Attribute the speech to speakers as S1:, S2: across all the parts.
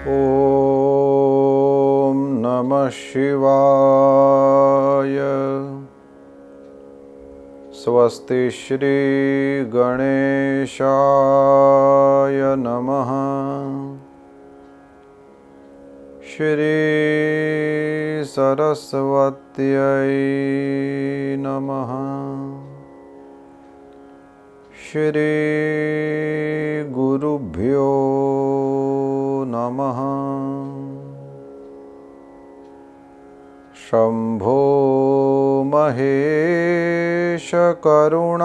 S1: ॐ नमः शिवाय। स्वस्ति श्री गणेशाय नमः। श्री सरस्वत्यै नमः। श्री गुरुभ्यो नमः। शंभो महेश करुणामय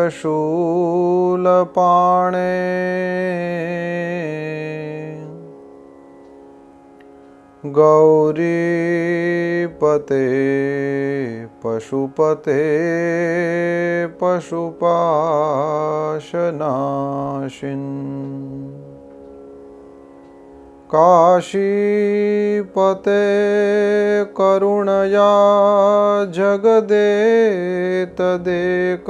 S1: शूलपाणे। गौरीपते पशुपते पशुपाशनाशिन्। काशीपते करुणया जगदेतदेक।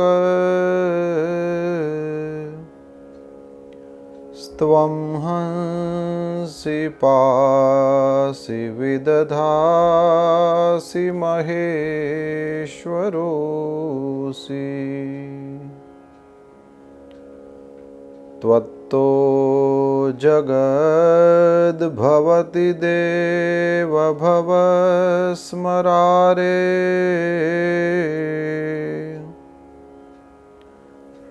S1: त्वं हंसि पासि विदधासि महेश्वरोऽसि। त्वत्तो जगद्भवति देव भव स्मरारे।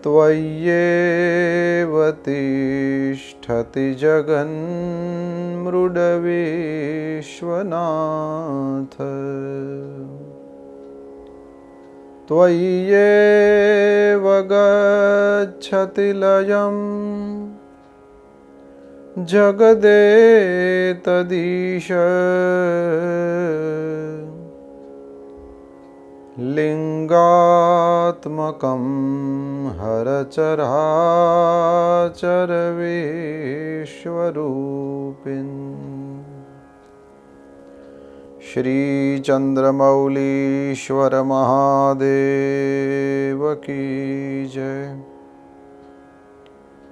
S1: त्वय्येव तिष्ठति जगन्मृडविश्वनाथ। त्वय्येव गच्छति लयं जगदेतदीश। लिंगात्मकं हरचराचरविश्वरूपिन्। श्रीचंद्रमौलीश्वर महादेव की जय।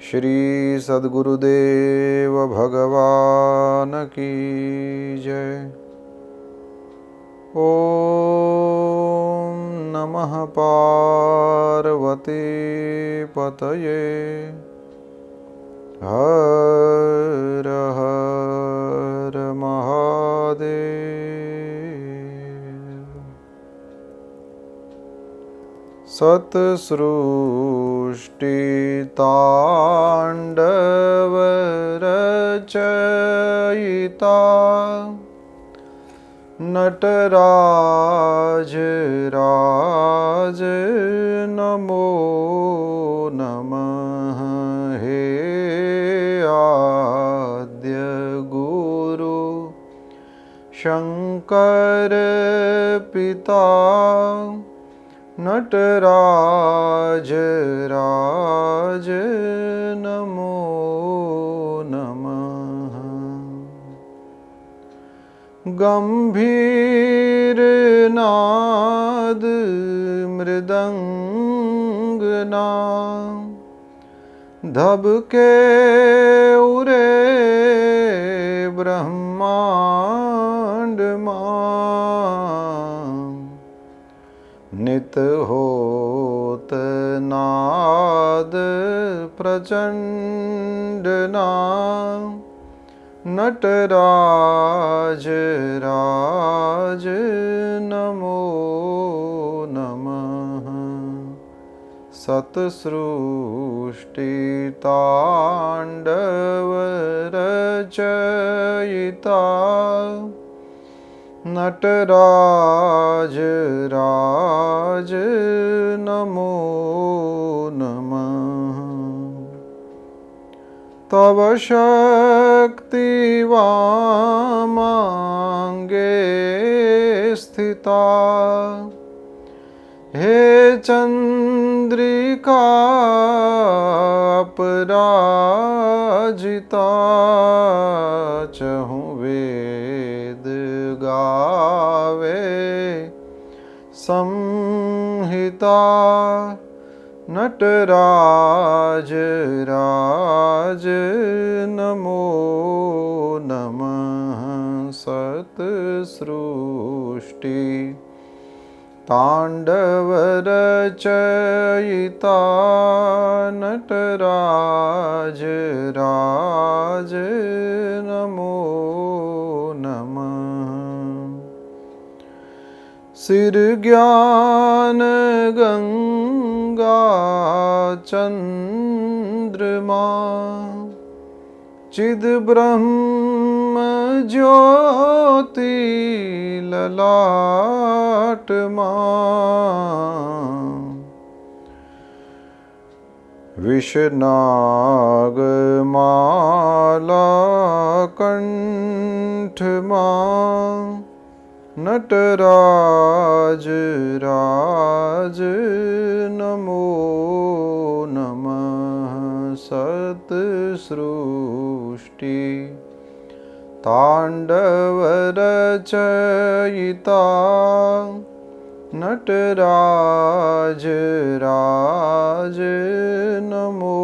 S1: श्री सद्गुरुदेव भगवान की जय। ओम नमः पार्वती पतये। हर हर महादेव। सत्सृष्टितांडव रचयिता नटराज राज नमो नमः। हे आद्य गुरु शंकर पिता नटराज राज नमो नमः। गंभीर नाद मृदंगना धबके उरे ब्रह्मांड मां। नित होत नाद प्रचंड नाम। नटराज राज नमो नमः। सत्सृष्टितांडव रचयिता नटराज राज नमो नमः। तव शक्ति वामांगे स्थिता। हे चंद्रिका अपराजिता। चहु वेद गावे संहिता। नटराज राज नमो नमः सत्सृष्टि तांडव रचयिता नटराज राज नमो नमः सिर ज्ञान गंगा चंद्रमा चिद ब्रह्म ज्योति ललाट विषनाग माला कंठ नटराज राज नमो नमः सत्सृष्टि तांडव रचयिता नटराज राज नमो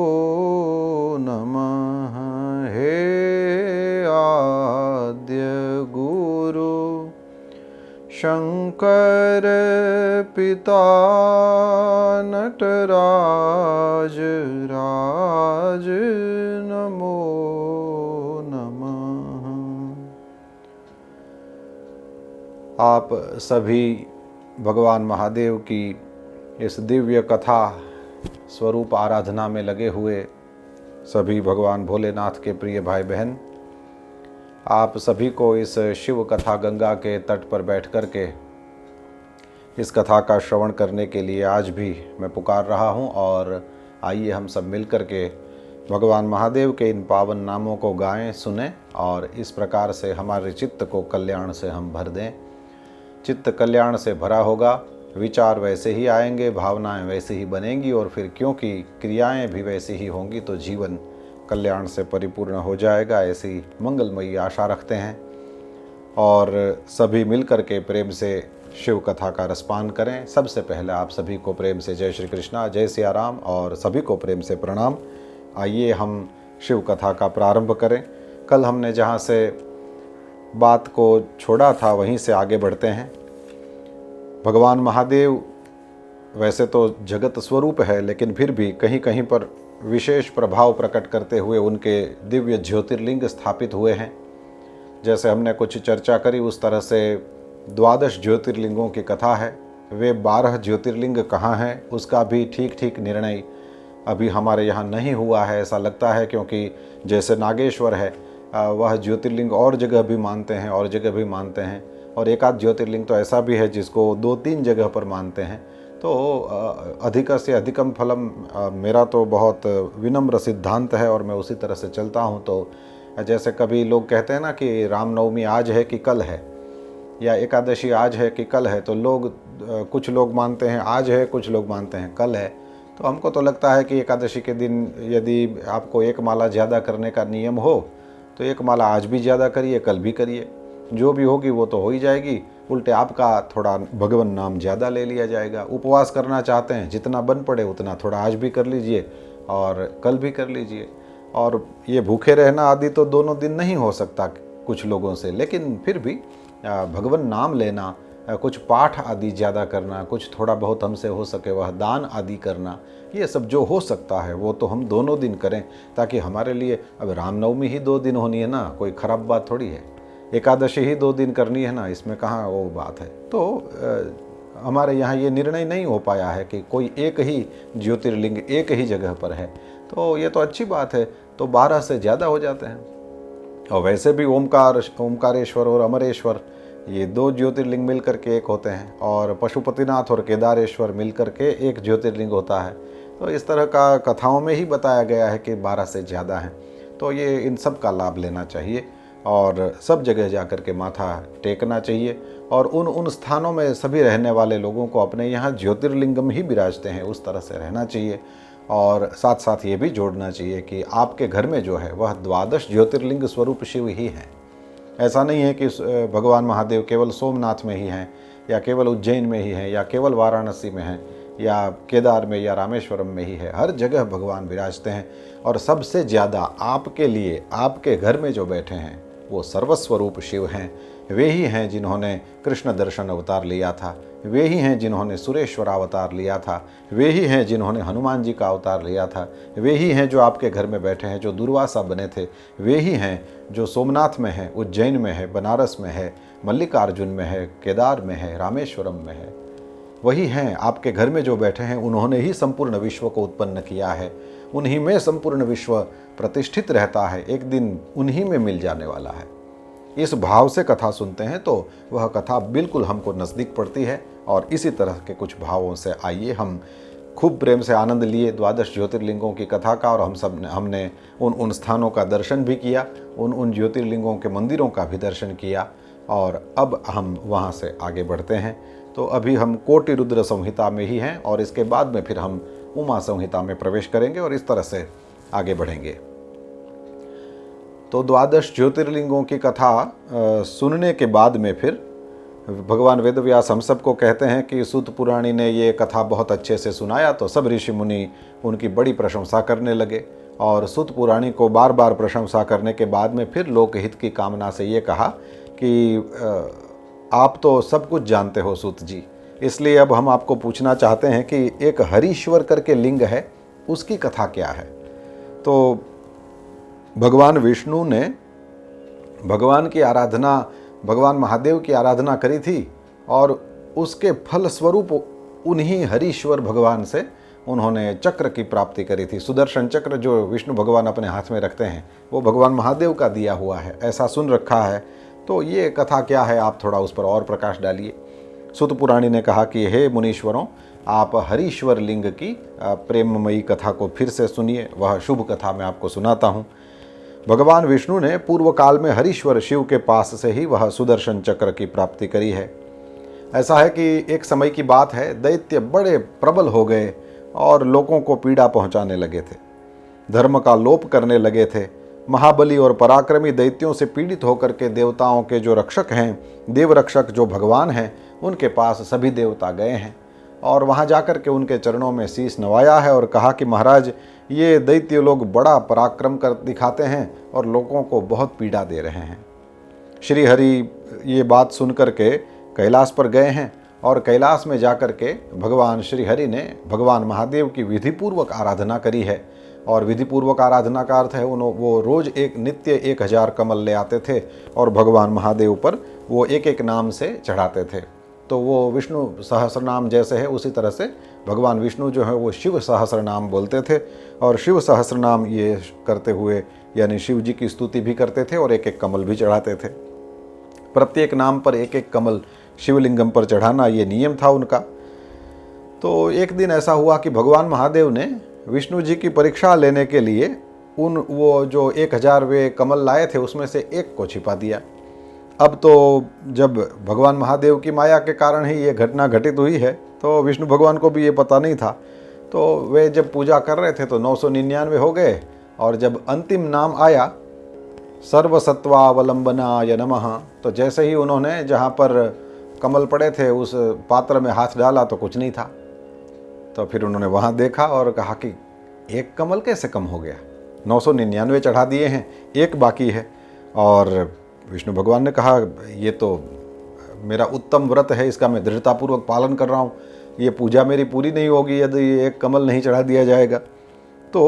S1: नमः हे आद्य गुरु शंकर पिता नटराज राज नमो नमः। आप सभी भगवान महादेव की इस दिव्य कथा स्वरूप आराधना में लगे हुए सभी भगवान भोलेनाथ के प्रिय भाई बहन, आप सभी को इस शिव कथा गंगा के तट पर बैठ कर के इस कथा का श्रवण करने के लिए आज भी मैं पुकार रहा हूं। और आइए हम सब मिल कर के भगवान महादेव के इन पावन नामों को गाएं, सुनें और इस प्रकार से हमारे चित्त को कल्याण से हम भर दें। चित्त कल्याण से भरा होगा, विचार वैसे ही आएंगे, भावनाएं वैसे ही बनेंगी और फिर क्योंकि क्रियाएं भी वैसी ही होंगी तो जीवन कल्याण से परिपूर्ण हो जाएगा। ऐसी मंगलमयी आशा रखते हैं और सभी मिलकर के प्रेम से शिव कथा का रसपान करें। सबसे पहले आप सभी को प्रेम से जय श्री कृष्णा, जय सिया राम और सभी को प्रेम से प्रणाम। आइए हम शिव कथा का प्रारंभ करें। कल हमने जहाँ से बात को छोड़ा था वहीं से आगे बढ़ते हैं। भगवान महादेव वैसे तो जगत स्वरूप है, लेकिन फिर भी कहीं कहीं पर विशेष प्रभाव प्रकट करते हुए उनके दिव्य ज्योतिर्लिंग स्थापित हुए हैं। जैसे हमने कुछ चर्चा करी उस तरह से 12 ज्योतिर्लिंगों की कथा है। वे 12 ज्योतिर्लिंग कहाँ हैं उसका भी ठीक ठीक निर्णय अभी हमारे यहाँ नहीं हुआ है, ऐसा लगता है, क्योंकि जैसे नागेश्वर है वह ज्योतिर्लिंग और जगह भी मानते हैं और जगह भी मानते हैं, और एक आध ज्योतिर्लिंग तो ऐसा भी है जिसको 2-3 जगह पर मानते हैं। तो अधिक से अधिकम फलम मेरा तो बहुत विनम्र सिद्धांत है और मैं उसी तरह से चलता हूँ। तो जैसे कभी लोग कहते हैं ना कि रामनवमी आज है कि कल है, या एकादशी आज है कि कल है, तो लोग कुछ लोग मानते हैं आज है, कुछ लोग मानते हैं कल है। तो हमको तो लगता है कि एकादशी के दिन यदि आपको एक माला ज़्यादा करने का नियम हो तो एक माला आज भी ज़्यादा करिए, कल भी करिए, जो भी होगी वो तो हो ही जाएगी। उल्टे आपका थोड़ा भगवान नाम ज़्यादा ले लिया जाएगा। उपवास करना चाहते हैं जितना बन पड़े उतना थोड़ा आज भी कर लीजिए और कल भी कर लीजिए। और ये भूखे रहना आदि तो दोनों दिन नहीं हो सकता कुछ लोगों से, लेकिन फिर भी भगवान नाम लेना, कुछ पाठ आदि ज़्यादा करना, कुछ थोड़ा बहुत हमसे हो सके वह दान आदि करना, ये सब जो हो सकता है वो तो हम दोनों दिन करें, ताकि हमारे लिए अब रामनवमी ही 2 दिन होनी है ना, कोई ख़राब बात थोड़ी है। एकादशी ही 2 दिन करनी है ना, इसमें कहाँ वो बात है। तो हमारे यहाँ ये निर्णय नहीं हो पाया है कि कोई एक ही ज्योतिर्लिंग एक ही जगह पर है, तो ये तो अच्छी बात है। तो 12 से ज़्यादा हो जाते हैं। और वैसे भी ओमकारेश्वर और अमरेश्वर ये 2 ज्योतिर्लिंग मिल करके एक होते हैं, और पशुपतिनाथ और केदारेश्वर मिल करके एक ज्योतिर्लिंग होता है। तो इस तरह का कथाओं में ही बताया गया है कि 12 से ज़्यादा हैं। तो ये इन सब का लाभ लेना चाहिए और सब जगह जा कर के माथा टेकना चाहिए। और उन स्थानों में सभी रहने वाले लोगों को अपने यहाँ ज्योतिर्लिंगम ही विराजते हैं उस तरह से रहना चाहिए। और साथ साथ ये भी जोड़ना चाहिए कि आपके घर में जो है वह 12 ज्योतिर्लिंग स्वरूप शिव ही हैं। ऐसा नहीं है कि भगवान महादेव केवल सोमनाथ में ही हैं, या केवल उज्जैन में ही हैं, या केवल वाराणसी में हैं। या केदार में या रामेश्वरम में ही है, हर जगह भगवान विराजते हैं। और सबसे ज़्यादा आपके लिए, आपके घर में जो बैठे हैं वो सर्वस्वरूप शिव हैं। वे ही हैं जिन्होंने कृष्ण दर्शन अवतार लिया था, वे ही हैं जिन्होंने सुरेश्वर अवतार लिया था, वे ही हैं जिन्होंने हनुमान जी का अवतार लिया था, वे ही हैं जो आपके घर में बैठे हैं, जो दुर्वासा बने थे, वे ही हैं जो सोमनाथ में है, उज्जैन में है, बनारस में है, मल्लिकार्जुन में है, केदार में है, रामेश्वरम में है। वही हैं आपके घर में जो बैठे हैं, उन्होंने ही संपूर्ण विश्व को उत्पन्न किया है। उन्हीं में संपूर्ण विश्व प्रतिष्ठित रहता है, एक दिन उन्हीं में मिल जाने वाला है। इस भाव से कथा सुनते हैं तो वह कथा बिल्कुल हमको नज़दीक पड़ती है। और इसी तरह के कुछ भावों से आइए हम खूब प्रेम से आनंद लिए द्वादश ज्योतिर्लिंगों की कथा का, और हमने उन स्थानों का दर्शन भी किया, उन ज्योतिर्लिंगों के मंदिरों का भी दर्शन किया। और अब हम वहाँ से आगे बढ़ते हैं। तो अभी हम कोटि रुद्र संहिता में ही हैं और इसके बाद में फिर हम उमा संहिता में प्रवेश करेंगे और इस तरह से आगे बढ़ेंगे। तो द्वादश ज्योतिर्लिंगों की कथा सुनने के बाद में फिर भगवान वेदव्यास हम सबको कहते हैं कि सूत पुराणी ने ये कथा बहुत अच्छे से सुनाया, तो सब ऋषि मुनि उनकी बड़ी प्रशंसा करने लगे। और सूत पुराणी को बार बार प्रशंसा करने के बाद में फिर लोकहित की कामना से ये कहा कि आप तो सब कुछ जानते हो सूत जी, इसलिए अब हम आपको पूछना चाहते हैं कि एक हरीश्वर करके लिंग है, उसकी कथा क्या है। तो भगवान विष्णु ने भगवान की आराधना, भगवान महादेव की आराधना करी थी और उसके फल स्वरूप उन्हीं हरीश्वर भगवान से उन्होंने चक्र की प्राप्ति करी थी। सुदर्शन चक्र जो विष्णु भगवान अपने हाथ में रखते हैं वो भगवान महादेव का दिया हुआ है, ऐसा सुन रखा है। तो ये कथा क्या है, आप थोड़ा उस पर और प्रकाश डालिए। सूत पुराणी ने कहा कि हे मुनीश्वरों, आप हरीश्वर लिंग की प्रेममयी कथा को फिर से सुनिए, वह शुभ कथा मैं आपको सुनाता हूँ। भगवान विष्णु ने पूर्व काल में हरीश्वर शिव के पास से ही वह सुदर्शन चक्र की प्राप्ति करी है। ऐसा है कि एक समय की बात है, दैत्य बड़े प्रबल हो गए और लोगों को पीड़ा पहुंचाने लगे थे, धर्म का लोप करने लगे थे। महाबली और पराक्रमी दैत्यों से पीड़ित होकर के देवताओं के जो रक्षक हैं, देव रक्षक जो भगवान हैं, उनके पास सभी देवता गए हैं और वहाँ जाकर के उनके चरणों में शीश नवाया है और कहा कि महाराज, ये दैत्य लोग बड़ा पराक्रम कर दिखाते हैं और लोगों को बहुत पीड़ा दे रहे हैं। श्री हरि ये बात सुन कर के कैलाश पर गए हैं और कैलाश में जाकर के भगवान श्री हरि ने भगवान महादेव की विधिपूर्वक आराधना करी है। और विधिपूर्वक आराधना का अर्थ है वो रोज़ एक नित्य 1000 कमल ले आते थे और भगवान महादेव पर वो एक एक नाम से चढ़ाते थे। तो वो विष्णु सहस्र नाम जैसे है उसी तरह से भगवान विष्णु जो है वो शिव सहस्र नाम बोलते थे और शिव सहस्र नाम ये करते हुए यानी शिव जी की स्तुति भी करते थे और एक एक कमल भी चढ़ाते थे। प्रत्येक नाम पर एक एक कमल शिवलिंगम पर चढ़ाना ये नियम था उनका। तो एक दिन ऐसा हुआ कि भगवान महादेव ने विष्णु जी की परीक्षा लेने के लिए वो जो 1000वें कमल लाए थे उसमें से एक को छिपा दिया। अब तो जब भगवान महादेव की माया के कारण ही ये घटना घटित हुई है तो विष्णु भगवान को भी ये पता नहीं था। तो वे जब पूजा कर रहे थे तो 999 हो गए और जब अंतिम नाम आया सर्वसत्वावलंबनाय नमः, तो जैसे ही उन्होंने जहाँ पर कमल पड़े थे उस पात्र में हाथ डाला तो कुछ नहीं था। तो फिर उन्होंने वहाँ देखा और कहा कि एक कमल कैसे कम हो गया, 999 चढ़ा दिए हैं, एक बाकी है। और विष्णु भगवान ने कहा ये तो मेरा उत्तम व्रत है, इसका मैं दृढ़तापूर्वक पालन कर रहा हूँ, ये पूजा मेरी पूरी नहीं होगी यदि एक कमल नहीं चढ़ा दिया जाएगा। तो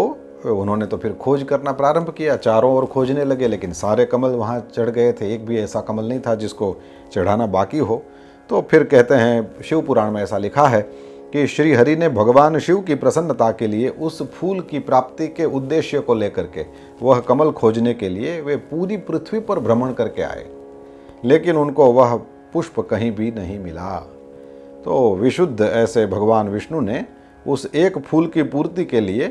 S1: उन्होंने तो फिर खोज करना प्रारंभ किया, चारों ओर खोजने लगे, लेकिन सारे कमल वहाँ चढ़ गए थे, एक भी ऐसा कमल नहीं था जिसको चढ़ाना बाकी हो। तो फिर कहते हैं शिव पुराण में ऐसा लिखा है कि श्री हरि ने भगवान शिव की प्रसन्नता के लिए उस फूल की प्राप्ति के उद्देश्य को लेकर के वह कमल खोजने के लिए वे पूरी पृथ्वी पर भ्रमण करके आए, लेकिन उनको वह पुष्प कहीं भी नहीं मिला। तो विशुद्ध ऐसे भगवान विष्णु ने उस एक फूल की पूर्ति के लिए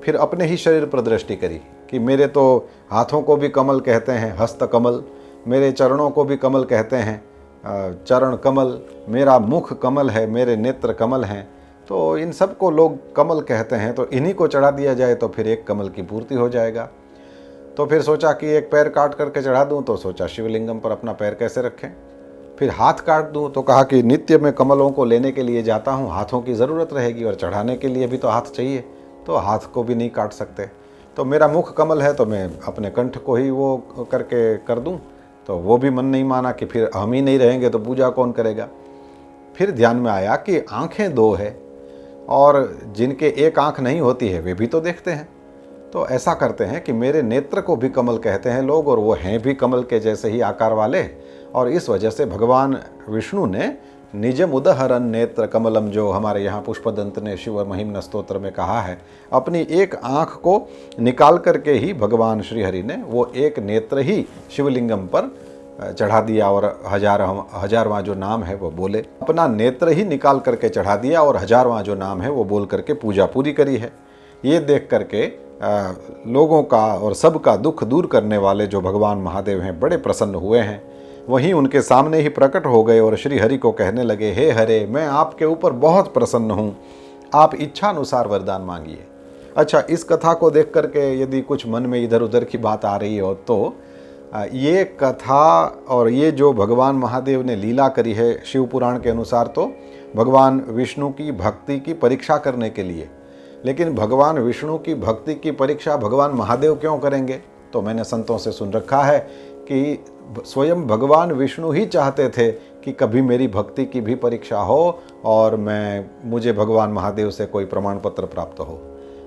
S1: फिर अपने ही शरीर पर दृष्टि करी कि मेरे तो हाथों को भी कमल कहते हैं, हस्त कमल, मेरे चरणों को भी कमल कहते हैं, चरण कमल, मेरा मुख कमल है, मेरे नेत्र कमल हैं, तो इन सब को लोग कमल कहते हैं, तो इन्हीं को चढ़ा दिया जाए तो फिर एक कमल की पूर्ति हो जाएगा। तो फिर सोचा कि एक पैर काट करके चढ़ा दूं, तो सोचा शिवलिंगम पर अपना पैर कैसे रखें। फिर हाथ काट दूं, तो कहा कि नित्य मैं कमलों को लेने के लिए जाता हूं, हाथों की ज़रूरत रहेगी और चढ़ाने के लिए भी तो हाथ चाहिए, तो हाथ को भी नहीं काट सकते। तो मेरा मुख कमल है तो मैं अपने कंठ को ही वो करके कर दूं, तो वो भी मन नहीं माना कि फिर हम ही नहीं रहेंगे तो पूजा कौन करेगा। फिर ध्यान में आया कि आंखें दो है और जिनके एक आंख नहीं होती है वे भी तो देखते हैं। तो ऐसा करते हैं कि मेरे नेत्र को भी कमल कहते हैं लोग, और वो हैं भी कमल के जैसे ही आकार वाले, और इस वजह से भगवान विष्णु ने निजम उदहरण नेत्र कमलम, जो हमारे यहाँ पुष्पदंत ने शिव महिम्न स्तोत्र में कहा है, अपनी एक आंख को निकाल करके ही भगवान श्रीहरि ने वो एक नेत्र ही शिवलिंगम पर चढ़ा दिया और हजारवां जो नाम है वो बोले, अपना नेत्र ही निकाल करके चढ़ा दिया और हजारवां जो नाम है वो बोल करके पूजा पूरी करी है। ये देख करके लोगों का और सबका दुख दूर करने वाले जो भगवान महादेव हैं बड़े प्रसन्न हुए हैं। वहीं उनके सामने ही प्रकट हो गए और श्री हरि को कहने लगे, हे हरे, मैं आपके ऊपर बहुत प्रसन्न हूँ, आप इच्छा अनुसार वरदान मांगिए। अच्छा, इस कथा को देख करके यदि कुछ मन में इधर उधर की बात आ रही हो तो ये कथा और ये जो भगवान महादेव ने लीला करी है शिव पुराण के अनुसार तो भगवान विष्णु की भक्ति की परीक्षा करने के लिए। लेकिन भगवान विष्णु की भक्ति की परीक्षा भगवान महादेव क्यों करेंगे? तो मैंने संतों से सुन रखा है कि स्वयं भगवान विष्णु ही चाहते थे कि कभी मेरी भक्ति की भी परीक्षा हो और मुझे भगवान महादेव से कोई प्रमाण पत्र प्राप्त हो।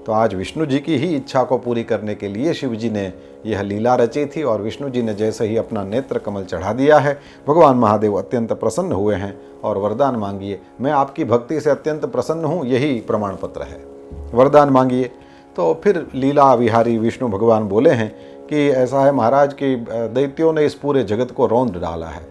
S1: तो आज विष्णु जी की ही इच्छा को पूरी करने के लिए शिव जी ने यह लीला रची थी, और विष्णु जी ने जैसे ही अपना नेत्र कमल चढ़ा दिया है, भगवान महादेव अत्यंत प्रसन्न हुए हैं और वरदान मांगिए, मैं आपकी भक्ति से अत्यंत प्रसन्न हूँ, यही प्रमाण पत्र है, वरदान मांगिए। तो फिर लीला विहारी विष्णु भगवान बोले हैं कि ऐसा है महाराज कि दैत्यों ने इस पूरे जगत को रौंद डाला है,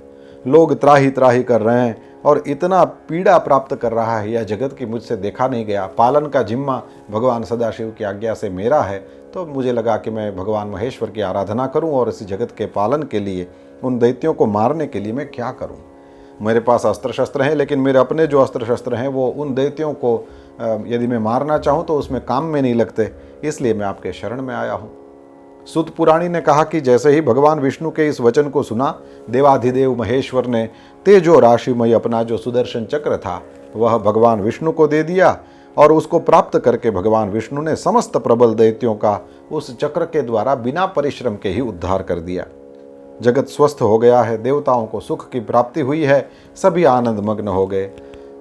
S1: लोग त्राही त्राही कर रहे हैं और इतना पीड़ा प्राप्त कर रहा है यह जगत की मुझसे देखा नहीं गया। पालन का जिम्मा भगवान सदाशिव की आज्ञा से मेरा है, तो मुझे लगा कि मैं भगवान महेश्वर की आराधना करूं और इस जगत के पालन के लिए, उन दैत्यों को मारने के लिए मैं क्या करूं। मेरे पास अस्त्र शस्त्र हैं, लेकिन मेरे अपने जो अस्त्र शस्त्र हैं वो उन दैत्यों को यदि मैं मारना चाहूँ तो उसमें काम में नहीं लगते, इसलिए मैं आपके शरण में आया हूँ। सुत पुराणी ने कहा कि जैसे ही भगवान विष्णु के इस वचन को सुना, देवाधिदेव महेश्वर ने तेजो राशिमय अपना जो सुदर्शन चक्र था वह भगवान विष्णु को दे दिया, और उसको प्राप्त करके भगवान विष्णु ने समस्त प्रबल दैत्यों का उस चक्र के द्वारा बिना परिश्रम के ही उद्धार कर दिया। जगत स्वस्थ हो गया है, देवताओं को सुख की प्राप्ति हुई है, सभी आनंद मग्न हो गए।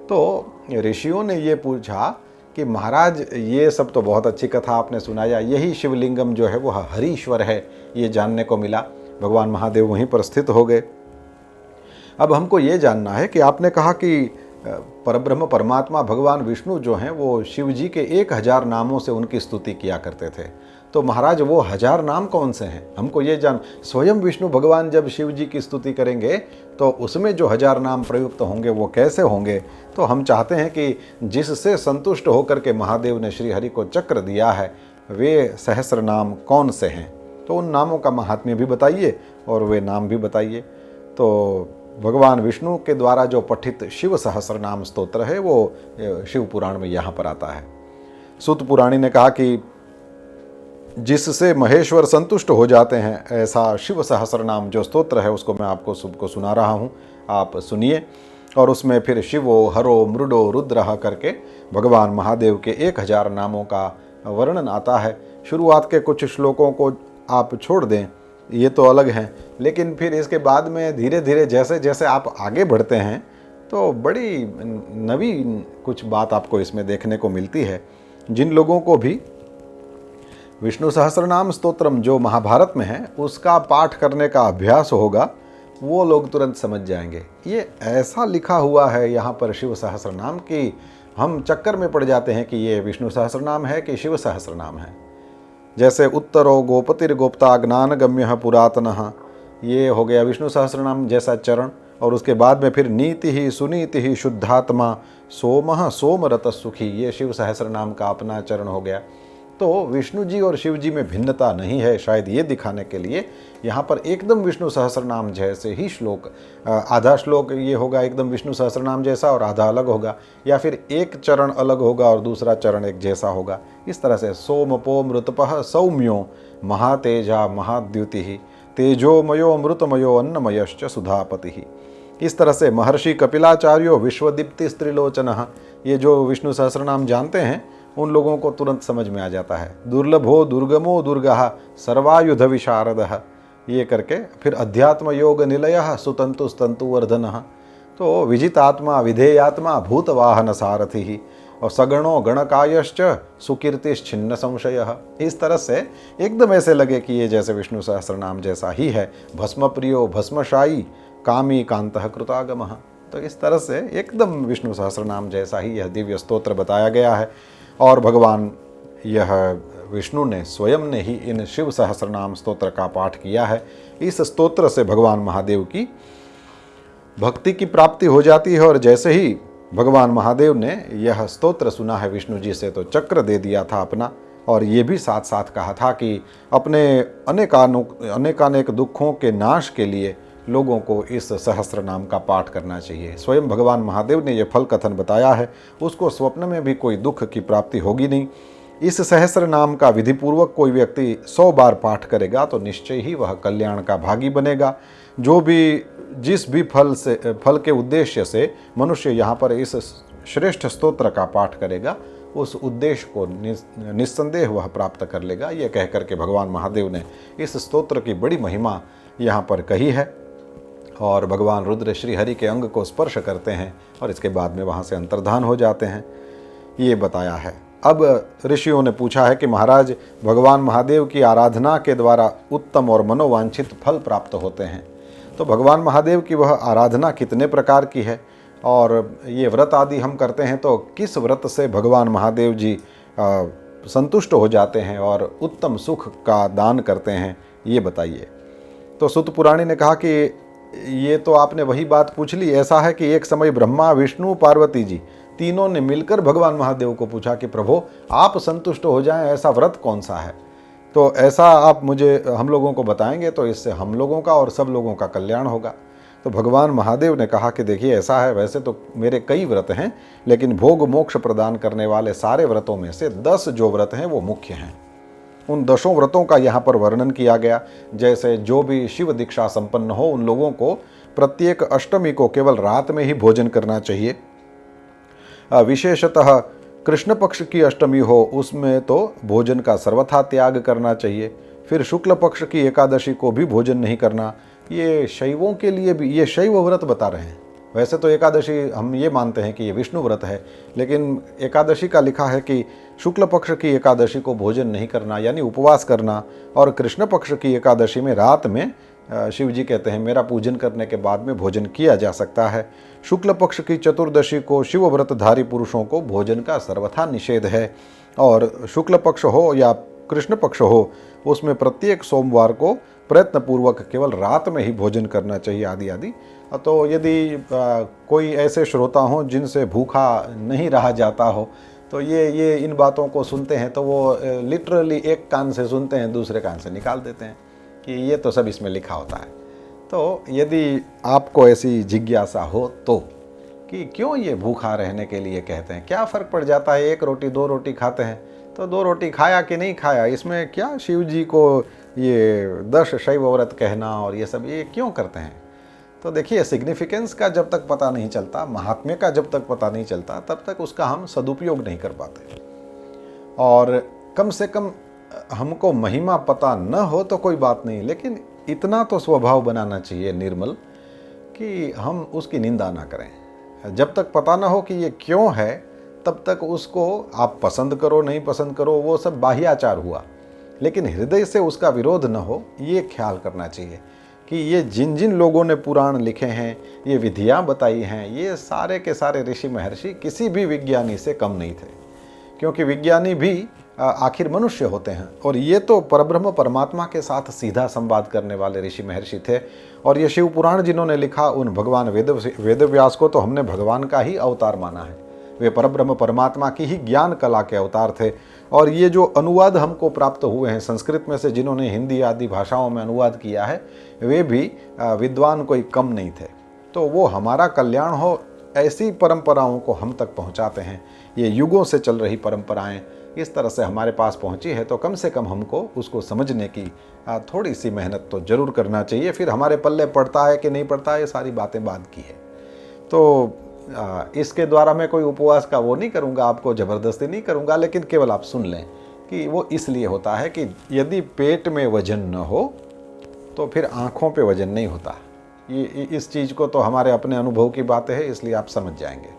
S1: तो ऋषियों ने ये पूछा कि महाराज ये सब तो बहुत अच्छी कथा आपने सुनाया, यही शिवलिंगम जो है वो हरीश्वर है, ये जानने को मिला। भगवान महादेव वहीं पर स्थित हो गए। अब हमको ये जानना है कि आपने कहा कि परब्रह्म परमात्मा भगवान विष्णु जो हैं वो शिव जी के 1000 नामों से उनकी स्तुति किया करते थे, तो महाराज वो 1000 नाम कौन से हैं? हमको ये स्वयं विष्णु भगवान जब शिव जी की स्तुति करेंगे तो उसमें जो 1000 नाम प्रयुक्त होंगे वो कैसे होंगे? तो हम चाहते हैं कि जिससे संतुष्ट होकर के महादेव ने श्री हरि को चक्र दिया है वे सहस्र नाम कौन से हैं? तो उन नामों का महात्म्य भी बताइए और वे नाम भी बताइए। तो भगवान विष्णु के द्वारा जो पठित शिव सहस्र नाम स्तोत्र है वो शिव पुराण में यहाँ पर आता है। सुत पुराणी ने कहा कि जिससे महेश्वर संतुष्ट हो जाते हैं, ऐसा शिव सहस्र नाम जो स्तोत्र है उसको मैं आपको सबको सुना रहा हूँ, आप सुनिए। और उसमें फिर शिवो हरो मृडो रुद्रः करके भगवान महादेव के 1000 नामों का वर्णन आता है। शुरुआत के कुछ श्लोकों को आप छोड़ दें, ये तो अलग हैं, लेकिन फिर इसके बाद में धीरे धीरे जैसे जैसे आप आगे बढ़ते हैं तो बड़ी नवीन कुछ बात आपको इसमें देखने को मिलती है। जिन लोगों को भी विष्णु सहस्रनाम स्तोत्रम जो महाभारत में है उसका पाठ करने का अभ्यास होगा, वो लोग तुरंत समझ जाएंगे। ये ऐसा लिखा हुआ है यहाँ पर शिव सहस्रनाम कि हम चक्कर में पड़ जाते हैं कि ये विष्णु सहस्रनाम है कि शिव सहस्रनाम है। जैसे उत्तरो गोपतिर गोप्ता ज्ञान गम्य पुरातनः, ये हो गया विष्णु सहस्रनाम जैसा चरण, और उसके बाद में फिर नीति ही सुनीति ही शुद्धात्मा सोमः सोमरत सुखी, ये शिव सहस्रनाम का अपना चरण हो गया। तो विष्णु जी और शिव जी में भिन्नता नहीं है, शायद ये दिखाने के लिए यहाँ पर एकदम विष्णु सहस्रनाम जैसे ही श्लोक, आधा श्लोक ये होगा एकदम विष्णु सहस्रनाम जैसा और आधा अलग होगा, या फिर एक चरण अलग होगा और दूसरा चरण एक जैसा होगा। इस तरह से सोमपो मृतपः सौम्यो महातेजा महाद्युति तेजोमयो मृतमयो अन्नमयश्च सुधापति। इस तरह से महर्षि कपिलाचार्यो विश्वदीप्ति स्त्रीलोचनः, ये जो विष्णु सहस्रनाम जानते हैं उन लोगों को तुरंत समझ में आ जाता है। दुर्लभो दुर्गमो दुर्गः सर्वायुध विशारदः, ये करके फिर अध्यात्म योग निलयः सुतंतु स्तंतुवर्धनः, तो विजितात्मा विधेयात्मा भूतवाहन सारथि और सगणो गणकायश्च सुकीर्तिश्छिन्न संशयः। इस तरह से एकदम ऐसे लगे कि ये जैसे विष्णु सहस्रनाम जैसा ही है। भस्म प्रियो भस्मशाई कामी कांतः कृतागमः, तो इस तरह से एकदम विष्णु सहस्रनाम जैसा ही यह दिव्य स्तोत्र बताया गया है। और भगवान यह विष्णु ने स्वयं ने ही इन शिव सहस्रनाम स्तोत्र का पाठ किया है। इस स्तोत्र से भगवान महादेव की भक्ति की प्राप्ति हो जाती है। और जैसे ही भगवान महादेव ने यह स्तोत्र सुना है विष्णु जी से, तो चक्र दे दिया था अपना, और ये भी साथ साथ कहा था कि अपने अनेकानेक दुखों के नाश के लिए लोगों को इस सहस्त्र नाम का पाठ करना चाहिए। स्वयं भगवान महादेव ने यह फल कथन बताया है, उसको स्वप्न में भी कोई दुख की प्राप्ति होगी नहीं। इस सहस्त्र नाम का विधिपूर्वक कोई व्यक्ति 100 बार पाठ करेगा तो निश्चय ही वह कल्याण का भागी बनेगा। जिस भी फल के उद्देश्य से मनुष्य यहाँ पर इस श्रेष्ठ स्तोत्र का पाठ करेगा, उस उद्देश्य को निस्संदेह वह प्राप्त कर लेगा। यह कह करके भगवान महादेव ने इस स्तोत्र की बड़ी महिमा यहाँ पर कही है। और भगवान रुद्र श्री हरि के अंग को स्पर्श करते हैं और इसके बाद में वहाँ से अंतर्धान हो जाते हैं, ये बताया है। अब ऋषियों ने पूछा है कि महाराज, भगवान महादेव की आराधना के द्वारा उत्तम और मनोवांछित फल प्राप्त होते हैं, तो भगवान महादेव की वह आराधना कितने प्रकार की है, और ये व्रत आदि हम करते हैं तो किस व्रत से भगवान महादेव जी संतुष्ट हो जाते हैं और उत्तम सुख का दान करते हैं, ये बताइए। तो सुत पुराणी ने कहा कि ये तो आपने वही बात पूछ ली। ऐसा है कि एक समय ब्रह्मा विष्णु पार्वती जी तीनों ने मिलकर भगवान महादेव को पूछा कि प्रभु आप संतुष्ट हो जाएं ऐसा व्रत कौन सा है, तो ऐसा आप हम लोगों को बताएंगे तो इससे हम लोगों का और सब लोगों का कल्याण होगा। तो भगवान महादेव ने कहा कि देखिए ऐसा है, वैसे तो मेरे कई व्रत हैं, लेकिन भोग मोक्ष प्रदान करने वाले सारे व्रतों में से 10 जो व्रत हैं वो मुख्य हैं। उन 10 व्रतों का यहाँ पर वर्णन किया गया। जैसे जो भी शिव दीक्षा संपन्न हो उन लोगों को प्रत्येक अष्टमी को केवल रात में ही भोजन करना चाहिए। विशेषतः कृष्ण पक्ष की अष्टमी हो उसमें तो भोजन का सर्वथा त्याग करना चाहिए। फिर शुक्ल पक्ष की एकादशी को भी भोजन नहीं करना। ये शैवों के लिए भी ये शैव व्रत बता रहे हैं। वैसे तो एकादशी हम ये मानते हैं कि ये विष्णु व्रत है, लेकिन एकादशी का लिखा है कि शुक्ल पक्ष की एकादशी को भोजन नहीं करना यानी उपवास करना, और कृष्ण पक्ष की एकादशी में रात में शिव जी कहते हैं मेरा पूजन करने के बाद में भोजन किया जा सकता है। शुक्ल पक्ष की चतुर्दशी को शिव व्रतधारी पुरुषों को भोजन का सर्वथा निषेध है, और शुक्ल पक्ष हो या कृष्ण पक्ष हो उसमें प्रत्येक सोमवार को प्रयत्नपूर्वक केवल रात में ही भोजन करना चाहिए आदि आदि। तो यदि कोई ऐसे श्रोता हों जिनसे भूखा नहीं रहा जाता हो, तो ये इन बातों को सुनते हैं तो वो लिटरली एक कान से सुनते हैं दूसरे कान से निकाल देते हैं कि ये तो सब इसमें लिखा होता है। तो यदि आपको ऐसी जिज्ञासा हो तो कि क्यों ये भूखा रहने के लिए कहते हैं, क्या फ़र्क पड़ जाता है, 1 रोटी 2 रोटी खाते हैं तो 2 रोटी खाया कि नहीं खाया, इसमें क्या शिव जी को ये 10 शैव व्रत कहना और ये सब ये क्यों करते हैं। तो देखिए सिग्निफिकेंस का जब तक पता नहीं चलता, महात्म्य का जब तक पता नहीं चलता, तब तक उसका हम सदुपयोग नहीं कर पाते। और कम से कम हमको महिमा पता न हो तो कोई बात नहीं, लेकिन इतना तो स्वभाव बनाना चाहिए निर्मल कि हम उसकी निंदा ना करें। जब तक पता ना हो कि ये क्यों है तब तक उसको आप पसंद करो नहीं पसंद करो वो सब बाह्याचार हुआ, लेकिन हृदय से उसका विरोध न हो ये ख्याल करना चाहिए कि ये जिन जिन लोगों ने पुराण लिखे हैं, ये विधियाँ बताई हैं, ये सारे के सारे ऋषि महर्षि किसी भी विज्ञानी से कम नहीं थे, क्योंकि विज्ञानी भी आखिर मनुष्य होते हैं। और ये तो परब्रह्म परमात्मा के साथ सीधा संवाद करने वाले ऋषि महर्षि थे। और ये शिव पुराण जिन्होंने लिखा उन भगवान वेदव्यास को तो हमने भगवान का ही अवतार माना है। वे परब्रह्म परमात्मा की ही ज्ञान कला के अवतार थे। और ये जो अनुवाद हमको प्राप्त हुए हैं संस्कृत में से, जिन्होंने हिंदी आदि भाषाओं में अनुवाद किया है, वे भी विद्वान कोई कम नहीं थे। तो वो हमारा कल्याण हो ऐसी परंपराओं को हम तक पहुंचाते हैं। ये युगों से चल रही परंपराएं इस तरह से हमारे पास पहुंची है, तो कम से कम हमको उसको समझने की थोड़ी सी मेहनत तो ज़रूर करना चाहिए। फिर हमारे पल्ले पड़ता है कि नहीं पड़ता है, ये सारी बातें बाद की है। तो इसके द्वारा मैं कोई उपवास का वो नहीं करूँगा, आपको ज़बरदस्ती नहीं करूँगा, लेकिन केवल आप सुन लें कि वो इसलिए होता है कि यदि पेट में वजन न हो तो फिर आँखों पे वजन नहीं होता। ये इस चीज़ को तो हमारे अपने अनुभव की बातें है, इसलिए आप समझ जाएंगे।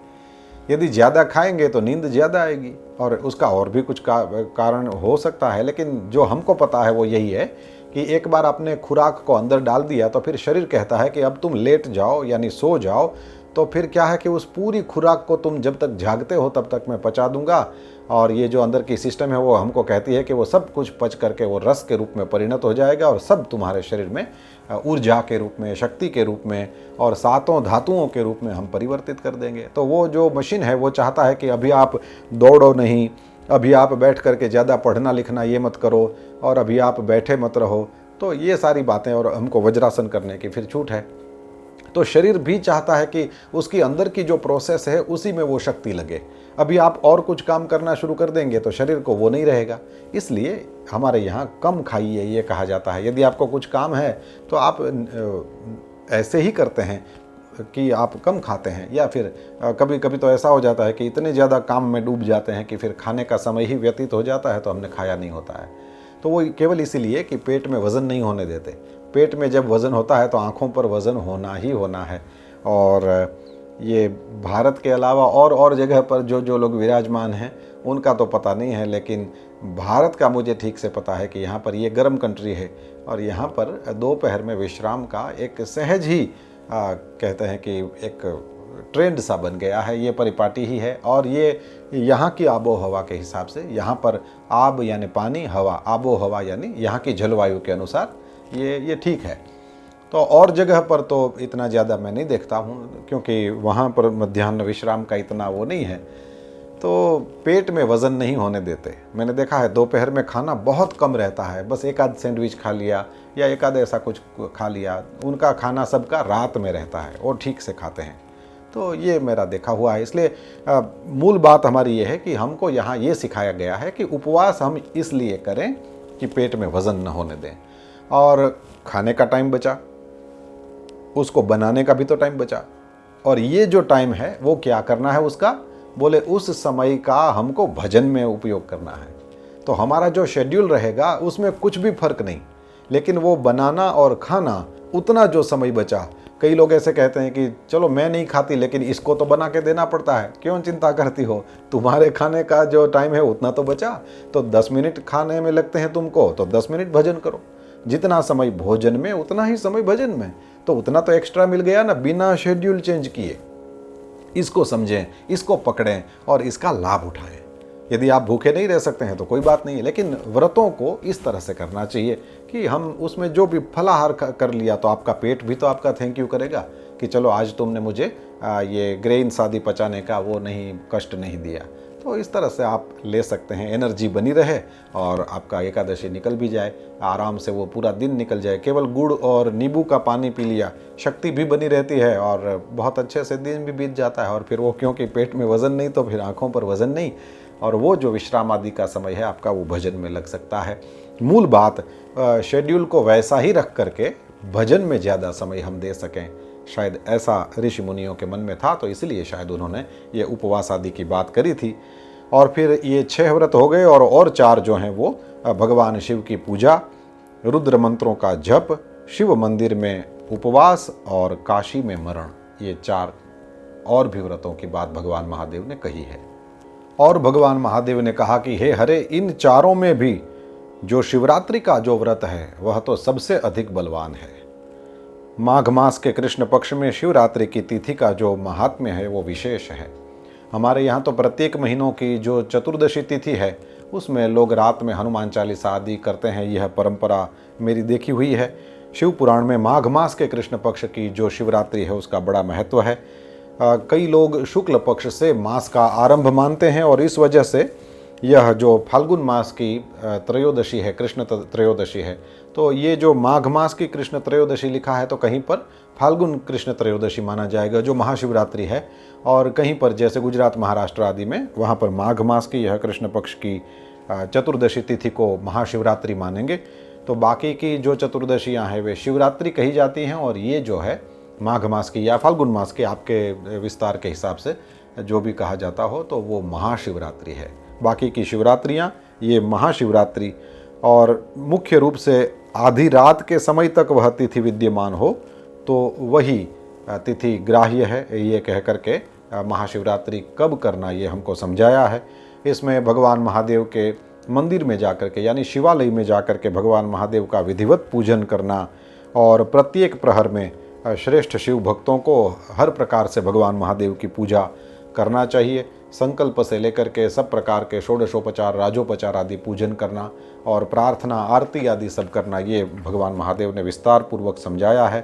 S1: यदि ज़्यादा खाएंगे तो नींद ज़्यादा आएगी, और उसका और भी कुछ कारण हो सकता है, लेकिन जो हमको पता है वो यही है कि एक बार आपने खुराक को अंदर डाल दिया तो फिर शरीर कहता है कि अब तुम लेट जाओ, यानी सो जाओ। तो फिर क्या है कि उस पूरी खुराक को तुम जब तक जागते हो तब तक मैं पचा दूंगा, और ये जो अंदर की सिस्टम है वो हमको कहती है कि वो सब कुछ पच करके वो रस के रूप में परिणत हो जाएगा, और सब तुम्हारे शरीर में ऊर्जा के रूप में, शक्ति के रूप में और सातों धातुओं के रूप में हम परिवर्तित कर देंगे। तो वो जो मशीन है वो चाहता है कि अभी आप दौड़ो नहीं, अभी आप बैठ करके ज़्यादा पढ़ना लिखना ये मत करो, और अभी आप बैठे मत रहो। तो ये सारी बातें, और हमको वज्रासन करने की फिर छूट है। तो शरीर भी चाहता है कि उसकी अंदर की जो प्रोसेस है उसी में वो शक्ति लगे। अभी आप और कुछ काम करना शुरू कर देंगे तो शरीर को वो नहीं रहेगा। इसलिए हमारे यहाँ कम खाइए ये कहा जाता है। यदि आपको कुछ काम है तो आप ऐसे ही करते हैं कि आप कम खाते हैं, या फिर कभी कभी तो ऐसा हो जाता है कि इतने ज़्यादा काम में डूब जाते हैं कि फिर खाने का समय ही व्यतीत हो जाता है तो हमने खाया नहीं होता है। तो वो केवल इसीलिए कि पेट में वज़न नहीं होने देते। पेट में जब वज़न होता है तो आँखों पर वज़न होना ही होना है। और ये भारत के अलावा और जगह पर जो लोग विराजमान हैं उनका तो पता नहीं है, लेकिन भारत का मुझे ठीक से पता है कि यहाँ पर ये गर्म कंट्री है, और यहाँ पर दोपहर में विश्राम का एक सहज ही कहते हैं कि एक ट्रेंड सा बन गया है, ये परिपाटी ही है। और ये यहाँ की आबो हवा के हिसाब से, यहाँ पर आब यानी पानी, हवा आबो हवा यानी यहाँ की जलवायु के अनुसार ये ठीक है। तो और जगह पर तो इतना ज़्यादा मैं नहीं देखता हूँ, क्योंकि वहाँ पर मध्याह्न विश्राम का इतना वो नहीं है। तो पेट में वज़न नहीं होने देते। मैंने देखा है दोपहर में खाना बहुत कम रहता है, बस एक आध सैंडविच खा लिया या एक आध ऐसा कुछ खा लिया। उनका खाना सबका रात में रहता है और ठीक से खाते हैं। तो ये मेरा देखा हुआ है। इसलिए मूल बात हमारी ये है कि हमको यहाँ ये सिखाया गया है कि उपवास हम इसलिए करें कि पेट में वज़न न होने दें, और खाने का टाइम बचा, उसको बनाने का भी तो टाइम बचा। और ये जो टाइम है वो क्या करना है उसका, बोले उस समय का हमको भजन में उपयोग करना है। तो हमारा जो शेड्यूल रहेगा उसमें कुछ भी फर्क नहीं, लेकिन वो बनाना और खाना उतना जो समय बचा। कई लोग ऐसे कहते हैं कि चलो मैं नहीं खाती लेकिन इसको तो बना के देना पड़ता है, क्यों चिंता करती हो, तुम्हारे खाने का जो टाइम है उतना तो बचा। तो 10 मिनट खाने में लगते हैं तुमको, तो 10 मिनट भजन करो। जितना समय भोजन में उतना ही समय भजन में, तो उतना तो एक्स्ट्रा मिल गया ना, बिना शेड्यूल चेंज किए। इसको समझें, इसको पकड़ें और इसका लाभ उठाएं। यदि आप भूखे नहीं रह सकते हैं तो कोई बात नहीं है, लेकिन व्रतों को इस तरह से करना चाहिए कि हम उसमें जो भी फलाहार कर लिया तो आपका पेट भी तो आपका थैंक यू करेगा कि चलो आज तुमने मुझे ये ग्रेन्स आदि पचाने का वो नहीं कष्ट नहीं दिया। तो इस तरह से आप ले सकते हैं, एनर्जी बनी रहे और आपका एकादशी निकल भी जाए, आराम से वो पूरा दिन निकल जाए। केवल गुड़ और नींबू का पानी पी लिया, शक्ति भी बनी रहती है और बहुत अच्छे से दिन भी बीत जाता है। और फिर वो क्योंकि पेट में वज़न नहीं तो फिर आँखों पर वज़न नहीं, और वो जो विश्राम आदि का समय है आपका वो भजन में लग सकता है। मूल बात शेड्यूल को वैसा ही रख करके भजन में ज़्यादा समय हम दे सकें, शायद ऐसा ऋषि मुनियों के मन में था, तो इसलिए शायद उन्होंने ये उपवास आदि की बात करी थी। और फिर ये 6 व्रत हो गए, और 4 जो हैं वो भगवान शिव की पूजा, रुद्र मंत्रों का जप, शिव मंदिर में उपवास और काशी में मरण, ये 4 और भी व्रतों की बात भगवान महादेव ने कही है। और भगवान महादेव ने कहा कि हे हरे, इन 4 में भी जो शिवरात्रि का जो व्रत है वह तो सबसे अधिक बलवान है। माघ मास के कृष्ण पक्ष में शिवरात्रि की तिथि का जो महात्म्य है वो विशेष है। हमारे यहाँ तो प्रत्येक महीनों की जो चतुर्दशी तिथि है उसमें लोग रात में हनुमान चालीसा आदि करते हैं, यह परंपरा मेरी देखी हुई है। शिव पुराण में माघ मास के कृष्ण पक्ष की जो शिवरात्रि है उसका बड़ा महत्व है। कई लोग शुक्ल पक्ष से मास का आरंभ मानते हैं, और इस वजह से यह जो फाल्गुन मास की त्रयोदशी है, कृष्ण त्रयोदशी है, तो ये जो माघ मास की कृष्ण त्रयोदशी लिखा है तो कहीं पर फाल्गुन कृष्ण त्रयोदशी माना जाएगा जो महाशिवरात्रि है, और कहीं पर जैसे गुजरात महाराष्ट्र आदि में वहाँ पर माघ मास की यह कृष्ण पक्ष की चतुर्दशी तिथि को महाशिवरात्रि मानेंगे। तो बाकी की जो चतुर्दशियाँ हैं वे शिवरात्रि कही जाती हैं, और ये जो है माघ मास की या फाल्गुन मास की, आपके विस्तार के हिसाब से जो भी कहा जाता हो, तो वो महाशिवरात्रि है। बाकी की शिवरात्रियाँ ये महाशिवरात्रि, और मुख्य रूप से आधी रात के समय तक वह तिथि विद्यमान हो तो वही तिथि ग्राह्य है, ये कह करके महाशिवरात्रि कब करना ये हमको समझाया है। इसमें भगवान महादेव के मंदिर में जाकर के यानी शिवालय में जाकर के भगवान महादेव का विधिवत पूजन करना, और प्रत्येक प्रहर में श्रेष्ठ शिव भक्तों को हर प्रकार से भगवान महादेव की पूजा करना चाहिए। संकल्प से लेकर के सब प्रकार के षोडशोपचार, राजोपचार आदि पूजन करना और प्रार्थना, आरती आदि सब करना, ये भगवान महादेव ने विस्तार पूर्वक समझाया है।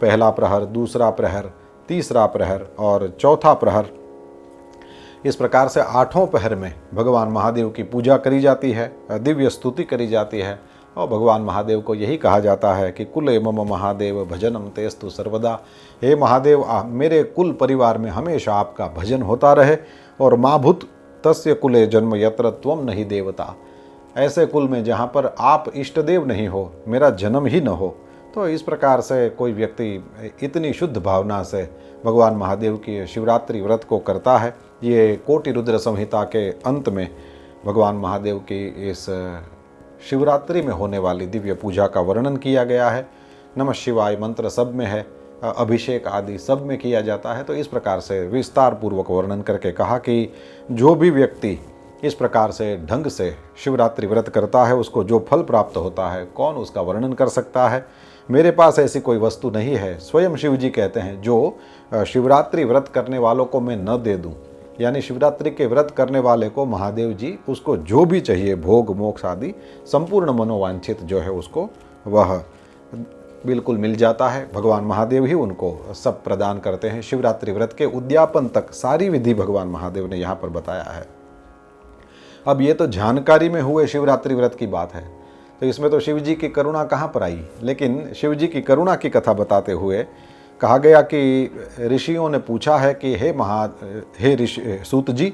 S1: पहला प्रहर, दूसरा प्रहर, तीसरा प्रहर और चौथा प्रहर, इस प्रकार से 8 प्रहर में भगवान महादेव की पूजा करी जाती है, दिव्य स्तुति करी जाती है। और भगवान महादेव को यही कहा जाता है कि कुले मम महादेव भजनम तेस्तु सर्वदा। हे महादेव, मेरे कुल परिवार में हमेशा आपका भजन होता रहे, और माभूत तस्य कुले जन्म यत्र त्वम नहीं देवता। ऐसे कुल में जहाँ पर आप इष्ट देव नहीं हो, मेरा जन्म ही न हो। तो इस प्रकार से कोई व्यक्ति इतनी शुद्ध भावना से भगवान महादेव की शिवरात्रि व्रत को करता है। ये कोटि रुद्र संहिता के अंत में भगवान महादेव की इस शिवरात्रि में होने वाली दिव्य पूजा का वर्णन किया गया है। नमः शिवाय मंत्र सब में है, अभिषेक आदि सब में किया जाता है। तो इस प्रकार से विस्तार पूर्वक वर्णन करके कहा कि जो भी व्यक्ति इस प्रकार से ढंग से शिवरात्रि व्रत करता है उसको जो फल प्राप्त होता है, कौन उसका वर्णन कर सकता है। मेरे पास ऐसी कोई वस्तु नहीं है, स्वयं शिव जी कहते हैं, जो शिवरात्रि व्रत करने वालों को मैं न दे दूं। यानी शिवरात्रि के व्रत करने वाले को महादेव जी उसको जो भी चाहिए, भोग मोक्ष आदि संपूर्ण मनोवांछित जो है उसको वह बिल्कुल मिल जाता है। भगवान महादेव ही उनको सब प्रदान करते हैं। शिवरात्रि व्रत के उद्यापन तक सारी विधि भगवान महादेव ने यहाँ पर बताया है। अब ये तो जानकारी में हुए शिवरात्रि व्रत की बात है, तो इसमें तो शिव जी की करुणा कहाँ पर आई। लेकिन शिव जी की करुणा की कथा बताते हुए कहा गया कि ऋषियों ने पूछा है कि हे ऋषि सूत जी,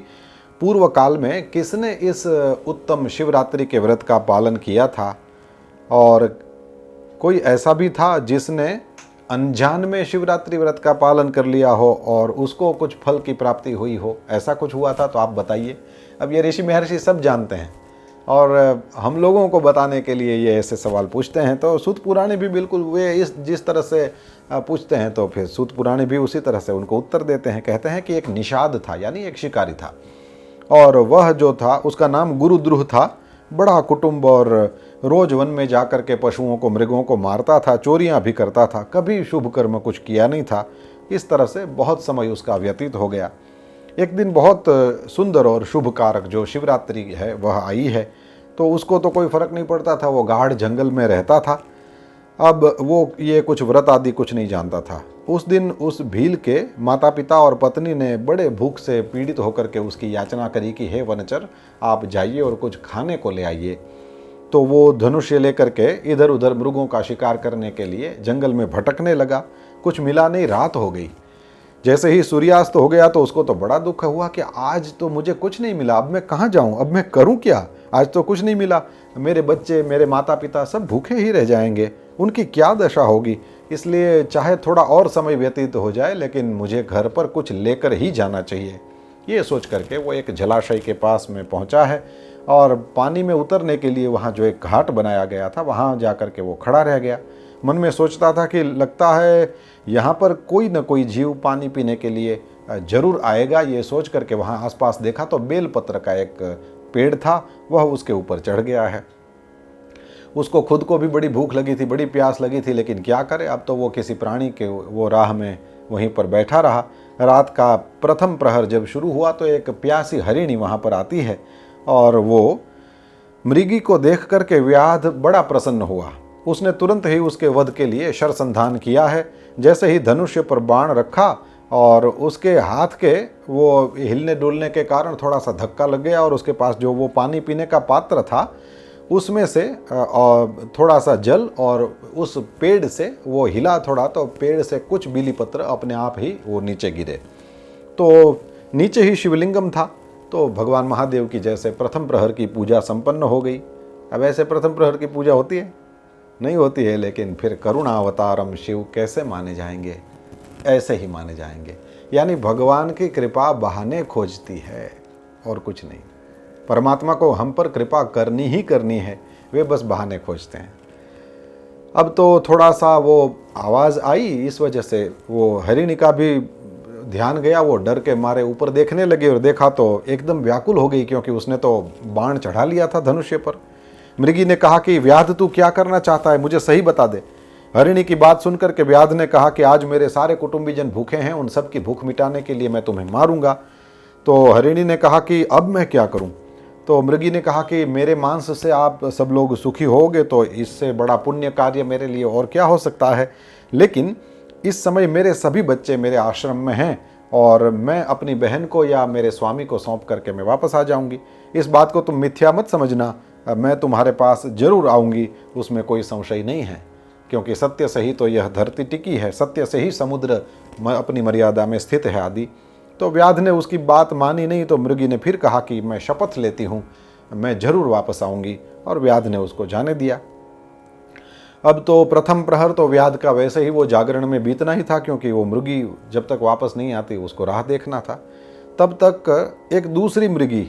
S1: पूर्व काल में किसने इस उत्तम शिवरात्रि के व्रत का पालन किया था, और कोई ऐसा भी था जिसने अनजान में शिवरात्रि व्रत का पालन कर लिया हो और उसको कुछ फल की प्राप्ति हुई हो, ऐसा कुछ हुआ था तो आप बताइए। अब ये ऋषि महर्षि सब जानते हैं, और हम लोगों को बताने के लिए ये ऐसे सवाल पूछते हैं। तो सूत पुराणे भी बिल्कुल वे जिस तरह से पूछते हैं, तो फिर सूत पुराणे भी उसी तरह से उनको उत्तर देते हैं। कहते हैं कि एक निषाद था, यानी एक शिकारी था, और वह जो था उसका नाम गुरुद्रुह था। बड़ा कुटुंब, और रोज वन में जाकर के पशुओं को, मृगों को मारता था, चोरियां भी करता था, कभी शुभ कर्म कुछ किया नहीं था। इस तरह से बहुत समय उसका व्यतीत हो गया। एक दिन बहुत सुंदर और शुभ कारक जो शिवरात्रि है वह आई है, तो उसको तो कोई फर्क नहीं पड़ता था, वो गाढ़ जंगल में रहता था। अब वो ये कुछ व्रत आदि कुछ नहीं जानता था। उस दिन उस भील के माता पिता और पत्नी ने बड़े भूख से पीड़ित होकर के उसकी याचना करी कि हे वनचर, आप जाइए और कुछ खाने को ले आइए। तो वो धनुष्य लेकर के इधर उधर मृगों का शिकार करने के लिए जंगल में भटकने लगा। कुछ मिला नहीं, रात हो गई। जैसे ही सूर्यास्त हो गया तो उसको तो बड़ा दुख हुआ कि आज तो मुझे कुछ नहीं मिला, अब मैं कहाँ जाऊँ, अब मैं करूँ क्या, आज तो कुछ नहीं मिला, मेरे बच्चे, मेरे माता पिता सब भूखे ही रह जाएंगे, उनकी क्या दशा होगी। इसलिए चाहे थोड़ा और समय व्यतीत हो जाए, लेकिन मुझे घर पर कुछ लेकर ही जाना चाहिए। ये सोच करके वो एक जलाशय के पास में पहुंचा है, और पानी में उतरने के लिए वहाँ जो एक घाट बनाया गया था वहाँ जा कर के वो खड़ा रह गया। मन में सोचता था कि लगता है यहाँ पर कोई न कोई जीव पानी पीने के लिए जरूर आएगा। ये सोच करके वहाँ आसपास देखा तो बेलपत्र का एक पेड़ था, वह उसके ऊपर चढ़ गया है। उसको खुद को भी बड़ी भूख लगी थी, बड़ी प्यास लगी थी, लेकिन क्या करे, अब तो वो किसी प्राणी के वो राह में वहीं पर बैठा रहा। रात का प्रथम प्रहर जब शुरू हुआ तो एक प्यासी हरिणी वहाँ पर आती है, और वो मृगी को देख करके व्याध बड़ा प्रसन्न हुआ। उसने तुरंत ही उसके वध के लिए शरसंधान किया है। जैसे ही धनुष्य पर बाण रखा और उसके हाथ के वो हिलने डुलने के कारण थोड़ा सा धक्का लग गया, और उसके पास जो वो पानी पीने का पात्र था उसमें से थोड़ा सा जल, और उस पेड़ से वो हिला थोड़ा, तो पेड़ से कुछ बीली पत्र अपने आप ही वो नीचे गिरे। तो नीचे ही शिवलिंगम था, तो भगवान महादेव की जैसे प्रथम प्रहर की पूजा संपन्न हो गई। अब ऐसे प्रथम प्रहर की पूजा होती है? नहीं होती है, लेकिन फिर करुणा अवतारम शिव कैसे माने जाएंगे? ऐसे ही माने जाएंगे। यानी भगवान की कृपा बहाने खोजती है और कुछ नहीं। परमात्मा को हम पर कृपा करनी ही करनी है, वे बस बहाने खोजते हैं। अब तो थोड़ा सा वो आवाज़ आई, इस वजह से वो हरिणी का भी ध्यान गया। वो डर के मारे ऊपर देखने लगी और देखा तो एकदम व्याकुल हो गई, क्योंकि उसने तो बाण चढ़ा लिया था धनुष्य पर। मृगी ने कहा कि व्याध तू क्या करना चाहता है, मुझे सही बता दे। हरिणी की बात सुनकर के व्याध ने कहा कि आज मेरे सारे कुटुंबीजन भूखे हैं, उन सब की भूख मिटाने के लिए मैं तुम्हें मारूंगा। तो हरिणी ने कहा कि अब मैं क्या करूं? तो मृगी ने कहा कि मेरे मांस से आप सब लोग सुखी होगे तो इससे बड़ा पुण्य कार्य मेरे लिए और क्या हो सकता है। लेकिन इस समय मेरे सभी बच्चे मेरे आश्रम में हैं और मैं अपनी बहन को या मेरे स्वामी को सौंप करके मैं वापस आ जाऊंगी। इस बात को तुम मिथ्या मत समझना, मैं तुम्हारे पास जरूर आऊंगी, उसमें कोई संशय नहीं है, क्योंकि सत्य से ही तो यह धरती टिकी है, सत्य से ही समुद्र अपनी मर्यादा में स्थित है आदि। तो व्याध ने उसकी बात मानी नहीं, तो मृगी ने फिर कहा कि मैं शपथ लेती हूँ, मैं जरूर वापस आऊंगी, और व्याध ने उसको जाने दिया। अब तो प्रथम प्रहर तो व्याध का वैसे ही वो जागरण में बीतना ही था, क्योंकि वो मृगी जब तक वापस नहीं आती उसको राह देखना था। तब तक एक दूसरी मृगी,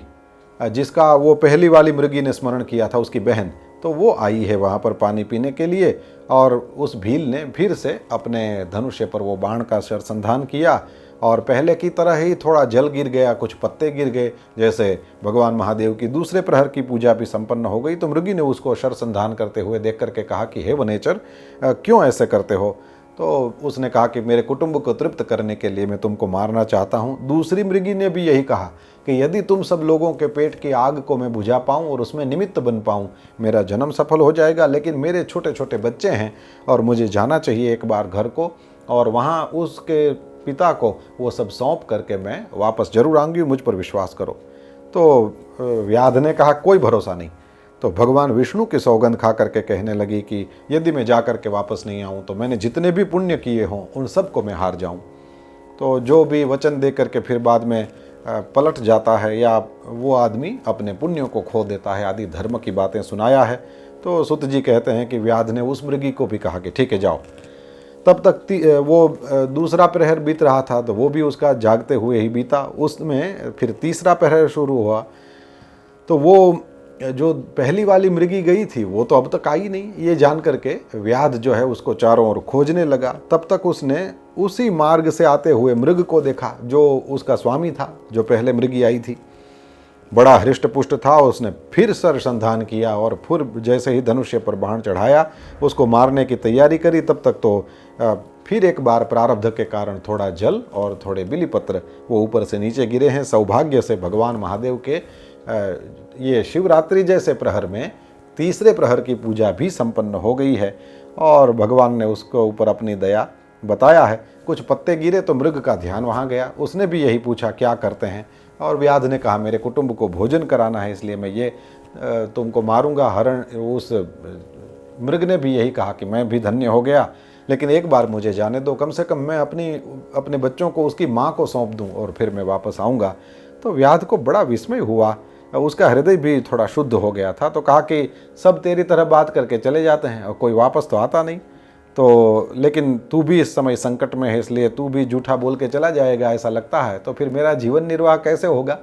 S1: जिसका वो पहली वाली मृगी ने स्मरण किया था, उसकी बहन, तो वो आई है वहाँ पर पानी पीने के लिए। और उस भील ने फिर से अपने धनुष्य पर वो बाण का शरसंधान किया, और पहले की तरह ही थोड़ा जल गिर गया, कुछ पत्ते गिर गए। जैसे भगवान महादेव की दूसरे प्रहर की पूजा भी संपन्न हो गई। तो मृगी ने उसको शरसंधान करते हुए देख करके कहा कि हे वनेचर, क्यों ऐसे करते हो? तो उसने कहा कि मेरे कुटुंब को तृप्त करने के लिए मैं तुमको मारना चाहता हूँ। दूसरी मृगी ने भी यही कहा कि यदि तुम सब लोगों के पेट की आग को मैं बुझा पाऊँ और उसमें निमित्त बन पाऊँ, मेरा जन्म सफल हो जाएगा। लेकिन मेरे छोटे छोटे बच्चे हैं और मुझे जाना चाहिए एक बार घर को, और वहाँ उसके पिता को वो सब सौंप करके मैं वापस जरूर आऊँगी, मुझ पर विश्वास करो। तो व्याध ने कहा कोई भरोसा नहीं। तो भगवान विष्णु की सौगंध खा करके कहने लगी कि यदि मैं जा करके वापस नहीं आऊँ तो मैंने जितने भी पुण्य किए हों उन सब को मैं हार जाऊँ। तो जो भी वचन दे करके फिर बाद में पलट जाता है, या वो आदमी अपने पुण्यों को खो देता है, आदि धर्म की बातें सुनाया है। तो सुत जी कहते हैं कि व्याध ने उस मृगी को भी कहा कि ठीक है जाओ। तब तक वो दूसरा प्रहर बीत रहा था, तो वो भी उसका जागते हुए ही बीता। उसमें फिर तीसरा प्रहर शुरू हुआ। तो वो जो पहली वाली मृगी गई थी वो तो अब तक आई नहीं, ये जान करके व्याध जो है उसको चारों ओर खोजने लगा। तब तक उसने उसी मार्ग से आते हुए मृग को देखा जो उसका स्वामी था, जो पहले मृगी आई थी। बड़ा हृष्ट पुष्ट था, उसने फिर सरसंधान किया और फिर जैसे ही धनुष्य पर बाण चढ़ाया, उसको मारने की तैयारी करी। तब तक तो फिर एक बार प्रारब्ध के कारण थोड़ा जल और थोड़े बिलीपत्र वो ऊपर से नीचे गिरे हैं। सौभाग्य से भगवान महादेव के ये शिवरात्रि जैसे प्रहर में तीसरे प्रहर की पूजा भी संपन्न हो गई है, और भगवान ने उसको ऊपर अपनी दया बताया है। कुछ पत्ते गिरे तो मृग का ध्यान वहाँ गया, उसने भी यही पूछा क्या करते हैं, और व्याध ने कहा मेरे कुटुंब को भोजन कराना है, इसलिए मैं ये तुमको मारूंगा। हरण उस मृग ने भी यही कहा कि मैं भी धन्य हो गया, लेकिन एक बार मुझे जाने दो, कम से कम मैं अपने बच्चों को उसकी माँ को सौंप दूं और फिर मैं वापस आऊँगा। तो व्याध को बड़ा विस्मय हुआ, उसका हृदय भी थोड़ा शुद्ध हो गया था। तो कहा कि सब तेरी तरह बात करके चले जाते हैं और कोई वापस तो आता नहीं, तो लेकिन तू भी इस समय संकट में है, इसलिए तू भी झूठा बोल के चला जाएगा ऐसा लगता है, तो फिर मेरा जीवन निर्वाह कैसे होगा?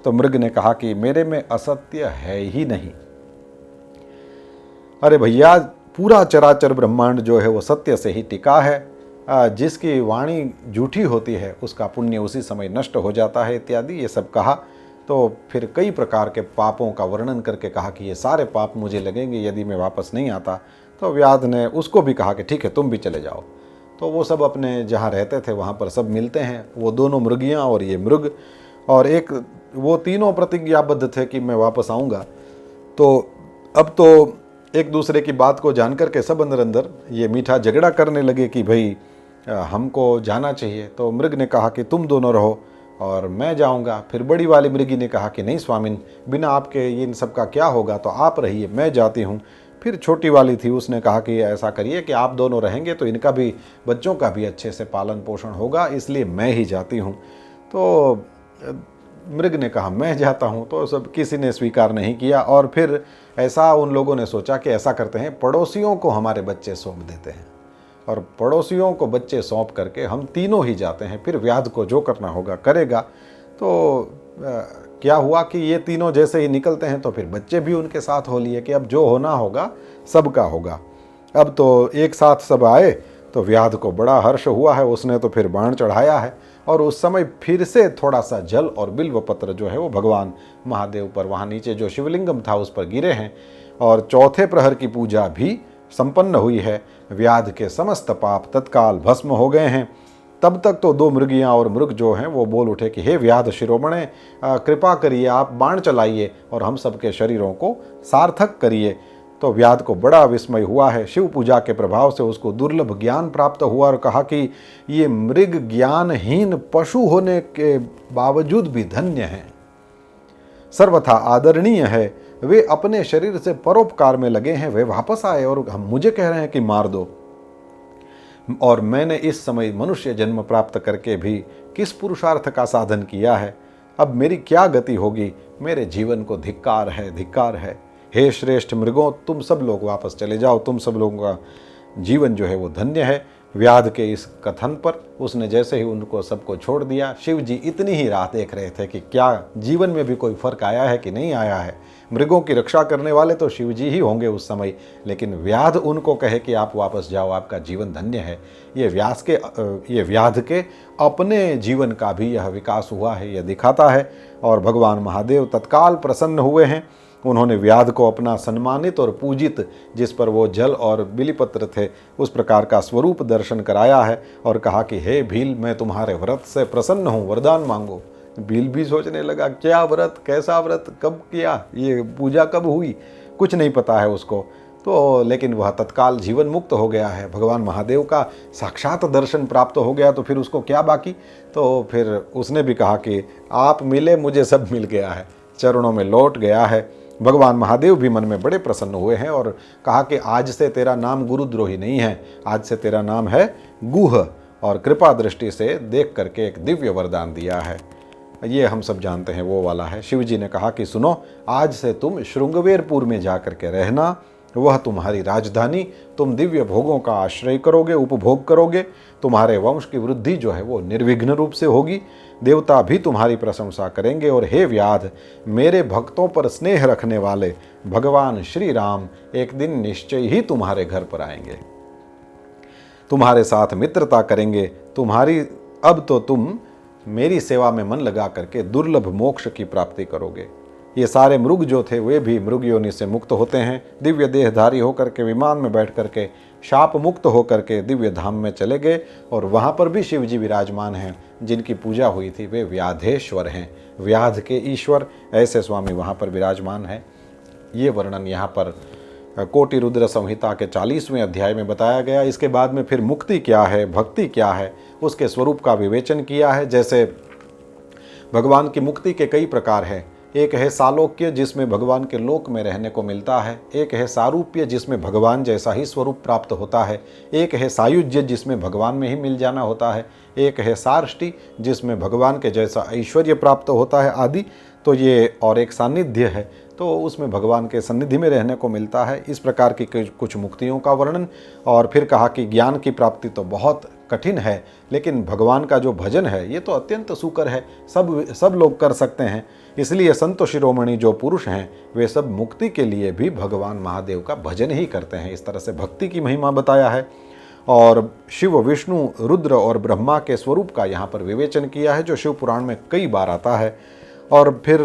S1: तो मृग ने कहा कि मेरे में असत्य है ही नहीं। अरे भैया, पूरा चराचर ब्रह्मांड जो है वो सत्य से ही टिका है। जिसकी वाणी झूठी होती है उसका पुण्य उसी समय नष्ट हो जाता है, इत्यादि ये सब कहा। तो फिर कई प्रकार के पापों का वर्णन करके कहा कि ये सारे पाप मुझे लगेंगे यदि मैं वापस नहीं आता। तो व्याध ने उसको भी कहा कि ठीक है तुम भी चले जाओ। तो वो सब अपने जहाँ रहते थे वहाँ पर सब मिलते हैं, वो दोनों मृगियाँ और ये मृग, और एक वो तीनों प्रतिज्ञाबद्ध थे कि मैं वापस आऊँगा। तो अब तो एक दूसरे की बात को जान करके सब अंदर अंदर ये मीठा झगड़ा करने लगे कि भाई हमको जाना चाहिए। तो मृग ने कहा कि तुम दोनों रहो और मैं जाऊंगा। फिर बड़ी वाली मृगी ने कहा कि नहीं स्वामिन, बिना आपके इन सब का क्या होगा, तो आप रहिए, मैं जाती हूँ। फिर छोटी वाली थी, उसने कहा कि ऐसा करिए कि आप दोनों रहेंगे तो इनका भी, बच्चों का भी अच्छे से पालन पोषण होगा, इसलिए मैं ही जाती हूँ। तो मृग ने कहा मैं जाता हूँ, तो सब किसी ने स्वीकार नहीं किया। और फिर ऐसा उन लोगों ने सोचा कि ऐसा करते हैं, पड़ोसियों को हमारे बच्चे सौंप देते हैं, और पड़ोसियों को बच्चे सौंप करके हम तीनों ही जाते हैं, फिर व्याध को जो करना होगा करेगा। तो क्या हुआ कि ये तीनों जैसे ही निकलते हैं तो फिर बच्चे भी उनके साथ हो लिए कि अब जो होना होगा सबका होगा। अब तो एक साथ सब आए, तो व्याध को बड़ा हर्ष हुआ है, उसने तो फिर बाण चढ़ाया है, और उस समय फिर से थोड़ा सा जल और बिल्व पत्र जो है वो भगवान महादेव पर, वहाँ नीचे जो शिवलिंगम था उस पर गिरे हैं, और चौथे प्रहर की पूजा भी संपन्न हुई है। व्याध के समस्त पाप तत्काल भस्म हो गए हैं। तब तक तो 2 मृगियाँ और मृग जो हैं वो बोल उठे कि हे व्याध शिरोमणे, कृपा करिए, आप बाण चलाइए और हम सबके शरीरों को सार्थक करिए। तो व्याध को बड़ा विस्मय हुआ है, शिव पूजा के प्रभाव से उसको दुर्लभ ज्ञान प्राप्त हुआ, और कहा कि ये मृग ज्ञानहीन पशु होने के बावजूद भी धन्य हैं, सर्वथा आदरणीय है। वे अपने शरीर से परोपकार में लगे हैं, वे वापस आए और हम मुझे कह रहे हैं कि मार दो। और मैंने इस समय मनुष्य जन्म प्राप्त करके भी किस पुरुषार्थ का साधन किया है, अब मेरी क्या गति होगी, मेरे जीवन को धिक्कार है, धिक्कार है। हे श्रेष्ठ मृगों, तुम सब लोग वापस चले जाओ, तुम सब लोगों का जीवन जो है वो धन्य है। व्याध के इस कथन पर उसने जैसे ही उनको सबको छोड़ दिया, शिव जी इतनी ही राह देख रहे थे कि क्या जीवन में भी कोई फर्क आया है कि नहीं आया है। मृगों की रक्षा करने वाले तो शिव जी ही होंगे उस समय, लेकिन व्याध उनको कहे कि आप वापस जाओ, आपका जीवन धन्य है। ये व्याध के अपने जीवन का भी यह विकास हुआ है, यह दिखाता है। और भगवान महादेव तत्काल प्रसन्न हुए हैं। उन्होंने व्याध को अपना सम्मानित और पूजित, जिस पर वो जल और बिलीपत्र थे, उस प्रकार का स्वरूप दर्शन कराया है, और कहा कि हे भील, मैं तुम्हारे व्रत से प्रसन्न हूँ, वरदान मांगो। भील भी सोचने लगा, क्या व्रत, कैसा व्रत, कब किया, ये पूजा कब हुई, कुछ नहीं पता है उसको। तो लेकिन वह तत्काल जीवन मुक्त हो गया है, भगवान महादेव का साक्षात दर्शन प्राप्त हो गया, तो फिर उसको क्या बाकी। तो फिर उसने भी कहा कि आप मिले, मुझे सब मिल गया है, चरणों में लौट गया है। भगवान महादेव भी मन में बड़े प्रसन्न हुए हैं और कहा कि आज से तेरा नाम गुरुद्रोही नहीं है, आज से तेरा नाम है गुह, और कृपा दृष्टि से देख करके एक दिव्य वरदान दिया है। ये हम सब जानते हैं, वो वाला है। शिव जी ने कहा कि सुनो, आज से तुम श्रृंगवेरपुर में जा करके रहना, वह तुम्हारी राजधानी, तुम दिव्य भोगों का आश्रय करोगे, उपभोग करोगे, तुम्हारे वंश की वृद्धि जो है वो निर्विघ्न रूप से होगी, देवता भी तुम्हारी प्रशंसा करेंगे। और हे व्याध, मेरे भक्तों पर स्नेह रखने वाले भगवान श्री राम एक दिन निश्चय ही तुम्हारे घर पर आएंगे, तुम्हारे साथ मित्रता करेंगे। अब तो तुम मेरी सेवा में मन लगा करके दुर्लभ मोक्ष की प्राप्ति करोगे। ये सारे मृग जो थे वे भी मृग योनि से मुक्त होते हैं, दिव्य देहधारी होकर के विमान में बैठ करके शाप मुक्त होकर के दिव्य धाम में चले गए। और वहाँ पर भी शिव जी विराजमान हैं, जिनकी पूजा हुई थी वे व्याधेश्वर हैं, व्याध के ईश्वर, ऐसे स्वामी वहाँ पर विराजमान हैं। ये वर्णन यहाँ पर कोटि रुद्र संहिता के 40वें अध्याय में बताया गया। इसके बाद में फिर मुक्ति क्या है, भक्ति क्या है, उसके स्वरूप का विवेचन किया है। जैसे भगवान की मुक्ति के कई प्रकार हैं। एक है सालोक्य, जिसमें भगवान के लोक में रहने को मिलता है। एक है सारूप्य, जिसमें भगवान जैसा ही स्वरूप प्राप्त होता है। एक है सायुज्य, जिसमें भगवान में ही मिल जाना होता है। एक है सार्ष्टि, जिसमें भगवान के जैसा ऐश्वर्य प्राप्त होता है आदि। तो ये, और एक सानिध्य है, तो उसमें भगवान के सन्निधि में रहने को मिलता है। इस प्रकार की कुछ मुक्तियों का वर्णन। और फिर कहा कि ज्ञान की प्राप्ति तो बहुत कठिन है, लेकिन भगवान का जो भजन है ये तो अत्यंत सुकर है, सब लोग कर सकते हैं। इसलिए संत शिरोमणि जो पुरुष हैं वे सब मुक्ति के लिए भी भगवान महादेव का भजन ही करते हैं। इस तरह से भक्ति की महिमा बताया है। और शिव, विष्णु, रुद्र और ब्रह्मा के स्वरूप का यहाँ पर विवेचन किया है, जो शिव पुराण में कई बार आता है। और फिर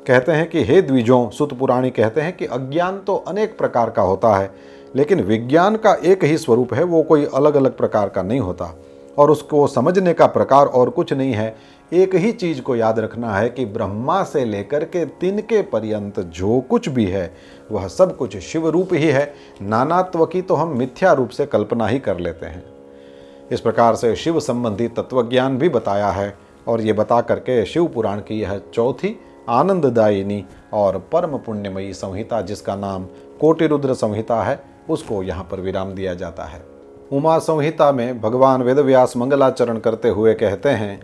S1: कहते हैं कि हे द्विजों, सुत पुराणी कहते हैं कि अज्ञान तो अनेक प्रकार का होता है, लेकिन विज्ञान का एक ही स्वरूप है, वो कोई अलग अलग प्रकार का नहीं होता। और उसको समझने का प्रकार और कुछ नहीं है। एक ही चीज़ को याद रखना है कि ब्रह्मा से लेकर के तिनके पर्यंत जो कुछ भी है वह सब कुछ शिव रूप ही है। नानात्व की तो हम मिथ्या रूप से कल्पना ही कर लेते हैं। इस प्रकार से शिव संबंधी तत्वज्ञान भी बताया है। और ये बता करके शिव पुराण की यह चौथी आनंददायिनी और परम पुण्यमयी संहिता, जिसका नाम कोटि रुद्र संहिता है, उसको यहाँ पर विराम दिया जाता है। उमा संहिता में भगवान वेदव्यास मंगलाचरण करते हुए कहते हैं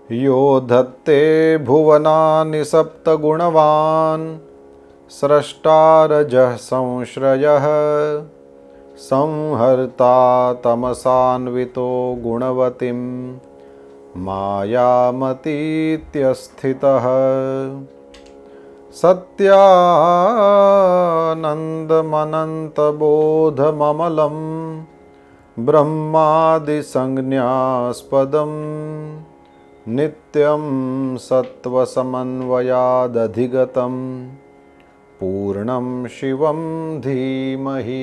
S1: यो धत्ते भुवनानि सप्तगुणवान् स्रष्टारजः संश्रयः संहर्ता तमसान्वितो गुणवतीं मायामतीत्यस्थितः सत्यानन्दमनन्तबोधममलं ब्रह्मादिसंज्ञास्पदं नित्यं सत्त्वसमन्वयादधिगतं पूर्णं शिवं धीमहि।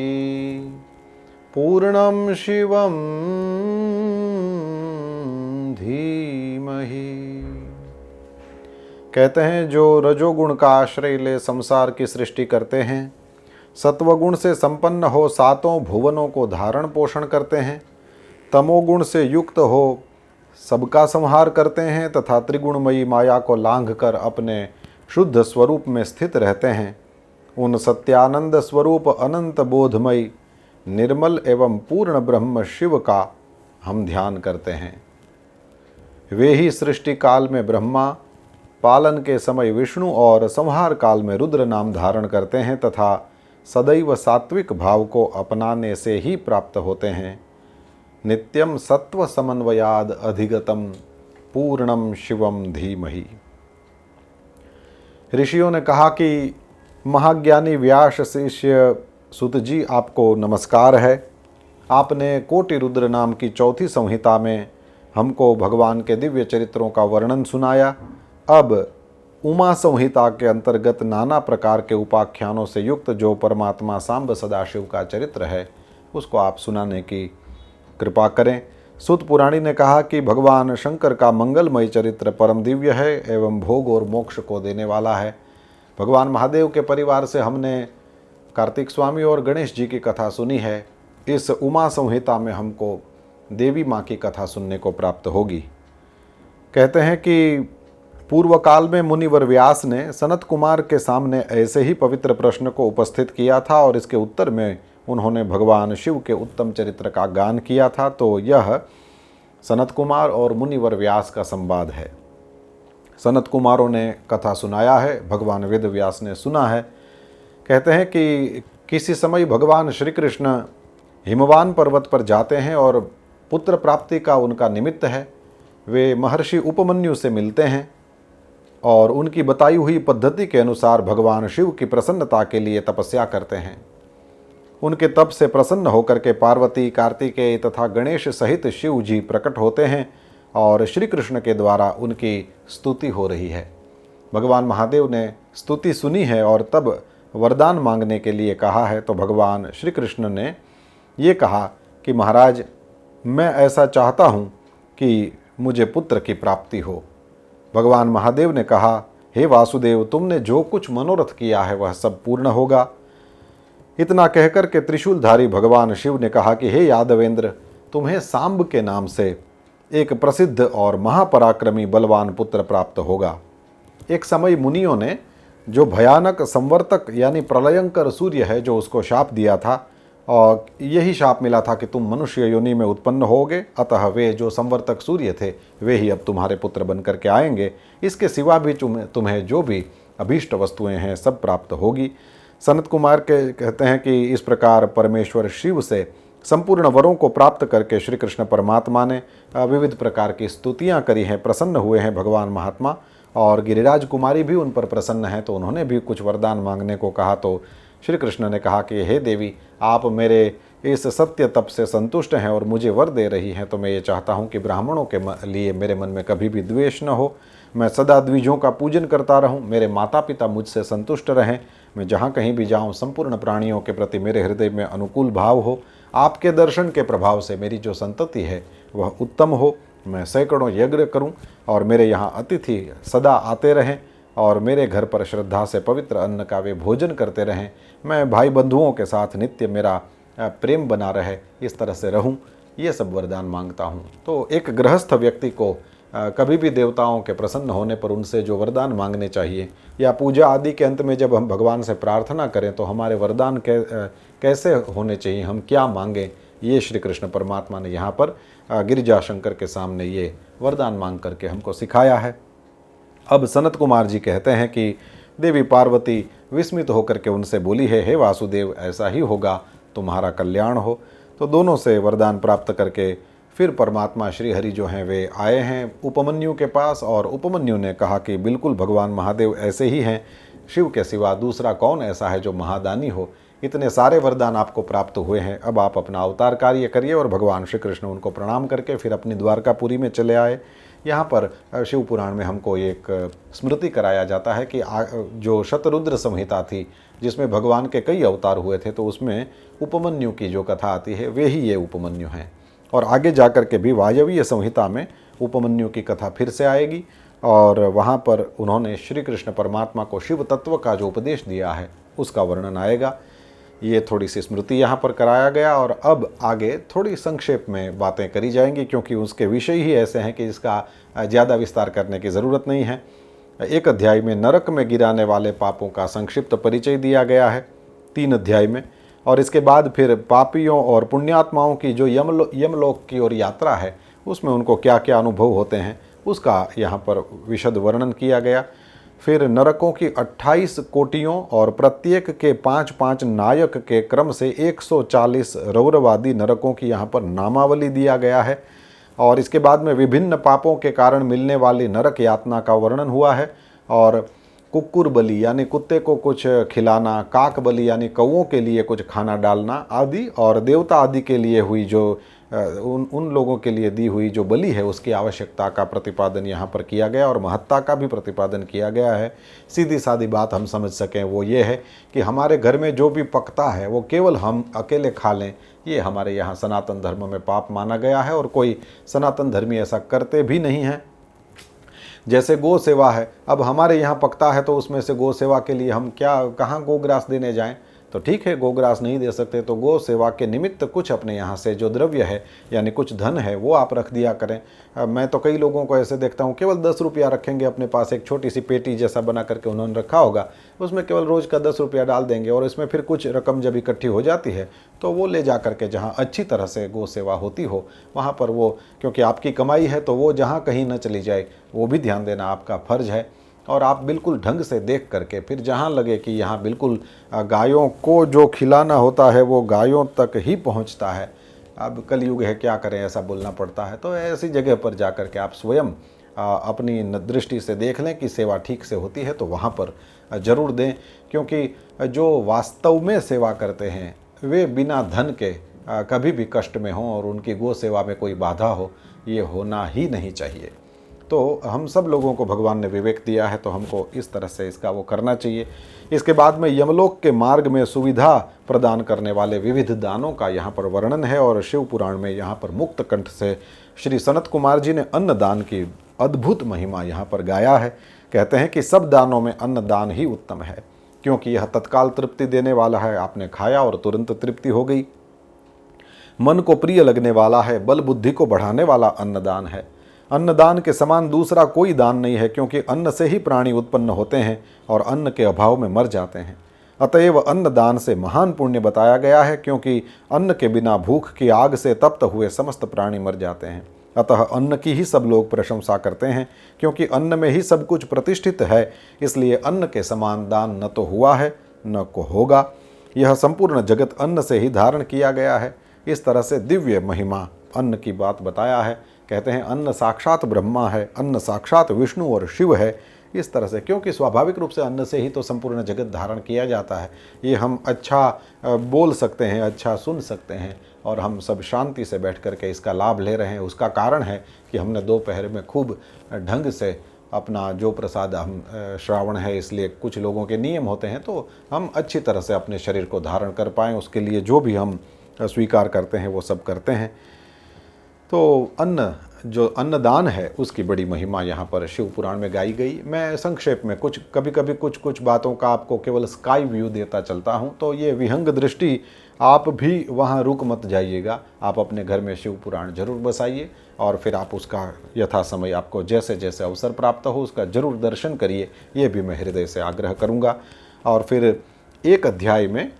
S1: पूर्णं शिवं धीमहि। कहते हैं जो रजोगुण का आश्रय ले संसार की सृष्टि करते हैं, सत्वगुण से संपन्न हो सातों भुवनों को धारण पोषण करते हैं, तमोगुण से युक्त हो सबका संहार करते हैं तथा त्रिगुणमयी माया को लांघ कर अपने शुद्ध स्वरूप में स्थित रहते हैं, उन सत्यानंद स्वरूप अनंत बोधमयी निर्मल एवं पूर्ण ब्रह्म शिव का हम ध्यान करते हैं। वे ही सृष्टि काल में ब्रह्मा, पालन के समय विष्णु और संहार काल में रुद्र नाम धारण करते हैं तथा सदैव सात्विक भाव को अपनाने से ही प्राप्त होते हैं। नित्यम सत्व समन्वयाद अधिगतम पूर्णम शिवम धीमहि। ऋषियों ने कहा कि महाज्ञानी व्यास शिष्य सुत जी आपको नमस्कार है। आपने कोटि रुद्र नाम की चौथी संहिता में हमको भगवान के दिव्य चरित्रों का वर्णन सुनाया। अब उमा संहिता के अंतर्गत नाना प्रकार के उपाख्यानों से युक्त जो परमात्मा सांब सदाशिव का चरित्र है उसको आप सुनाने की कृपा करें। सुत पुराणी ने कहा कि भगवान शंकर का मंगलमय चरित्र परम दिव्य है एवं भोग और मोक्ष को देने वाला है। भगवान महादेव के परिवार से हमने कार्तिक स्वामी और गणेश जी की कथा सुनी है। इस उमा संहिता में हमको देवी माँ की कथा सुनने को प्राप्त होगी। कहते हैं कि पूर्व काल में मुनिवर व्यास ने सनत कुमार के सामने ऐसे ही पवित्र प्रश्न को उपस्थित किया था और इसके उत्तर में उन्होंने भगवान शिव के उत्तम चरित्र का गान किया था। तो यह सनत कुमार और मुनिवर व्यास का संवाद है। सनत कुमारों ने कथा सुनाया है, भगवान वेद व्यास ने सुना है। कहते हैं कि किसी समय भगवान श्री कृष्ण हिमवान पर्वत पर जाते हैं और पुत्र प्राप्ति का उनका निमित्त है। वे महर्षि उपमन्यु से मिलते हैं और उनकी बताई हुई पद्धति के अनुसार भगवान शिव की प्रसन्नता के लिए तपस्या करते हैं। उनके तप से प्रसन्न होकर के पार्वती, कार्तिकेय तथा गणेश सहित शिव जी प्रकट होते हैं और श्री कृष्ण के द्वारा उनकी स्तुति हो रही है। भगवान महादेव ने स्तुति सुनी है और तब वरदान मांगने के लिए कहा है। तो भगवान श्री कृष्ण ने ये कहा कि महाराज, मैं ऐसा चाहता हूँ कि मुझे पुत्र की प्राप्ति हो। भगवान महादेव ने कहा, हे वासुदेव, तुमने जो कुछ मनोरथ किया है वह सब पूर्ण होगा। इतना कहकर के त्रिशूलधारी भगवान शिव ने कहा कि हे यादवेंद्र, तुम्हें सांब के नाम से एक प्रसिद्ध और महापराक्रमी बलवान पुत्र प्राप्त होगा। एक समय मुनियों ने जो भयानक संवर्तक यानी प्रलयंकर सूर्य है जो उसको शाप दिया था और यही शाप मिला था कि तुम मनुष्य योनि में उत्पन्न होगे, अतः वे जो संवर्तक सूर्य थे वे ही अब तुम्हारे पुत्र बनकर के आएंगे। इसके सिवा भी तुम्हें जो भी अभीष्ट वस्तुएं हैं सब प्राप्त होगी। सनत कुमार के कहते हैं कि इस प्रकार परमेश्वर शिव से संपूर्ण वरों को प्राप्त करके श्री कृष्ण परमात्मा ने विविध प्रकार की स्तुतियाँ करी हैं, प्रसन्न हुए हैं भगवान महात्मा। और गिरिराज कुमारी भी उन पर प्रसन्न हैं तो उन्होंने भी कुछ वरदान मांगने को कहा। तो श्री कृष्ण ने कहा कि हे देवी, आप मेरे इस सत्य तप से संतुष्ट हैं और मुझे वर दे रही हैं, तो मैं ये चाहता हूँ कि ब्राह्मणों के लिए मेरे मन में कभी भी द्वेष न हो, मैं सदा द्विजों का पूजन करता रहूँ, मेरे माता पिता मुझसे संतुष्ट रहें, मैं जहाँ कहीं भी जाऊँ संपूर्ण प्राणियों के प्रति मेरे हृदय में अनुकूल भाव हो, आपके दर्शन के प्रभाव से मेरी जो संतति है वह उत्तम हो, मैं सैकड़ों यज्ञ करूं और मेरे यहाँ अतिथि सदा आते रहें और मेरे घर पर श्रद्धा से पवित्र अन्न का वे भोजन करते रहें, मैं भाई बंधुओं के साथ नित्य मेरा प्रेम बना रहे, इस तरह से रहूं, ये सब वरदान मांगता हूं। तो एक गृहस्थ व्यक्ति को कभी भी देवताओं के प्रसन्न होने पर उनसे जो वरदान मांगने चाहिए या पूजा आदि के अंत में जब हम भगवान से प्रार्थना करें तो हमारे वरदान कैसे होने चाहिए, हम क्या मांगें, ये श्री कृष्ण परमात्मा ने यहाँ पर गिरिजा शंकर के सामने ये वरदान मांग करके हमको सिखाया है। अब सनत कुमार जी कहते हैं कि देवी पार्वती विस्मित होकर के उनसे बोली है, हे वासुदेव, ऐसा ही होगा, तुम्हारा कल्याण हो। तो दोनों से वरदान प्राप्त करके फिर परमात्मा श्री हरि जो हैं वे आए हैं उपमन्यु के पास, और उपमन्यु ने कहा कि बिल्कुल भगवान महादेव ऐसे ही हैं, शिव के सिवा दूसरा कौन ऐसा है जो महादानी हो। इतने सारे वरदान आपको प्राप्त हुए हैं, अब आप अपना अवतार कार्य करिए। और भगवान श्री कृष्ण उनको प्रणाम करके फिर अपनी द्वारकापुरी में चले आए। यहाँ पर शिव पुराण में हमको एक स्मृति कराया जाता है कि जो शतरुद्र संहिता थी जिसमें भगवान के कई अवतार हुए थे, तो उसमें उपमन्यु की जो कथा आती है वे ही ये उपमन्यु हैं। और आगे जाकर के भी वायवीय संहिता में उपमन्यु की कथा फिर से आएगी, और वहाँ पर उन्होंने श्री कृष्ण परमात्मा को शिव तत्व का जो उपदेश दिया है उसका वर्णन आएगा। ये थोड़ी सी स्मृति यहाँ पर कराया गया। और अब आगे थोड़ी संक्षेप में बातें करी जाएंगी, क्योंकि उसके विषय ही ऐसे हैं कि इसका ज़्यादा विस्तार करने की ज़रूरत नहीं है। एक अध्याय में नरक में गिराने वाले पापों का संक्षिप्त परिचय दिया गया है 3 अध्याय में, और इसके बाद फिर पापियों और पुण्यात्माओं की जो यमलोक की ओर यात्रा है उसमें उनको क्या क्या अनुभव होते हैं उसका यहाँ पर विशद वर्णन किया गया। फिर नरकों की 28 कोटियों और प्रत्येक के 5-5 नायक के क्रम से 140 रौरवादी नरकों की यहाँ पर नामावली दिया गया है। और इसके बाद में विभिन्न पापों के कारण मिलने वाली नरक यातना का वर्णन हुआ है। और कुक्कुर बलि यानी कुत्ते को कुछ खिलाना, काक बलि यानी कौओं के लिए कुछ खाना डालना आदि, और देवता आदि के लिए हुई जो उन लोगों के लिए दी हुई जो बलि है उसकी आवश्यकता का प्रतिपादन यहाँ पर किया गया, और महत्ता का भी प्रतिपादन किया गया है। सीधी सादी बात हम समझ सकें वो ये है कि हमारे घर में जो भी पकता है वो केवल हम अकेले खा लें, ये हमारे यहाँ सनातन धर्म में पाप माना गया है, और कोई सनातन धर्मी ऐसा करते भी नहीं हैं। जैसे गौ सेवा है, अब हमारे यहाँ पकता है तो उसमें से गौ सेवा के लिए हम कहाँ गोग्रास देने जाएं? तो ठीक है, गोग्रास नहीं दे सकते तो गौ सेवा के निमित्त कुछ अपने यहाँ से जो द्रव्य है यानी कुछ धन है वो आप रख दिया करें। मैं तो कई लोगों को ऐसे देखता हूँ केवल 10 रुपया रखेंगे अपने पास, एक छोटी सी पेटी जैसा बना करके उन्होंने रखा होगा, उसमें केवल रोज़ का 10 रुपया डाल देंगे, और इसमें फिर कुछ रकम जब इकट्ठी हो जाती है तो वो ले जा करके जहाँ अच्छी तरह से गौ सेवा होती हो वहाँ पर वो, क्योंकि आपकी कमाई है तो वो जहाँ कहीं न चली जाए वो भी ध्यान देना आपका फर्ज है। और आप बिल्कुल ढंग से देख करके फिर जहाँ लगे कि यहाँ बिल्कुल गायों को जो खिलाना होता है वो गायों तक ही पहुँचता है, अब कलयुग है क्या करें ऐसा बोलना पड़ता है, तो ऐसी जगह पर जा कर के आप स्वयं अपनी दृष्टि से देख लें कि सेवा ठीक से होती है तो वहाँ पर ज़रूर दें। क्योंकि जो वास्तव में सेवा करते हैं वे बिना धन के कभी भी कष्ट में हों और उनकी गो सेवा में कोई बाधा हो, ये होना ही नहीं चाहिए। तो हम सब लोगों को भगवान ने विवेक दिया है तो हमको इस तरह से इसका वो करना चाहिए। इसके बाद में यमलोक के मार्ग में सुविधा प्रदान करने वाले विविध दानों का यहाँ पर वर्णन है, और शिव पुराण में यहाँ पर मुक्त कंठ से श्री सनत कुमार जी ने अन्न दान की अद्भुत महिमा यहाँ पर गाया है। कहते हैं कि सब दानों में अन्न दान ही उत्तम है, क्योंकि यह तत्काल तृप्ति देने वाला है, आपने खाया और तुरंत तृप्ति हो गई। मन को प्रिय लगने वाला है, बल बुद्धि को बढ़ाने वाला अन्नदान है। अन्नदान के समान दूसरा कोई दान नहीं है, क्योंकि अन्न से ही प्राणी उत्पन्न होते हैं और अन्न के अभाव में मर जाते हैं। अतएव अन्नदान से महान पुण्य बताया गया है, क्योंकि अन्न के बिना भूख की आग से तप्त हुए समस्त प्राणी मर जाते हैं। अतः अन्न की ही सब लोग प्रशंसा करते हैं, क्योंकि अन्न में ही सब कुछ प्रतिष्ठित है। इसलिए अन्न के समान दान न तो हुआ है न को होगा। यह संपूर्ण जगत अन्न से ही धारण किया गया है। इस तरह से दिव्य महिमा अन्न की बात बताया है। कहते हैं अन्न साक्षात ब्रह्मा है, अन्न साक्षात विष्णु और शिव है। इस तरह से, क्योंकि स्वाभाविक रूप से अन्न से ही तो संपूर्ण जगत धारण किया जाता है। ये हम अच्छा बोल सकते हैं, अच्छा सुन सकते हैं, और हम सब शांति से बैठ कर के इसका लाभ ले रहे हैं। उसका कारण है कि हमने दोपहर में खूब ढंग से अपना जो प्रसाद हम श्रावण है इसलिए कुछ लोगों के नियम होते हैं, तो हम अच्छी तरह से अपने शरीर को धारण कर पाएँ उसके लिए जो भी हम स्वीकार करते हैं वो सब करते हैं। तो अन्न जो अन्नदान है उसकी बड़ी महिमा यहाँ पर शिव पुराण में गाई गई। मैं संक्षेप में कभी कभी कुछ बातों का आपको केवल स्काई व्यू देता चलता हूँ, तो ये विहंग दृष्टि आप भी वहाँ रुक मत जाइएगा। आप अपने घर में शिव पुराण जरूर बसाइए और फिर आप उसका यथा समय आपको जैसे जैसे अवसर प्राप्त हो उसका जरूर दर्शन करिए, ये भी मैं हृदय से आग्रह करूँगा। और फिर एक अध्याय में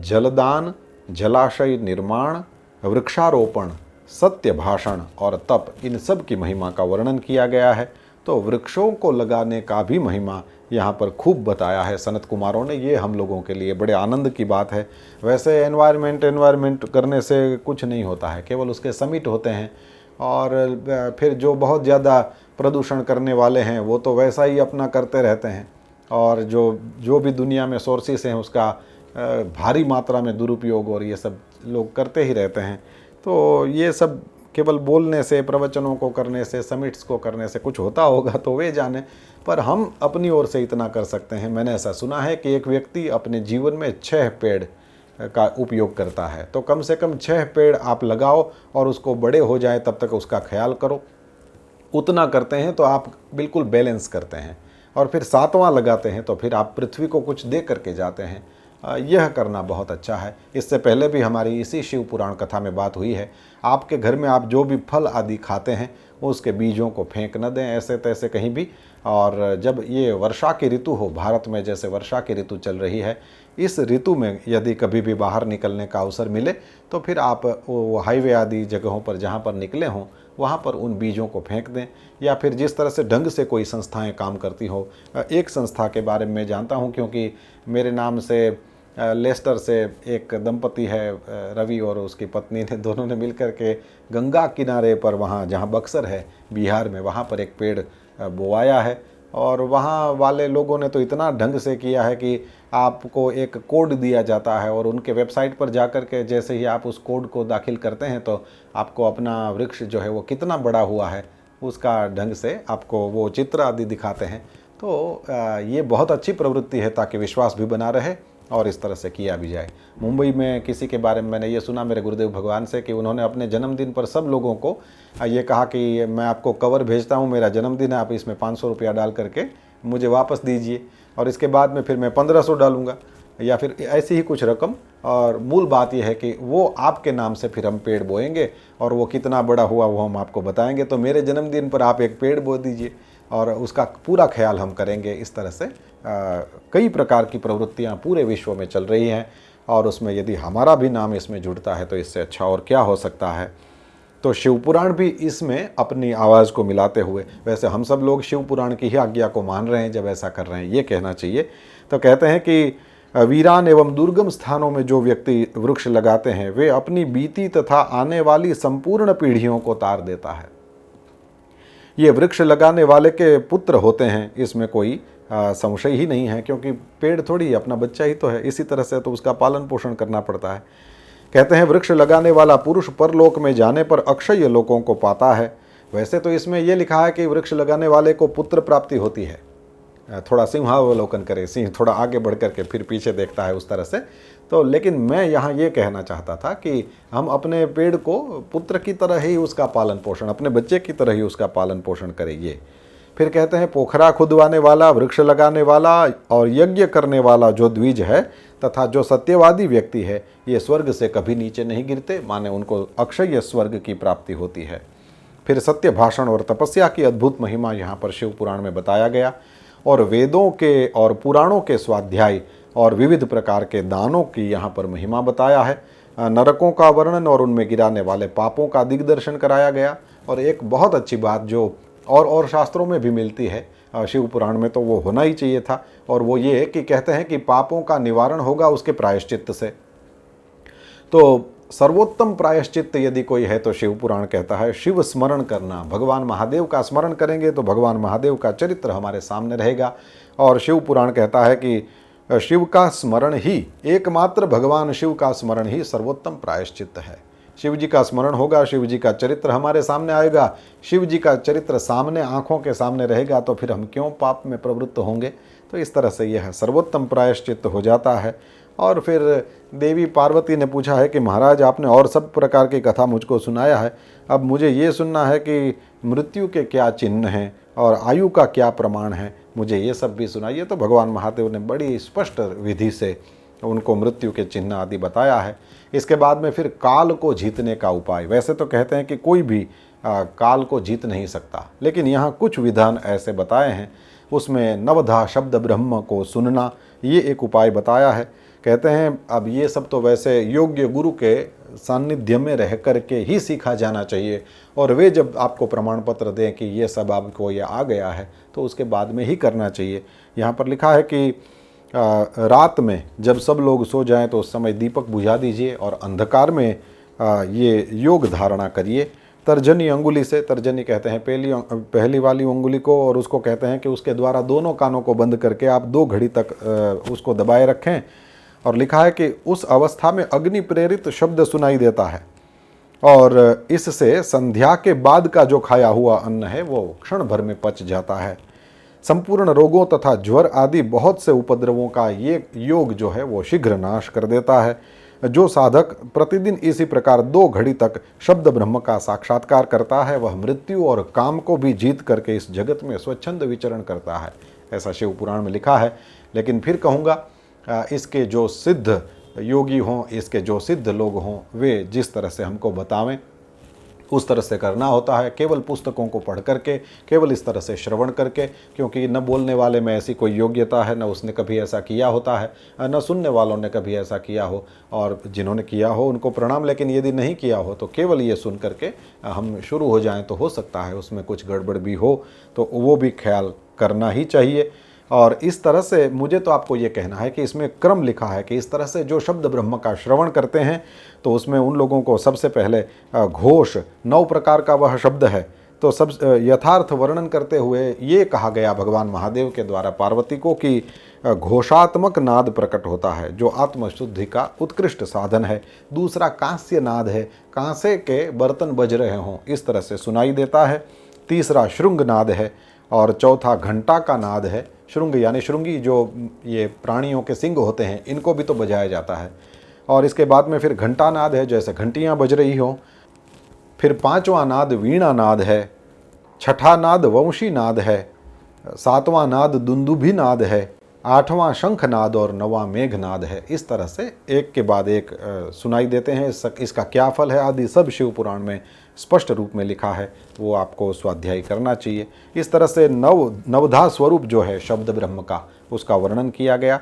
S1: जलदान, जलाशय निर्माण, वृक्षारोपण सत्य भाषण और तप, इन सब की महिमा का वर्णन किया गया है। तो वृक्षों को लगाने का भी महिमा यहाँ पर खूब बताया है सनत कुमारों ने। ये हम लोगों के लिए बड़े आनंद की बात है। वैसे एनवायरनमेंट करने से कुछ नहीं होता है, केवल उसके समिट होते हैं। और फिर जो बहुत ज़्यादा प्रदूषण करने वाले हैं वो तो वैसा ही अपना करते रहते हैं, और जो भी दुनिया में सोर्सेस हैं उसका भारी मात्रा में दुरुपयोग और ये सब लोग करते ही रहते हैं। तो ये सब केवल बोलने से, प्रवचनों को करने से, समिट्स को करने से कुछ होता होगा तो वे जाने, पर हम अपनी ओर से इतना कर सकते हैं। मैंने ऐसा सुना है कि एक व्यक्ति अपने जीवन में 6 पेड़ का उपयोग करता है, तो कम से कम 6 पेड़ आप लगाओ और उसको बड़े हो जाए तब तक उसका ख्याल करो। उतना करते हैं तो आप बिल्कुल बैलेंस करते हैं, और फिर 7वां लगाते हैं तो फिर आप पृथ्वी को कुछ दे करके जाते हैं। यह करना बहुत अच्छा है। इससे पहले भी हमारी इसी शिव पुराण कथा में बात हुई है। आपके घर में आप जो भी फल आदि खाते हैं उसके बीजों को फेंक न दें ऐसे तैसे कहीं भी। और जब ये वर्षा की ऋतु हो, भारत में जैसे वर्षा की ऋतु चल रही है, इस ऋतु में यदि कभी भी बाहर निकलने का अवसर मिले तो फिर आप वो हाईवे आदि जगहों पर जहाँ पर निकले हों वहाँ पर उन बीजों को फेंक दें, या फिर जिस तरह से ढंग से कोई संस्थाएं काम करती हो। एक संस्था के बारे में जानता हूँ, क्योंकि मेरे नाम से लेस्टर से एक दंपति है, रवि और उसकी पत्नी ने, दोनों ने मिलकर के गंगा किनारे पर, वहाँ जहाँ बक्सर है बिहार में, वहाँ पर एक पेड़ बोवाया है। और वहाँ वाले लोगों ने तो इतना ढंग से किया है कि आपको एक कोड दिया जाता है, और उनके वेबसाइट पर जाकर के जैसे ही आप उस कोड को दाखिल करते हैं तो आपको अपना वृक्ष जो है वो कितना बड़ा हुआ है उसका ढंग से आपको वो चित्र आदि दिखाते हैं। तो ये बहुत अच्छी प्रवृत्ति है, ताकि विश्वास भी बना रहे और इस तरह से किया भी जाए। मुंबई में किसी के बारे में मैंने ये सुना मेरे गुरुदेव भगवान से, कि उन्होंने अपने जन्मदिन पर सब लोगों को ये कहा कि मैं आपको कवर भेजता हूँ, मेरा जन्मदिन है, आप इसमें 500 रुपया डाल करके मुझे वापस दीजिए, और इसके बाद में फिर मैं 1500 डालूँगा, या फिर ऐसी ही कुछ रकम। और मूल बात यह है कि वो आपके नाम से फिर हम पेड़ बोएंगे, और वो कितना बड़ा हुआ वो हम आपको बताएंगे। तो मेरे जन्मदिन पर आप एक पेड़ बो दीजिए और उसका पूरा ख्याल हम करेंगे। इस तरह से कई प्रकार की प्रवृत्तियाँ पूरे विश्व में चल रही हैं, और उसमें यदि हमारा भी नाम इसमें जुड़ता है तो इससे अच्छा और क्या हो सकता है। तो शिवपुराण भी इसमें अपनी आवाज़ को मिलाते हुए, वैसे हम सब लोग शिवपुराण की ही आज्ञा को मान रहे हैं जब ऐसा कर रहे हैं, ये कहना चाहिए। तो कहते हैं कि वीरान एवं दुर्गम स्थानों में जो व्यक्ति वृक्ष लगाते हैं वे अपनी बीती तथा आने वाली संपूर्ण पीढ़ियों को तार देता है। ये वृक्ष लगाने वाले के पुत्र होते हैं, इसमें कोई संशय ही नहीं है, क्योंकि पेड़ थोड़ी अपना बच्चा ही तो है, इसी तरह से तो उसका पालन पोषण करना पड़ता है। कहते हैं वृक्ष लगाने वाला पुरुष परलोक में जाने पर अक्षय लोकों को पाता है। वैसे तो इसमें यह लिखा है कि वृक्ष लगाने वाले को पुत्र प्राप्ति होती है। थोड़ा सिंहावलोकन करे, सिंह थोड़ा आगे बढ़ करके फिर पीछे देखता है, उस तरह से। तो लेकिन मैं यहाँ ये कहना चाहता था कि हम अपने पेड़ को पुत्र की तरह ही उसका पालन पोषण, अपने बच्चे की तरह ही उसका पालन पोषण करें। ये फिर कहते हैं पोखरा खुदवाने वाला, वृक्ष लगाने वाला और यज्ञ करने वाला जो द्विज है तथा जो सत्यवादी व्यक्ति है, ये स्वर्ग से कभी नीचे नहीं गिरते, माने उनको अक्षय स्वर्ग की प्राप्ति होती है। फिर सत्य भाषण और तपस्या की अद्भुत महिमा यहाँ पर शिव पुराण में बताया गया, और वेदों के और पुराणों के स्वाध्याय और विविध प्रकार के दानों की यहाँ पर महिमा बताया है। नरकों का वर्णन और उनमें गिराने वाले पापों का दिग्दर्शन कराया गया। और एक बहुत अच्छी बात जो और शास्त्रों में भी मिलती है, शिव पुराण में तो वो होना ही चाहिए था, और वो ये कि कहते हैं कि पापों का निवारण होगा उसके प्रायश्चित्त से। तो सर्वोत्तम प्रायश्चित्त यदि कोई है तो शिव पुराण कहता है शिव स्मरण करना। भगवान महादेव का स्मरण करेंगे तो भगवान महादेव का चरित्र हमारे सामने रहेगा। और शिव पुराण कहता है कि शिव का स्मरण ही, एकमात्र भगवान शिव का स्मरण ही सर्वोत्तम प्रायश्चित्त है। शिव जी का स्मरण होगा, शिव जी का चरित्र हमारे सामने आएगा, शिव जी का चरित्र सामने आँखों के सामने रहेगा, तो फिर हम क्यों पाप में प्रवृत्त होंगे। तो इस तरह से यह सर्वोत्तम प्रायश्चित्त हो जाता है। और फिर देवी पार्वती ने पूछा है कि महाराज आपने और सब प्रकार की कथा मुझको सुनाया है, अब मुझे ये सुनना है कि मृत्यु के क्या चिन्ह हैं और आयु का क्या प्रमाण है, मुझे ये सब भी सुनाइए। तो भगवान महादेव ने बड़ी स्पष्ट विधि से उनको मृत्यु के चिन्ह आदि बताया है। इसके बाद में फिर काल को जीतने का उपाय। वैसे तो कहते हैं कि कोई भी काल को जीत नहीं सकता, लेकिन यहाँ कुछ विधान ऐसे बताए हैं। उसमें नवधा शब्द ब्रह्म को सुनना, ये एक उपाय बताया है। कहते हैं अब ये सब तो वैसे योग्य गुरु के सानिध्य में रह कर के ही सीखा जाना चाहिए। और वे जब आपको प्रमाण पत्र दें कि ये सब आपको ये आ गया है तो उसके बाद में ही करना चाहिए। यहाँ पर लिखा है कि रात में जब सब लोग सो जाएं तो उस समय दीपक बुझा दीजिए और अंधकार में ये योग धारणा करिए। तर्जनी अंगुली से, तर्जनी कहते हैं पहली वाली अंगुली को, और उसको कहते हैं कि उसके द्वारा दोनों कानों को बंद करके आप 2 घड़ी तक उसको दबाए रखें। और लिखा है कि उस अवस्था में अग्नि प्रेरित शब्द सुनाई देता है और इससे संध्या के बाद का जो खाया हुआ अन्न है वो क्षण भर में पच जाता है। संपूर्ण रोगों तथा ज्वर आदि बहुत से उपद्रवों का ये योग जो है वो शीघ्र नाश कर देता है। जो साधक प्रतिदिन इसी प्रकार 2 घड़ी तक शब्द ब्रह्म का साक्षात्कार करता है वह मृत्यु और काम को भी जीत करके इस जगत में स्वच्छंद विचरण करता है, ऐसा शिव पुराण में लिखा है। लेकिन फिर कहूँगा, इसके जो सिद्ध योगी हों, इसके जो सिद्ध लोग हों, वे जिस तरह से हमको बतावें उस तरह से करना होता है। केवल पुस्तकों को पढ़ करके, केवल इस तरह से श्रवण करके, क्योंकि न बोलने वाले में ऐसी कोई योग्यता है, न उसने कभी ऐसा किया होता है, न सुनने वालों ने कभी ऐसा किया हो, और जिन्होंने किया हो उनको प्रणाम। लेकिन यदि नहीं किया हो तो केवल ये सुन करके हम शुरू हो जाएं तो हो सकता है उसमें कुछ गड़बड़ भी हो, तो वो भी ख्याल करना ही चाहिए। और इस तरह से मुझे तो आपको ये कहना है कि इसमें क्रम लिखा है कि इस तरह से जो शब्द ब्रह्म का श्रवण करते हैं तो उसमें उन लोगों को सबसे पहले घोष 9 प्रकार का वह शब्द है, तो सब यथार्थ वर्णन करते हुए ये कहा गया भगवान महादेव के द्वारा पार्वती को कि घोषात्मक नाद प्रकट होता है जो आत्मशुद्धि का उत्कृष्ट साधन है। दूसरा कांस्य नाद है, कांसे के बर्तन बज रहे हों इस तरह से सुनाई देता है। तीसरा श्रृंग नाद है और चौथा घंटा का नाद है। श्रृंग यानी श्रृंगी, जो ये प्राणियों के सिंग होते हैं इनको भी तो बजाया जाता है। और इसके बाद में फिर घंटा नाद है, जैसे घंटियाँ बज रही हों। फिर 5वां नाद वीणा नाद है, 6ठा नाद वंशी नाद है, 7वां नाद दुंदुभी नाद है, 8वां शंख नाद और 9वां मेघ नाद है। इस तरह से एक के बाद एक सुनाई देते हैं। इसका क्या फल है आदि सब शिव पुराण में स्पष्ट रूप में लिखा है, वो आपको स्वाध्याय करना चाहिए। इस तरह से नवधा स्वरूप जो है शब्द ब्रह्म का, उसका वर्णन किया गया।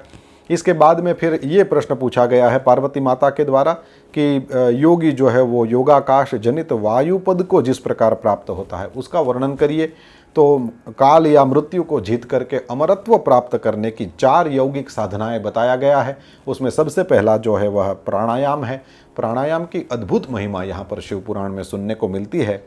S1: इसके बाद में फिर ये प्रश्न पूछा गया है पार्वती माता के द्वारा कि योगी जो है वो योगाकाश जनित वायुपद को जिस प्रकार प्राप्त होता है उसका वर्णन करिए। तो काल या मृत्यु को जीत करके अमरत्व प्राप्त करने की 4 यौगिक साधनाएं बताया गया है। उसमें सबसे पहला जो है वह प्राणायाम है। प्राणायाम की अद्भुत महिमा यहाँ पर शिव पुराण में सुनने को मिलती है।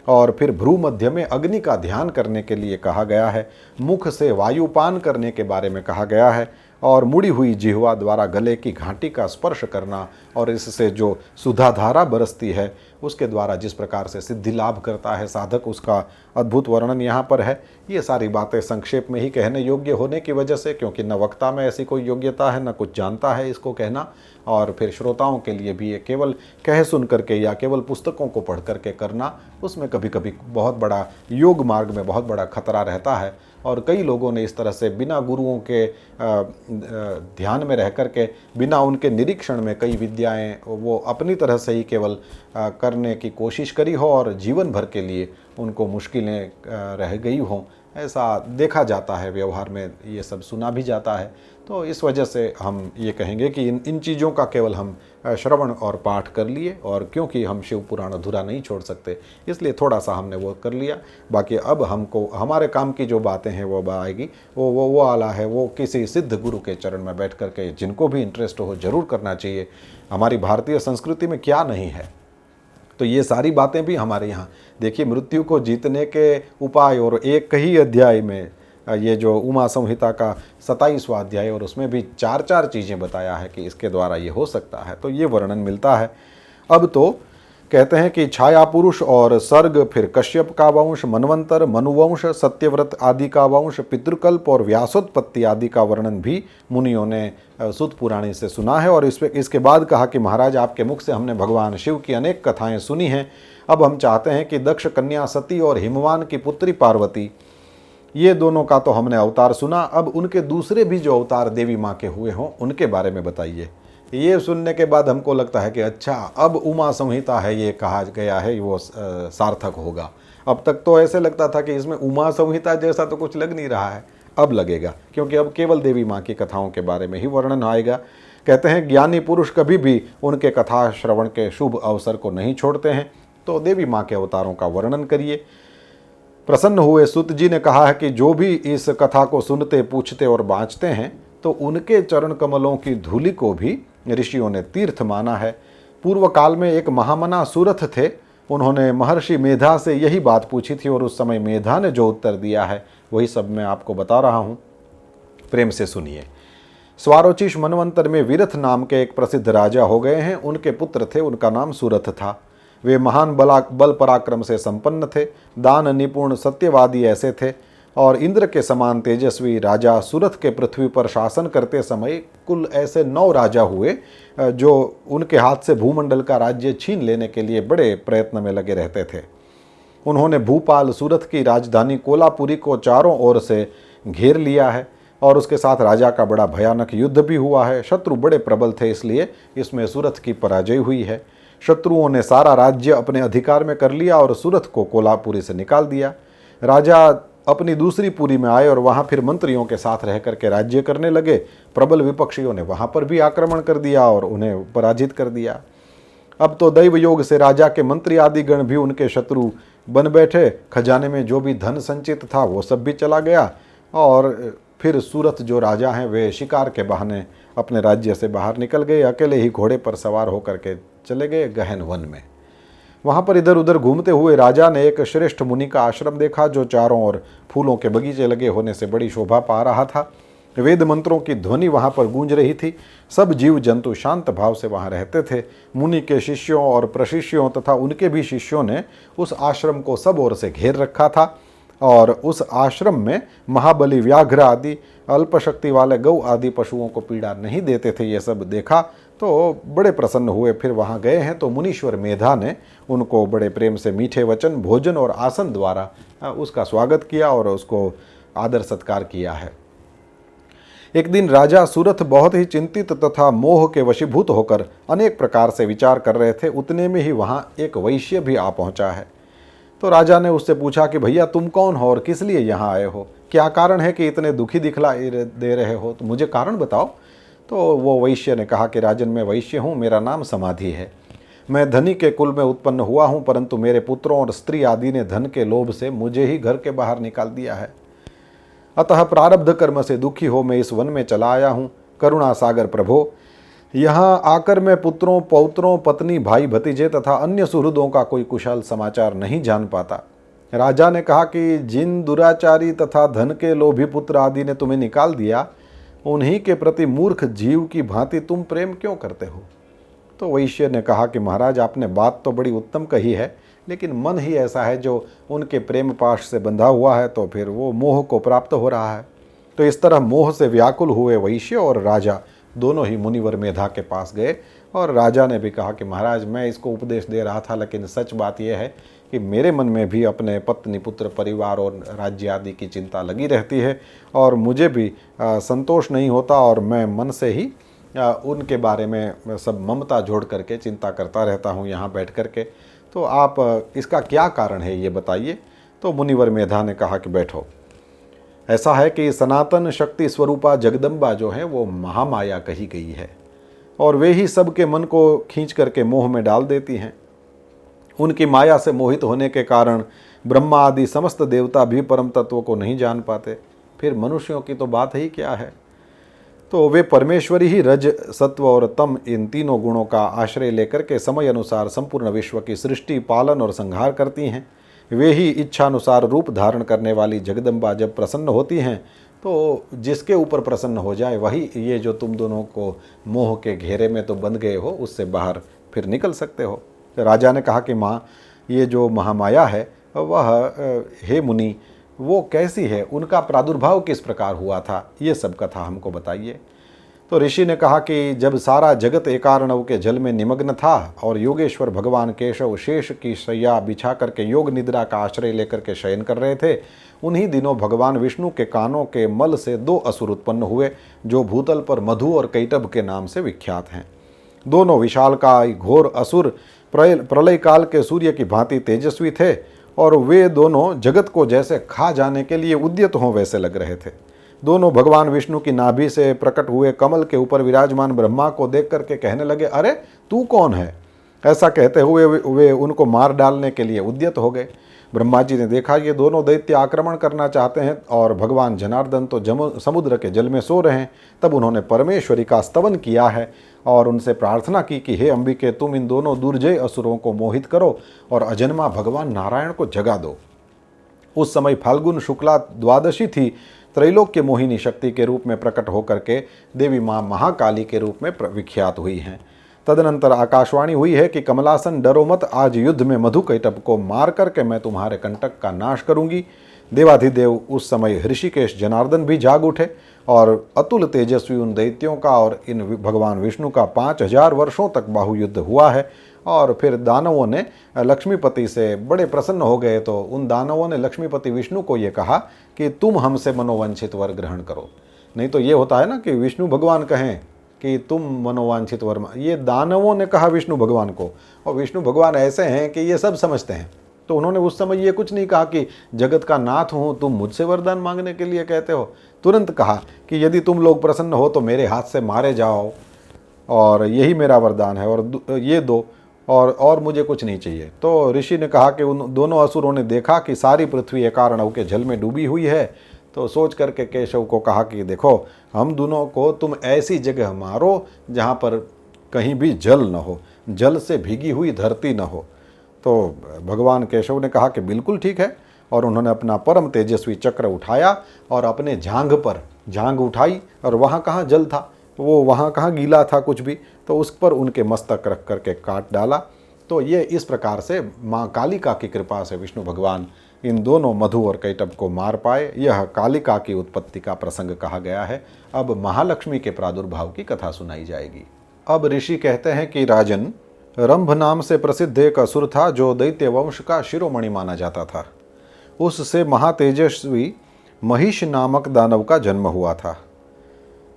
S1: और फिर भ्रू मध्य में अग्नि का ध्यान करने के लिए कहा गया है। मुख से वायुपान करने के बारे में कहा गया है। और मुड़ी हुई जिह्वा द्वारा गले की घाटी का स्पर्श करना और इससे जो सुधाधारा बरसती है उसके द्वारा जिस प्रकार से सिद्धि लाभ करता है साधक, उसका अद्भुत वर्णन यहाँ पर है। ये सारी बातें संक्षेप में ही कहने योग्य होने की वजह से, क्योंकि न वक्ता में ऐसी कोई योग्यता है न कुछ जानता है इसको कहना, और फिर श्रोताओं के लिए भी ये केवल कह सुन करके या केवल पुस्तकों को पढ़ करके करना, उसमें कभी कभी बहुत बड़ा योग मार्ग में बहुत बड़ा खतरा रहता है। और कई लोगों ने इस तरह से बिना गुरुओं के ध्यान में रह करके, बिना उनके निरीक्षण में कई विद्याएं वो अपनी तरह से ही केवल करने की कोशिश करी हो और जीवन भर के लिए उनको मुश्किलें रह गई हों, ऐसा देखा जाता है व्यवहार में, ये सब सुना भी जाता है। तो इस वजह से हम ये कहेंगे कि इन चीज़ों का केवल हम श्रवण और पाठ कर लिए, और क्योंकि हम शिव पुराण अधूरा नहीं छोड़ सकते इसलिए थोड़ा सा हमने वो कर लिया। बाकी अब हमको हमारे काम की जो बातें हैं वो आएगी, वो आला है, वो किसी सिद्ध गुरु के चरण में बैठ करके जिनको भी इंटरेस्ट हो ज़रूर करना चाहिए। हमारी भारतीय संस्कृति में क्या नहीं है, तो ये सारी बातें भी हमारे यहाँ देखिए। मृत्यु को जीतने के उपाय, और एक ही अध्याय में ये जो उमा संहिता का 27वां अध्याय, और उसमें भी 4 चीज़ें बताया है कि इसके द्वारा ये हो सकता है, तो ये वर्णन मिलता है। अब तो कहते हैं कि छाया पुरुष और सर्ग, फिर कश्यप का वंश, मनवंतर, मनुवंश, सत्यव्रत आदि का वंश, पितृकल्प और व्यासोत्पत्ति आदि का वर्णन भी मुनियों ने सुत पुराणी से सुना है। और इसके बाद कहा कि महाराज आपके मुख से हमने भगवान शिव की अनेक कथाएं सुनी हैं। अब हम चाहते हैं कि दक्ष कन्या सती और हिमवान की पुत्री पार्वती, ये दोनों का तो हमने अवतार सुना, अब उनके दूसरे भी जो अवतार देवी माँ के हुए हों उनके बारे में बताइए। ये सुनने के बाद हमको लगता है कि अच्छा, अब उमा संहिता है ये कहा गया है वो सार्थक होगा। अब तक तो ऐसे लगता था कि इसमें उमा संहिता जैसा तो कुछ लग नहीं रहा है, अब लगेगा, क्योंकि अब केवल देवी माँ की कथाओं के बारे में ही वर्णन आएगा। कहते हैं ज्ञानी पुरुष कभी भी उनके कथा श्रवण के शुभ अवसर को नहीं छोड़ते हैं। तो देवी माँ के अवतारों का वर्णन करिए। प्रसन्न हुए सूत जी ने कहा है कि जो भी इस कथा को सुनते, पूछते और बाँचते हैं तो उनके चरण कमलों की धूलि को भी ऋषियों ने तीर्थ माना है। पूर्व काल में एक महामना सूरथ थे। उन्होंने महर्षि मेधा से यही बात पूछी थी और उस समय मेधा ने जो उत्तर दिया है वही सब मैं आपको बता रहा हूँ, प्रेम से सुनिए। स्वारोचिष मनवंतर में विरथ नाम के एक प्रसिद्ध राजा हो गए हैं। उनके पुत्र थे, उनका नाम सूरथ था। वे महान बल पराक्रम से संपन्न थे, दान निपुण, सत्यवादी ऐसे थे और इंद्र के समान तेजस्वी राजा सूरथ के पृथ्वी पर शासन करते समय कुल ऐसे 9 राजा हुए जो उनके हाथ से भूमंडल का राज्य छीन लेने के लिए बड़े प्रयत्न में लगे रहते थे। उन्होंने भूपाल सूरथ की राजधानी कोलापुरी को चारों ओर से घेर लिया है और उसके साथ राजा का बड़ा भयानक युद्ध भी हुआ है। शत्रु बड़े प्रबल थे, इसलिए इसमें सूरथ की पराजय हुई है। शत्रुओं ने सारा राज्य अपने अधिकार में कर लिया और सूरथ को कोलापुरी से निकाल दिया। राजा अपनी दूसरी पुरी में आए और वहाँ फिर मंत्रियों के साथ रह करके राज्य करने लगे। प्रबल विपक्षियों ने वहाँ पर भी आक्रमण कर दिया और उन्हें पराजित कर दिया। अब तो दैव योग से राजा के मंत्री आदि गण भी उनके शत्रु बन बैठे। खजाने में जो भी धन संचित था वो सब भी चला गया और फिर सूरथ जो राजा हैं वे शिकार के बहाने अपने राज्य से बाहर निकल गए। अकेले ही घोड़े पर सवार होकर के चले गए गहन वन में। वहाँ पर इधर उधर घूमते हुए राजा ने एक श्रेष्ठ मुनि का आश्रम देखा जो चारों ओर फूलों के बगीचे लगे होने से बड़ी शोभा पा रहा था। वेद मंत्रों की ध्वनि वहाँ पर गूंज रही थी। सब जीव जंतु शांत भाव से वहाँ रहते थे। मुनि के शिष्यों और प्रशिष्यों तथा उनके भी शिष्यों ने उस आश्रम को सब ओर से घेर रखा था और उस आश्रम में महाबली व्याघ्र आदि अल्पशक्ति वाले गौ आदि पशुओं को पीड़ा नहीं देते थे। ये सब देखा तो बड़े प्रसन्न हुए। फिर वहाँ गए हैं तो मुनीश्वर मेधा ने उनको बड़े प्रेम से मीठे वचन, भोजन और आसन द्वारा उसका स्वागत किया और उसको आदर सत्कार किया है। एक दिन राजा सूरथ बहुत ही चिंतित तथा मोह के वशीभूत होकर अनेक प्रकार से विचार कर रहे थे। उतने में ही वहाँ एक वैश्य भी आ पहुँचा है। तो राजा ने उससे पूछा कि भैया तुम कौन हो और किस लिए यहाँ आए हो? क्या कारण है कि इतने दुखी दिखलाई दे रहे हो? तो मुझे कारण बताओ। तो वो वैश्य ने कहा कि राजन मैं वैश्य हूँ, मेरा नाम समाधि है। मैं धनी के कुल में उत्पन्न हुआ हूँ, परंतु मेरे पुत्रों और स्त्री आदि ने धन के लोभ से मुझे ही घर के बाहर निकाल दिया है। अतः प्रारब्ध कर्म से दुखी हो मैं इस वन में चला आया हूँ। करुणा सागर प्रभो, यहाँ आकर मैं पुत्रों, पौत्रों, पत्नी, भाई, भतीजे तथा अन्य सुहृदों का कोई कुशल समाचार नहीं जान पाता। राजा ने कहा कि जिन दुराचारी तथा धन के लोभी पुत्र आदि ने तुम्हें निकाल दिया, उन्हीं के प्रति मूर्ख जीव की भांति तुम प्रेम क्यों करते हो? तो वैश्य ने कहा कि महाराज आपने बात तो बड़ी उत्तम कही है, लेकिन मन ही ऐसा है जो उनके प्रेम पाश से बंधा हुआ है, तो फिर वो मोह को प्राप्त हो रहा है। तो इस तरह मोह से व्याकुल हुए वैश्य और राजा दोनों ही मुनिवर मेधा के पास गए और राजा ने भी कहा कि महाराज मैं इसको उपदेश दे रहा था, लेकिन सच बात यह है कि मेरे मन में भी अपने पत्नी, पुत्र, परिवार और राज्य आदि की चिंता लगी रहती है और मुझे भी संतोष नहीं होता और मैं मन से ही उनके बारे में सब ममता जोड़ करके चिंता करता रहता हूँ यहाँ बैठ करके। तो आप इसका क्या कारण है ये बताइए। तो मुनिवर मेधा ने कहा कि बैठो। ऐसा है कि सनातन शक्ति स्वरूपा जगदम्बा जो है वो महामाया कही गई है और वे ही सबके मन को खींच करके मोह में डाल देती हैं। उनकी माया से मोहित होने के कारण ब्रह्मा आदि समस्त देवता भी परम तत्व को नहीं जान पाते। फिर मनुष्यों की तो बात ही क्या है। तो वे परमेश्वरी ही रज, सत्व और तम इन तीनों गुणों का आश्रय लेकर के समय अनुसार संपूर्ण विश्व की सृष्टि, पालन और संहार करती हैं। वे ही इच्छानुसार रूप धारण करने वाली जगदम्बा जब प्रसन्न होती हैं तो जिसके ऊपर प्रसन्न हो जाए वही ये जो तुम दोनों को मोह के घेरे में तो बंध गए हो उससे बाहर फिर निकल सकते हो। तो राजा ने कहा कि माँ ये जो महामाया है वह हे मुनि वो कैसी है, उनका प्रादुर्भाव किस प्रकार हुआ था, ये सब कथा हमको बताइए। तो ऋषि ने कहा कि जब सारा जगत एकार्णव के जल में निमग्न था और योगेश्वर भगवान केशव शेष की शैया बिछा करके योग निद्रा का आश्रय लेकर के शयन कर रहे थे, उन्हीं दिनों भगवान विष्णु के कानों के मल से 2 असुर उत्पन्न हुए जो भूतल पर मधु और कैटभ के नाम से विख्यात हैं। दोनों विशालकाय घोर असुर प्रलय काल के सूर्य की भांति तेजस्वी थे और वे दोनों जगत को जैसे खा जाने के लिए उद्यत हों वैसे लग रहे थे। दोनों भगवान विष्णु की नाभि से प्रकट हुए कमल के ऊपर विराजमान ब्रह्मा को देख करके कहने लगे, अरे तू कौन है? ऐसा कहते हुए वे उनको मार डालने के लिए उद्यत हो गए। ब्रह्मा जी ने देखा ये दोनों दैत्य आक्रमण करना चाहते हैं और भगवान जनार्दन तो समुद्र के जल में सो रहे हैं। तब उन्होंने परमेश्वरी का स्तवन किया है और उनसे प्रार्थना की कि हे अंबिके, तुम इन दोनों दुर्जय असुरों को मोहित करो और अजन्मा भगवान नारायण को जगा दो। उस समय फाल्गुन शुक्ला द्वादशी थी। त्रैलोक्य मोहिनी शक्ति के रूप में प्रकट होकर के देवी माँ महाकाली के रूप में विख्यात हुई हैं। तदनंतर आकाशवाणी हुई है कि कमलासन डरो मत, आज युद्ध में मधुकैटभ को मार करके मैं तुम्हारे कंटक का नाश करूंगी। देवाधिदेव उस समय ऋषिकेश जनार्दन भी जाग उठे और अतुल तेजस्वी उन दैत्यों का और इन भगवान विष्णु का 5000 वर्षों तक बाहुयुद्ध हुआ है। और फिर दानवों ने लक्ष्मीपति से बड़े प्रसन्न हो गए, तो उन दानवों ने लक्ष्मीपति विष्णु को ये कहा कि तुम हमसे मनोवांछित वर ग्रहण करो। नहीं तो ये होता है ना कि विष्णु भगवान कहें कि तुम मनोवांछित वर, ये दानवों ने कहा विष्णु भगवान को, और विष्णु भगवान ऐसे हैं कि ये सब समझते हैं। तो उन्होंने उस समय ये कुछ नहीं कहा कि जगत का नाथ हूँ, तुम मुझसे वरदान मांगने के लिए कहते हो। तुरंत कहा कि यदि तुम लोग प्रसन्न हो तो मेरे हाथ से मारे जाओ और यही मेरा वरदान है, और ये दो, और मुझे कुछ नहीं चाहिए। तो ऋषि ने कहा कि उन दोनों असुरों ने देखा कि सारी पृथ्वी एकारणव के जल में डूबी हुई है, तो सोच करके केशव को कहा कि देखो, हम दोनों को तुम ऐसी जगह मारो जहाँ पर कहीं भी जल न हो, जल से भीगी हुई धरती न हो। तो भगवान केशव ने कहा कि बिल्कुल ठीक है, और उन्होंने अपना परम तेजस्वी चक्र उठाया और अपने जांघ पर जांघ उठाई, और वहाँ कहाँ जल था, वो वहाँ कहाँ गीला था कुछ भी, तो उस पर उनके मस्तक रख करके काट डाला। तो ये इस प्रकार से माँ कालिका की कृपा से विष्णु भगवान इन दोनों मधु और कैटभ को मार पाए। यह कालिका की उत्पत्ति का प्रसंग कहा गया है। अब महालक्ष्मी के प्रादुर्भाव की कथा सुनाई जाएगी। अब ऋषि कहते हैं कि राजन, रंभ नाम से प्रसिद्ध एक असुर था जो दैत्य वंश का शिरोमणि माना जाता था। उससे महातेजस्वी महिष नामक दानव का जन्म हुआ था।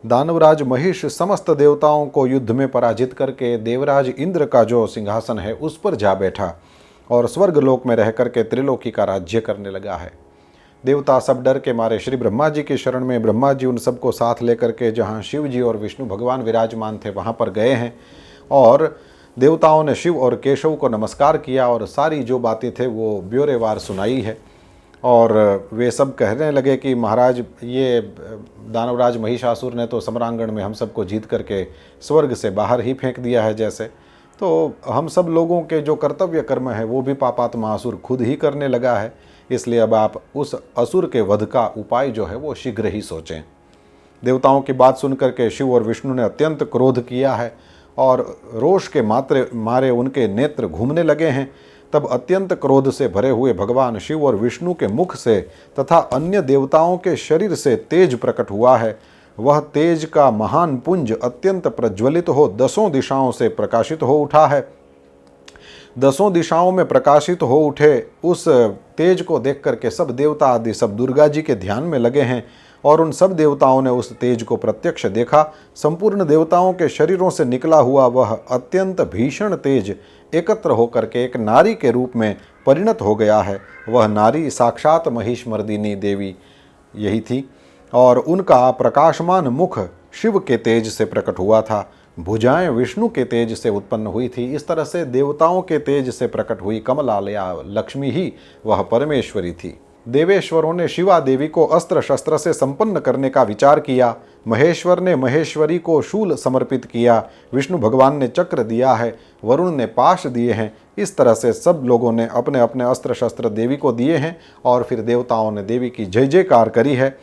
S1: दानवराज महिष समस्त देवताओं को युद्ध में पराजित करके देवराज इंद्र का जो सिंहासन है उस पर जा बैठा और स्वर्गलोक में रह करके त्रिलोकी का राज्य करने लगा है। देवता सब डर के मारे श्री ब्रह्मा जी की शरण में ब्रह्मा जी उन सबको साथ लेकर के जहाँ शिव जी और विष्णु भगवान विराजमान थे वहाँ पर गए हैं, और देवताओं ने शिव और केशव को नमस्कार किया और सारी जो बातें थे वो ब्यौरेवार सुनाई है। और वे सब कहने लगे कि महाराज, ये दानवराज महिषासुर ने तो सम्रांगण में हम सबको जीत करके स्वर्ग से बाहर ही फेंक दिया है जैसे, तो हम सब लोगों के जो कर्तव्य कर्म है वो भी पापात्मा असुर खुद ही करने लगा है। इसलिए अब आप उस असुर के वध का उपाय जो है वो शीघ्र ही सोचें। देवताओं की बात सुनकर के शिव और विष्णु ने अत्यंत क्रोध किया है और रोष के मारे उनके नेत्र घूमने लगे हैं। तब अत्यंत क्रोध से भरे हुए भगवान शिव और विष्णु के मुख से तथा अन्य देवताओं के शरीर से तेज प्रकट हुआ है। वह तेज का महान पुंज अत्यंत प्रज्वलित हो 10 दिशाओं से प्रकाशित हो उठा है। 10 दिशाओं में प्रकाशित हो उठे उस तेज को देख करके सब देवता आदि सब दुर्गा जी के ध्यान में लगे हैं, और उन सब देवताओं ने उस तेज को प्रत्यक्ष देखा। संपूर्ण देवताओं के शरीरों से निकला हुआ वह अत्यंत भीषण तेज एकत्र होकर के एक नारी के रूप में परिणत हो गया है। वह नारी साक्षात महिषमर्दिनी देवी यही थी, और उनका प्रकाशमान मुख शिव के तेज से प्रकट हुआ था। भुजाएं विष्णु के तेज से उत्पन्न हुई थी। इस तरह से देवताओं के तेज से प्रकट हुई कमलालया लक्ष्मी ही वह परमेश्वरी थी। देवेश्वरों ने शिवा देवी को अस्त्र शस्त्र से संपन्न करने का विचार किया। महेश्वर ने महेश्वरी को शूल समर्पित किया। विष्णु भगवान ने चक्र दिया है, वरुण ने पाश दिए हैं। इस तरह से सब लोगों ने अपने अपने अस्त्र शस्त्र देवी को दिए हैं, और फिर देवताओं ने देवी की जय जयकार करी है।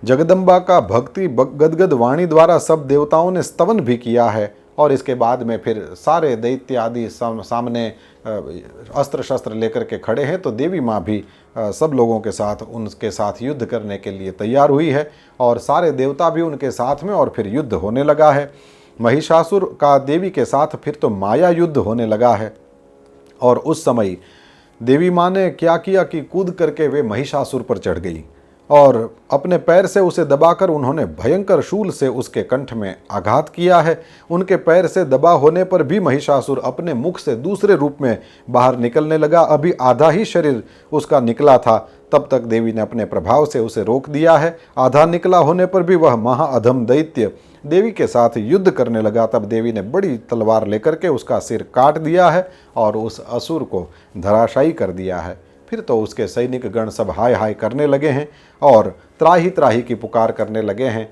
S1: जगदम्बा का भक्ति गदगद वाणी द्वारा सब देवताओं ने स्तवन भी किया है, और इसके बाद में फिर सारे दैत्य आदि सामने अस्त्र शस्त्र लेकर के खड़े हैं। तो देवी माँ भी सब लोगों के साथ उनके साथ युद्ध करने के लिए तैयार हुई है, और सारे देवता भी उनके साथ में, और फिर युद्ध होने लगा है। महिषासुर का देवी के साथ फिर तो माया युद्ध होने लगा है। और उस समय देवी माँ ने क्या किया कि कूद करके वे महिषासुर पर चढ़ गई और अपने पैर से उसे दबाकर उन्होंने भयंकर शूल से उसके कंठ में आघात किया है। उनके पैर से दबा होने पर भी महिषासुर अपने मुख से दूसरे रूप में बाहर निकलने लगा। अभी आधा ही शरीर उसका निकला था, तब तक देवी ने अपने प्रभाव से उसे रोक दिया है। आधा निकला होने पर भी वह महाअधम दैत्य देवी के साथ युद्ध करने लगा। तब देवी ने बड़ी तलवार लेकर के उसका सिर काट दिया है और उस असुर को धराशायी कर दिया है। फिर तो उसके सैनिक गण सब हाय हाय करने लगे हैं और त्राही त्राही की पुकार करने लगे हैं।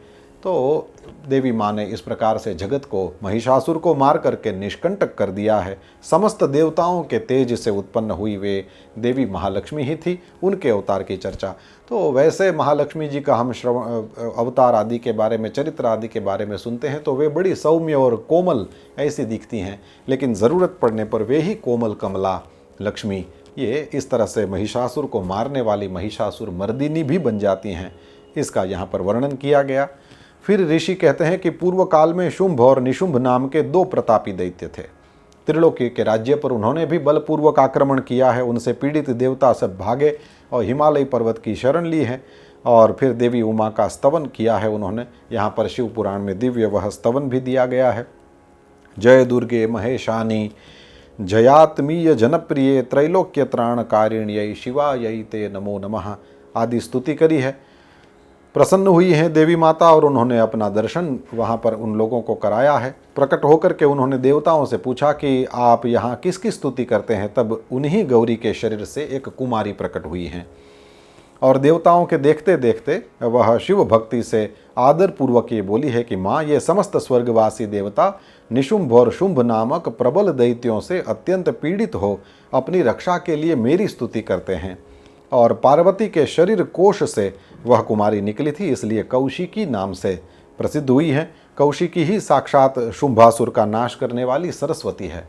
S1: तो देवी माँ ने इस प्रकार से जगत को, महिषासुर को मार करके निष्कंटक कर दिया है। समस्त देवताओं के तेज से उत्पन्न हुई वे देवी महालक्ष्मी ही थी। उनके अवतार की चर्चा तो वैसे महालक्ष्मी जी का हम अवतार आदि के बारे में, चरित्र आदि के बारे में सुनते हैं तो वे बड़ी सौम्य और कोमल ऐसी दिखती हैं, लेकिन ज़रूरत पड़ने पर वे ही कोमल कमला लक्ष्मी ये इस तरह से महिषासुर को मारने वाली महिषासुर मर्दिनी भी बन जाती हैं। इसका यहाँ पर वर्णन किया गया। फिर ऋषि कहते हैं कि पूर्व काल में शुंभ और निशुंभ नाम के दो प्रतापी दैत्य थे। त्रिलोकी के राज्य पर उन्होंने भी बलपूर्वक आक्रमण किया है। उनसे पीड़ित देवता सब भागे और हिमालय पर्वत की शरण ली है और फिर देवी उमा का स्तवन किया है उन्होंने। यहाँ पर शिव पुराण में दिव्य वह स्तवन भी दिया गया है। जय दुर्गे महेशानी जयात्मीय जनप्रिय त्रैलोक्य त्राणकारिण्यै शिवायै ते नमो नमः आदि स्तुति करी है। प्रसन्न हुई हैं देवी माता और उन्होंने अपना दर्शन वहाँ पर उन लोगों को कराया है। प्रकट होकर के उन्होंने देवताओं से पूछा कि आप यहाँ किसकी स्तुति करते हैं। तब उन्हीं गौरी के शरीर से एक कुमारी प्रकट हुई हैं और देवताओं के देखते देखते वह शिव भक्ति से आदर पूर्वक ये बोली है कि माँ, ये समस्त स्वर्गवासी देवता निशुंभ और शुंभ नामक प्रबल दैत्यों से अत्यंत पीड़ित हो अपनी रक्षा के लिए मेरी स्तुति करते हैं। और पार्वती के शरीर कोश से वह कुमारी निकली थी, इसलिए कौशिकी नाम से प्रसिद्ध हुई है। कौशिकी ही साक्षात शुंभासुर का नाश करने वाली सरस्वती है।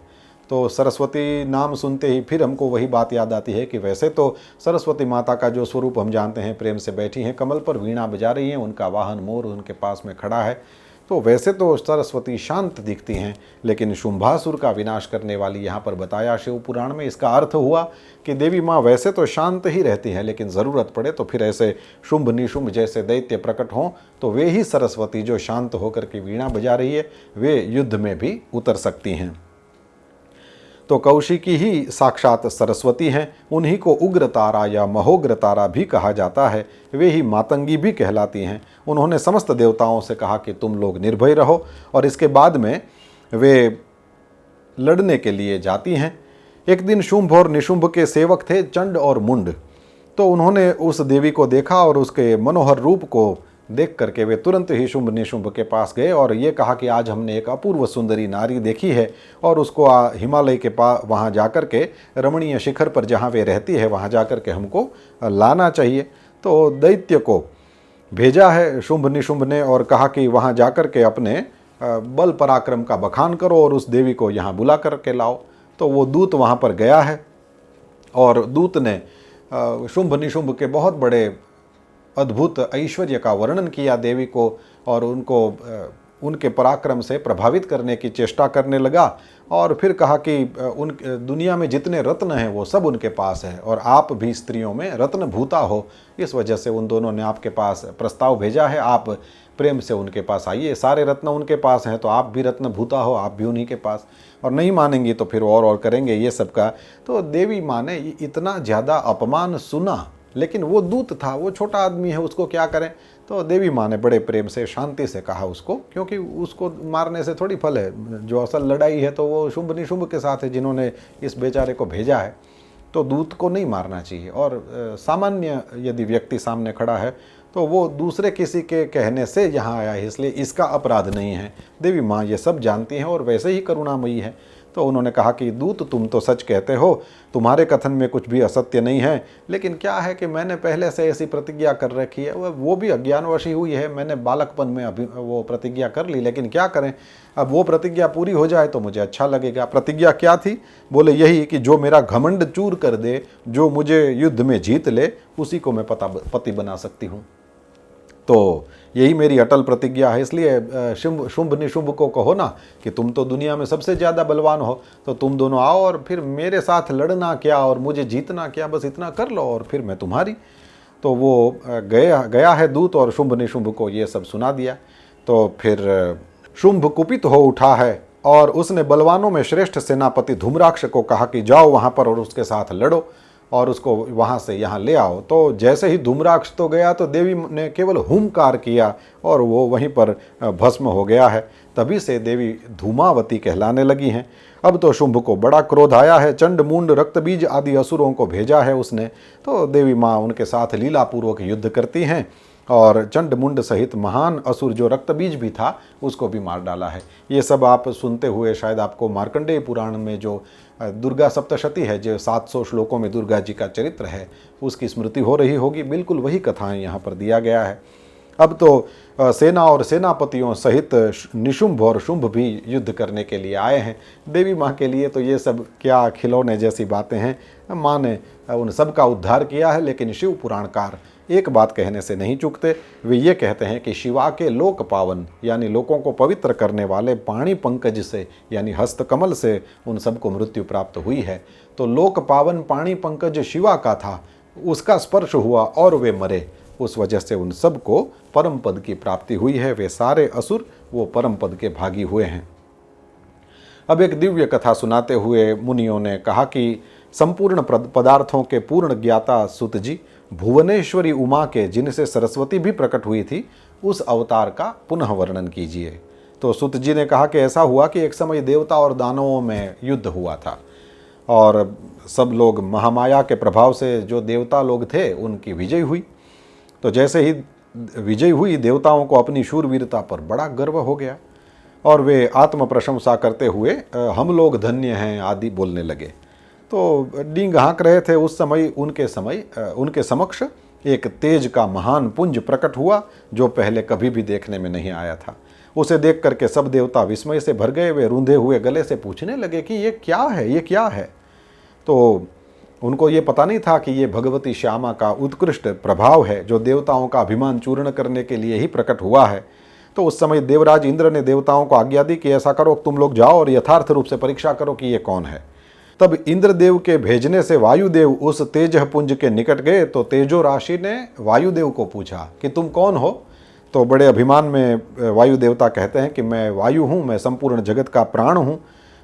S1: तो सरस्वती नाम सुनते ही फिर हमको वही बात याद आती है कि वैसे तो सरस्वती माता का जो स्वरूप हम जानते हैं, प्रेम से बैठी हैं, कमल पर वीणा बजा रही हैं, उनका वाहन मोर उनके पास में खड़ा है। तो वैसे तो सरस्वती शांत दिखती हैं, लेकिन शुंभासुर का विनाश करने वाली यहाँ पर बताया शिव पुराण में। इसका अर्थ हुआ कि देवी माँ वैसे तो शांत ही रहती हैं, लेकिन ज़रूरत पड़े तो फिर ऐसे शुंभ निशुंभ जैसे दैत्य प्रकट हों तो वे ही सरस्वती जो शांत होकर के वीणा बजा रही है वे युद्ध में भी उतर सकती हैं। तो कौशिकी ही साक्षात सरस्वती हैं। उन्हीं को उग्र तारा या महोग्र तारा भी कहा जाता है। वे ही मातंगी भी कहलाती हैं। उन्होंने समस्त देवताओं से कहा कि तुम लोग निर्भय रहो और इसके बाद में वे लड़ने के लिए जाती हैं। एक दिन शुंभ और निशुंभ के सेवक थे चंड और मुंड। तो उन्होंने उस देवी को देखा और उसके मनोहर रूप को देख करके वे तुरंत ही शुंभ निशुंभ के पास गए और ये कहा कि आज हमने एक अपूर्व सुंदरी नारी देखी है और उसको हिमालय के पास वहाँ जाकर के रमणीय शिखर पर जहाँ वे रहती है वहाँ जाकर के हमको लाना चाहिए। तो दैत्य को भेजा है शुंभ निशुंभ ने और कहा कि वहाँ जाकर के अपने बल पराक्रम का बखान करो और उस देवी को यहाँ बुला करके लाओ। तो वो दूत वहाँ पर गया है और दूत ने शुंभ निशुंभ के बहुत बड़े अद्भुत ऐश्वर्य का वर्णन किया देवी को और उनको उनके पराक्रम से प्रभावित करने की चेष्टा करने लगा और फिर कहा कि उन दुनिया में जितने रत्न हैं वो सब उनके पास है और आप भी स्त्रियों में रत्न भूता हो, इस वजह से उन दोनों ने आपके पास प्रस्ताव भेजा है, आप प्रेम से उनके पास आइए। सारे रत्न उनके पास हैं तो आप भी रत्न भूता हो, आप भी उन्हीं के पास, और नहीं मानेंगी तो फिर और करेंगे ये सब का। तो देवी माँ ने इतना ज़्यादा अपमान सुना, लेकिन वो दूत था, वो छोटा आदमी है, उसको क्या करें। तो देवी माँ ने बड़े प्रेम से शांति से कहा उसको, क्योंकि उसको मारने से थोड़ी फल है, जो असल लड़ाई है तो वो शुंभ निशुंभ के साथ है जिन्होंने इस बेचारे को भेजा है। तो दूत को नहीं मारना चाहिए और सामान्य यदि व्यक्ति सामने खड़ा है तो वो दूसरे किसी के कहने से यहाँ आया है, इसलिए इसका अपराध नहीं है। देवी माँ ये सब जानती हैं और वैसे ही करुणामयी है। तो उन्होंने कहा कि दूत तुम तो सच कहते हो, तुम्हारे कथन में कुछ भी असत्य नहीं है, लेकिन क्या है कि मैंने पहले से ऐसी प्रतिज्ञा कर रखी है, वो भी अज्ञानवश ही हुई है, मैंने बालकपन में अभी वो प्रतिज्ञा कर ली, लेकिन क्या करें, अब वो प्रतिज्ञा पूरी हो जाए तो मुझे अच्छा लगेगा। प्रतिज्ञा क्या थी? बोले यही कि जो मेरा घमंड चूर कर दे, जो मुझे युद्ध में जीत ले, उसी को मैं पति बना सकती हूँ। तो यही मेरी अटल प्रतिज्ञा है। इसलिए शुंभ निशुंभ को कहो ना कि तुम तो दुनिया में सबसे ज़्यादा बलवान हो, तो तुम दोनों आओ और फिर मेरे साथ लड़ना क्या और मुझे जीतना क्या, बस इतना कर लो और फिर मैं तुम्हारी। तो वो गया है दूत और शुंभ निशुंभ को ये सब सुना दिया। तो फिर शुंभ कुपित हो उठा है और उसने बलवानों में श्रेष्ठ सेनापति धूम्राक्ष को कहा कि जाओ वहाँ पर और उसके साथ लड़ो और उसको वहाँ से यहाँ ले आओ। तो जैसे ही धूम्राक्ष तो गया तो देवी ने केवल हुंकार किया और वो वहीं पर भस्म हो गया है। तभी से देवी धूमावती कहलाने लगी हैं। अब तो शुंभ को बड़ा क्रोध आया है, चंड मूंड रक्तबीज आदि असुरों को भेजा है उसने। तो देवी माँ उनके साथ लीलापूर्वक युद्ध करती हैं और चंड मुंड सहित महान असुर जो रक्तबीज भी था उसको भी मार डाला है। ये सब आप सुनते हुए शायद आपको मार्कंडेय पुराण में जो दुर्गा सप्तशती है, जो 700 श्लोकों में दुर्गा जी का चरित्र है, उसकी स्मृति हो रही होगी। बिल्कुल वही कथाएं यहाँ पर दिया गया है। अब तो सेना और सेनापतियों सहित निशुंभ और शुंभ भी युद्ध करने के लिए आए हैं। देवी माँ के लिए तो ये सब क्या खिलौने जैसी बातें हैं। माँ ने उन सब का उद्धार किया है। लेकिन शिव पुराणकार एक बात कहने से नहीं चूकते। वे ये कहते हैं कि शिवा के लोक पावन यानी लोगों को पवित्र करने वाले पाणी पंकज से यानी हस्तकमल से उन सबको मृत्यु प्राप्त हुई है। तो लोक पावन पाणी पंकज शिवा का था, उसका स्पर्श हुआ और वे मरे। उस वजह से उन सबको परम पद की प्राप्ति हुई है। वे सारे असुर वो परम पद के भागी हुए हैं। अब एक दिव्य कथा सुनाते हुए मुनियों ने कहा कि संपूर्ण पदार्थों के पूर्ण ज्ञाता सुत जी, भुवनेश्वरी उमा के जिनसे सरस्वती भी प्रकट हुई थी, उस अवतार का पुनः वर्णन कीजिए। तो सुत जी ने कहा कि ऐसा हुआ कि एक समय देवता और दानवों में युद्ध हुआ था और सब लोग महामाया के प्रभाव से जो देवता लोग थे उनकी विजय हुई। तो जैसे ही विजय हुई, देवताओं को अपनी शूरवीरता पर बड़ा गर्व हो गया और वे आत्म प्रशंसा करते हुए हम लोग धन्य हैं आदि बोलने लगे। तो डींग हाँक रहे थे उस समय उनके समक्ष एक तेज का महान पुंज प्रकट हुआ जो पहले कभी भी देखने में नहीं आया था। उसे देख करके सब देवता विस्मय से भर गए। वे रूंधे हुए गले से पूछने लगे कि ये क्या है, ये क्या है। तो उनको ये पता नहीं था कि ये भगवती श्यामा का उत्कृष्ट प्रभाव है जो देवताओं का अभिमान चूर्ण करने के लिए ही प्रकट हुआ है। तो उस समय देवराज इंद्र ने देवताओं को आज्ञा दी कि ऐसा करो, तुम लोग जाओ और यथार्थ रूप से परीक्षा करो कि ये कौन है। तब इंद्रदेव के भेजने से वायुदेव उस तेजह पुंज के निकट गए। तो तेजो राशि ने वायुदेव को पूछा कि तुम कौन हो। तो बड़े अभिमान में वायु देवता कहते हैं कि मैं वायु हूँ, मैं संपूर्ण जगत का प्राण हूँ।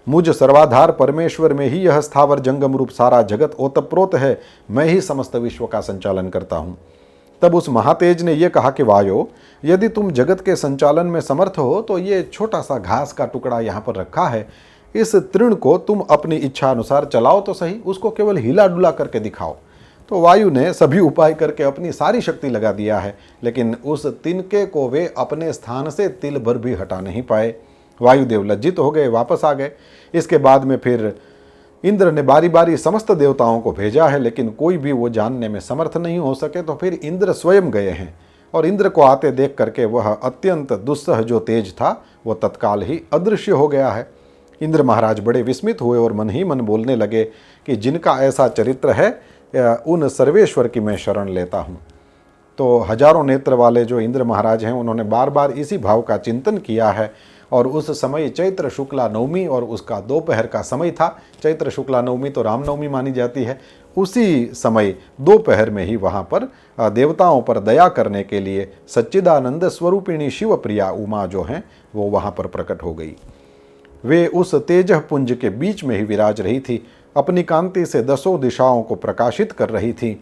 S1: मुझ सर्वाधार परमेश्वर में ही यह स्थावर जंगम रूप सारा जगत ओतप्रोत है। मैं ही समस्त विश्व का संचालन करता हूँ। तब उस महातेज ने यह कहा कि वायो, यदि तुम जगत के संचालन में समर्थ हो तो ये छोटा सा घास का टुकड़ा यहाँ पर रखा है, इस तृण को तुम अपनी इच्छा अनुसार चलाओ तो सही, उसको केवल हिला डुला करके दिखाओ। तो वायु ने सभी उपाय करके अपनी सारी शक्ति लगा दिया है, लेकिन उस तिनके को वे अपने स्थान से तिल भर भी हटा नहीं पाए। वायुदेव लज्जित हो गए, वापस आ गए। इसके बाद में फिर इंद्र ने बारी बारी समस्त देवताओं को भेजा है, लेकिन कोई भी वो जानने में समर्थ नहीं हो सके। तो फिर इंद्र स्वयं गए हैं और इंद्र को आते देख करके वह अत्यंत दुस्सह जो तेज था वो तत्काल ही अदृश्य हो गया है। इंद्र महाराज बड़े विस्मित हुए और मन ही मन बोलने लगे कि जिनका ऐसा चरित्र है उन सर्वेश्वर की मैं शरण लेता हूँ। तो हजारों नेत्र वाले जो इंद्र महाराज हैं उन्होंने बार बार इसी भाव का चिंतन किया है। और उस समय चैत्र शुक्ला नवमी और उसका दोपहर का समय था। चैत्र शुक्ला नवमी तो रामनवमी मानी जाती है। उसी समय दोपहर में ही वहाँ पर देवताओं पर दया करने के लिए सच्चिदानंद स्वरूपिणी शिव प्रिया उमा जो हैं वो वहाँ पर प्रकट हो गई। वे उस तेजह पुंज के बीच में ही विराज रही थी, अपनी कांति से दसों दिशाओं को प्रकाशित कर रही थी।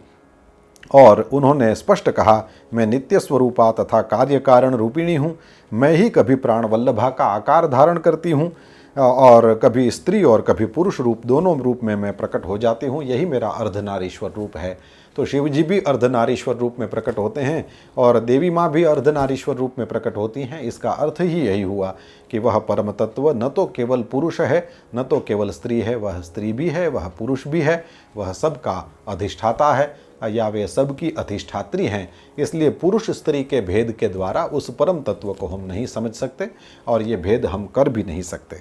S1: और उन्होंने स्पष्ट कहा, मैं नित्य स्वरूपा तथा कार्य कारण रूपिणी हूँ। मैं ही कभी प्राण वल्लभा का आकार धारण करती हूँ और कभी स्त्री और कभी पुरुष रूप, दोनों रूप में मैं प्रकट हो जाती हूँ। यही मेरा अर्धनारीश्वर रूप है। तो शिव जी भी अर्धनारीश्वर रूप में प्रकट होते हैं और देवी माँ भी अर्धनारीश्वर रूप में प्रकट होती हैं। इसका अर्थ ही यही हुआ कि वह परम तत्व न तो केवल पुरुष है, न तो केवल स्त्री है, वह स्त्री भी है, वह पुरुष भी है, वह सबका अधिष्ठाता है या वे सबकी अधिष्ठात्री हैं। इसलिए पुरुष स्त्री के भेद के द्वारा उस परम तत्व को हम नहीं समझ सकते और ये भेद हम कर भी नहीं सकते।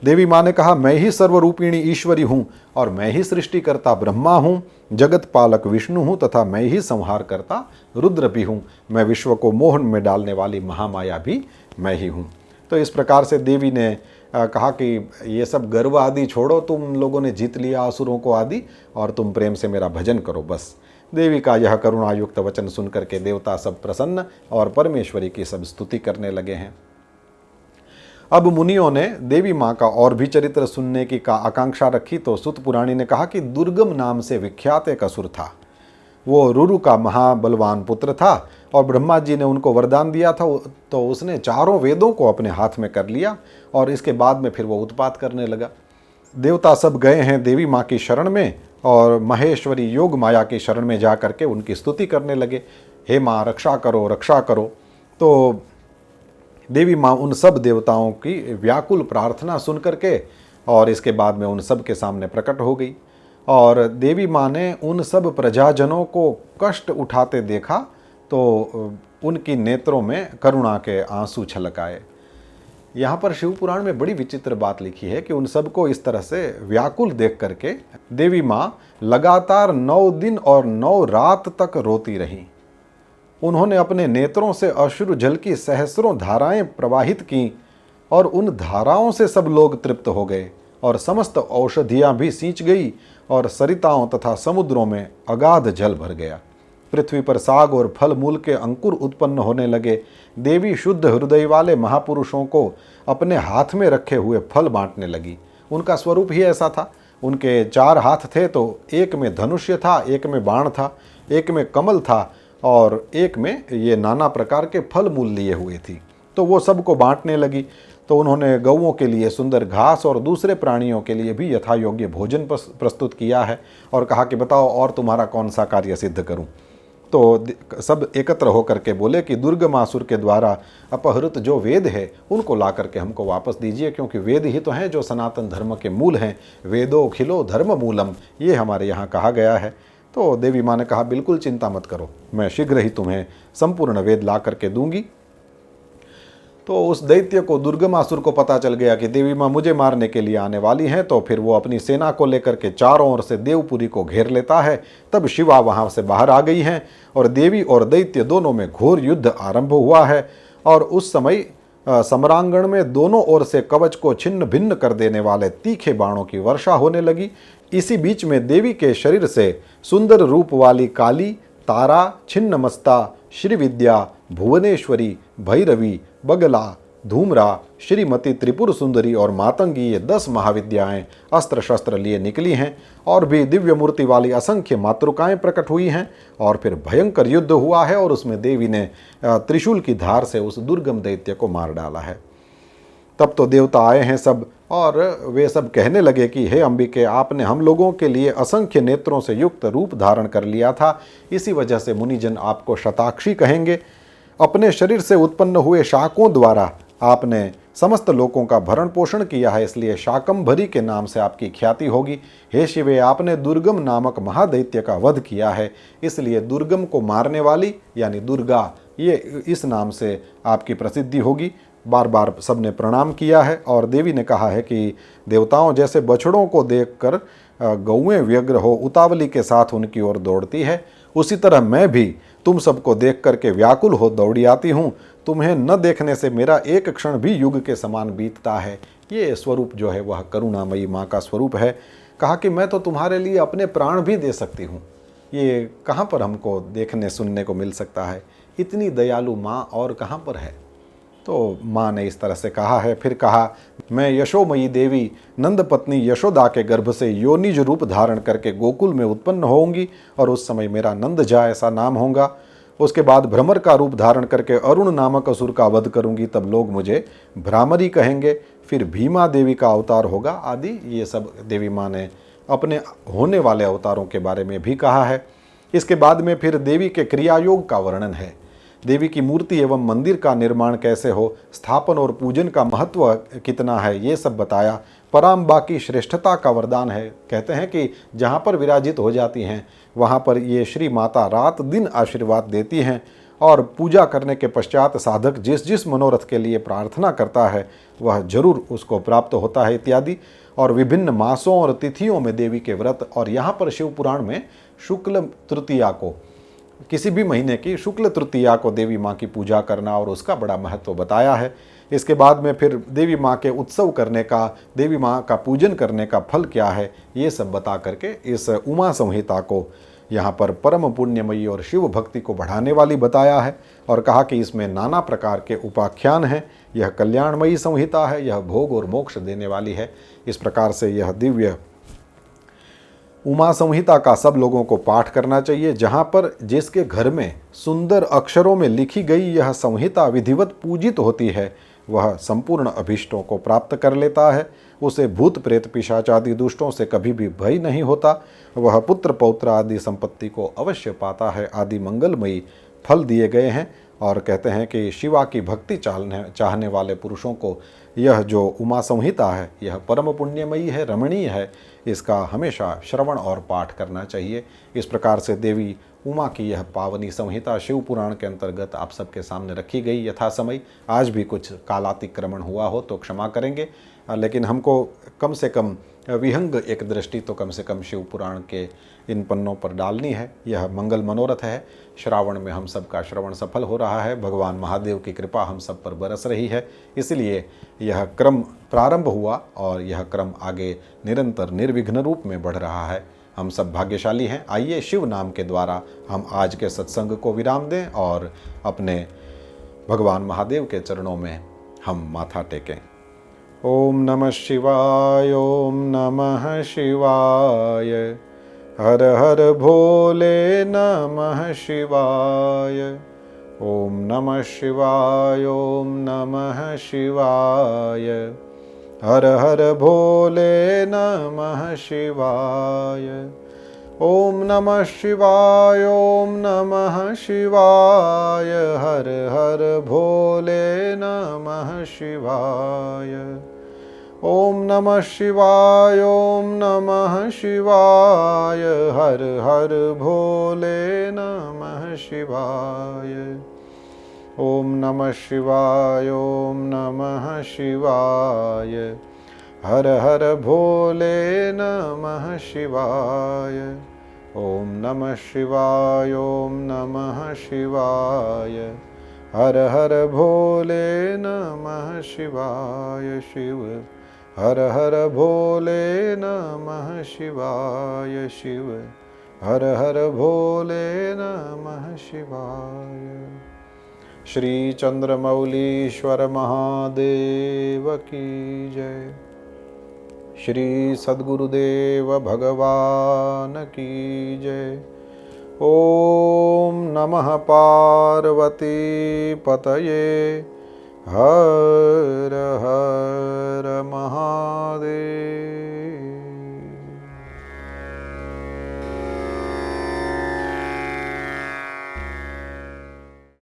S1: देवी माँ ने कहा, मैं ही सर्वरूपिणी ईश्वरी हूँ और मैं ही सृष्टिकर्ता ब्रह्मा हूँ, जगत पालक विष्णु हूँ तथा मैं ही संहार करता रुद्र भी हूँ। मैं विश्व को मोहन में डालने वाली महामाया भी मैं ही हूँ। तो इस प्रकार से देवी ने कहा कि ये सब गर्व आदि छोड़ो, तुम लोगों ने जीत लिया असुरों को आदि, और तुम प्रेम से मेरा भजन करो बस। देवी का यह करुणायुक्त वचन सुनकर के देवता सब प्रसन्न और परमेश्वरी की सब स्तुति करने लगे हैं। अब मुनियों ने देवी माँ का और भी चरित्र सुनने की आकांक्षा रखी तो सुत पुराणी ने कहा कि दुर्गम नाम से विख्यात एक असुर था। वो रुरु का महाबलवान पुत्र था और ब्रह्मा जी ने उनको वरदान दिया था तो उसने चारों वेदों को अपने हाथ में कर लिया और इसके बाद में फिर वो उत्पात करने लगा। देवता सब गए हैं देवी माँ की शरण में और महेश्वरी योग माया की शरण में जा करके उनकी स्तुति करने लगे, हे माँ रक्षा करो रक्षा करो। तो देवी माँ उन सब देवताओं की व्याकुल प्रार्थना सुन करके और इसके बाद में उन सब के सामने प्रकट हो गई और देवी माँ ने उन सब प्रजाजनों को कष्ट उठाते देखा तो उनकी नेत्रों में करुणा के आंसू छलक आए। यहाँ पर शिव पुराण में बड़ी विचित्र बात लिखी है कि उन सबको इस तरह से व्याकुल देख करके देवी माँ लगातार 9 दिन और 9 रात तक रोती रहीं। उन्होंने अपने नेत्रों से अश्रु जल की सहस्रों धाराएं प्रवाहित की और उन धाराओं से सब लोग तृप्त हो गए और समस्त औषधियां भी सींच गई और सरिताओं तथा समुद्रों में अगाध जल भर गया। पृथ्वी पर साग और फल मूल के अंकुर उत्पन्न होने लगे। देवी शुद्ध हृदय वाले महापुरुषों को अपने हाथ में रखे हुए फल बांटने लगी। उनका स्वरूप ही ऐसा था। उनके 4 हाथ थे तो एक में धनुष्य था, एक में बाण था, एक में कमल था और एक में ये नाना प्रकार के फल मूल लिए हुए थी। तो वो सबको बांटने लगी। तो उन्होंने गौओं के लिए सुंदर घास और दूसरे प्राणियों के लिए भी यथा योग्य भोजन प्रस्तुत किया है और कहा कि बताओ और तुम्हारा कौन सा कार्य सिद्ध करूं। तो सब एकत्र होकर के बोले कि दुर्गमासुर के द्वारा अपहृत जो वेद है उनको ला करके हमको वापस दीजिए, क्योंकि वेद ही तो हैं जो सनातन धर्म के मूल हैं। वेदो खिलो धर्म मूलम, ये हमारे यहाँ कहा गया है। तो देवी माँ ने कहा बिल्कुल चिंता मत करो, मैं शीघ्र ही तुम्हें संपूर्ण वेद ला करके दूंगी। तो उस दैत्य को दुर्गमासुर को पता चल गया कि देवी माँ मुझे मारने के लिए आने वाली हैं, तो फिर वो अपनी सेना को लेकर के चारों ओर से देवपुरी को घेर लेता है। तब शिवा वहाँ से बाहर आ गई हैं और देवी और दैत्य दोनों में घोर युद्ध आरंभ हुआ है। और उस समय सम्रांगण में दोनों ओर से कवच को छिन्न भिन्न कर देने वाले तीखे बाणों की वर्षा होने लगी। इसी बीच में देवी के शरीर से सुंदर रूप वाली काली, तारा, छिन्नमस्ता, श्रीविद्या, भुवनेश्वरी, भैरवी, बगला, धूम्रा, श्रीमती, त्रिपुर सुंदरी और मातंगी, ये 10 महाविद्याएं अस्त्र शस्त्र लिए निकली हैं और भी दिव्य मूर्ति वाली असंख्य मातृकाएं प्रकट हुई हैं। और फिर भयंकर युद्ध हुआ है और उसमें देवी ने त्रिशूल की धार से उस दुर्गम दैत्य को मार डाला है। तब तो देवता आए हैं सब और वे सब कहने लगे कि हे अंबिके, आपने हम लोगों के लिए असंख्य नेत्रों से युक्त रूप धारण कर लिया था, इसी वजह से मुनिजन आपको शताक्षी कहेंगे। अपने शरीर से उत्पन्न हुए शाकों द्वारा आपने समस्त लोगों का भरण पोषण किया है, इसलिए शाकंभरी के नाम से आपकी ख्याति होगी। हे शिवे, आपने दुर्गम नामक महादैत्य का वध किया है, इसलिए दुर्गम को मारने वाली यानी दुर्गा, ये इस नाम से आपकी प्रसिद्धि होगी। बार बार सबने प्रणाम किया है और देवी ने कहा है कि देवताओं जैसे बछड़ों को देखकर गौएं व्यग्र हो उतावली के साथ उनकी ओर दौड़ती है, उसी तरह मैं भी तुम सबको देख करके व्याकुल हो दौड़ी आती हूँ। तुम्हें न देखने से मेरा एक क्षण भी युग के समान बीतता है। ये स्वरूप जो है वह करुणामयी माँ का स्वरूप है। कहा कि मैं तो तुम्हारे लिए अपने प्राण भी दे सकती हूँ। ये कहाँ पर हमको देखने सुनने को मिल सकता है? इतनी दयालु माँ और कहाँ पर है? तो माँ ने इस तरह से कहा है। फिर कहा, मैं यशोमयी देवी नंद पत्नी यशोदा के गर्भ से योनिज रूप धारण करके गोकुल में उत्पन्न होंगी और उस समय मेरा नंदजा ऐसा नाम होगा। उसके बाद भ्रमर का रूप धारण करके अरुण नामक असुर का वध करूंगी, तब लोग मुझे भ्रामरी कहेंगे। फिर भीमा देवी का अवतार होगा आदि, ये सब देवी माँ ने अपने होने वाले अवतारों के बारे में भी कहा है। इसके बाद में फिर देवी के क्रियायोग का वर्णन है। देवी की मूर्ति एवं मंदिर का निर्माण कैसे हो, स्थापन और पूजन का महत्व कितना है, ये सब बताया। पराम्बा की श्रेष्ठता का वरदान है। कहते हैं कि जहाँ पर विराजित हो जाती हैं वहाँ पर ये श्री माता रात दिन आशीर्वाद देती हैं और पूजा करने के पश्चात साधक जिस जिस मनोरथ के लिए प्रार्थना करता है वह जरूर उसको प्राप्त होता है इत्यादि। और विभिन्न मासों और तिथियों में देवी के व्रत, और यहाँ पर शिव पुराण में शुक्ल तृतीया को, किसी भी महीने की शुक्ल तृतीया को देवी माँ की पूजा करना और उसका बड़ा महत्व बताया है। इसके बाद में फिर देवी माँ के उत्सव करने का, देवी माँ का पूजन करने का फल क्या है, ये सब बता करके इस उमा संहिता को यहाँ पर परम पुण्यमयी और शिव भक्ति को बढ़ाने वाली बताया है और कहा कि इसमें नाना प्रकार के उपाख्यान हैं। यह कल्याणमयी संहिता है, यह भोग और मोक्ष देने वाली है। इस प्रकार से यह दिव्य उमा संहिता का सब लोगों को पाठ करना चाहिए। जहाँ पर जिसके घर में सुंदर अक्षरों में लिखी गई यह संहिता विधिवत पूजित होती है, वह संपूर्ण अभीष्टों को प्राप्त कर लेता है। उसे भूत प्रेत पिशाच आदि दुष्टों से कभी भी भय नहीं होता। वह पुत्र पौत्र आदि संपत्ति को अवश्य पाता है। आदि मंगलमयी फल दिए गए हैं और कहते हैं कि शिवा की भक्ति चाहने वाले पुरुषों को यह जो उमा संहिता है यह परम पुण्यमयी है, रमणीय है। इसका हमेशा श्रवण और पाठ करना चाहिए। इस प्रकार से देवी उमा की यह पावनी संहिता शिव पुराण के अंतर्गत आप सबके सामने रखी गई। यथा समय आज भी कुछ कालातिक्रमण हुआ हो तो क्षमा करेंगे, लेकिन हमको कम से कम विहंग एक दृष्टि तो कम से कम शिव पुराण के इन पन्नों पर डालनी है। यह मंगल मनोरथ है। श्रावण में हम सब का श्रवण सफल हो रहा है। भगवान महादेव की कृपा हम सब पर बरस रही है। इसलिए यह क्रम प्रारंभ हुआ और यह क्रम आगे निरंतर निर्विघ्न रूप में बढ़ रहा है। हम सब भाग्यशाली हैं। आइए शिव नाम के द्वारा हम आज के सत्संग को विराम दें और अपने भगवान महादेव के चरणों में हम माथा टेकें। ओम नमः शिवाय, ओम नमः शिवाय, हर हर भोले नमः शिवाय। ओम नमः शिवाय, ओम नमः शिवाय, हर हर भोले नमः शिवाय। ओम नमः शिवाय, ओम नमः शिवाय, हर हर भोले नमः शिवाय। ओम नमः शिवाय, ओम नमः शिवाय, हर हर भोले नमः शिवाय। ओम नमः शिवाय, ओम नमः शिवाय, हर हर भोले नमः शिवाय। ओम नमः शिवाय, ओम नमः शिवाय, हर हर भोले नमः शिवाय। शिव हर हर भोले नमः शिवाय। शिव हर हर भोले नमः शिवाय। श्री चंद्रमौलीश्वर महादेव की जय। श्री सद्गुरुदेव भगवान की जय। ओम नमः पार्वती पतये। हर हर महादेव।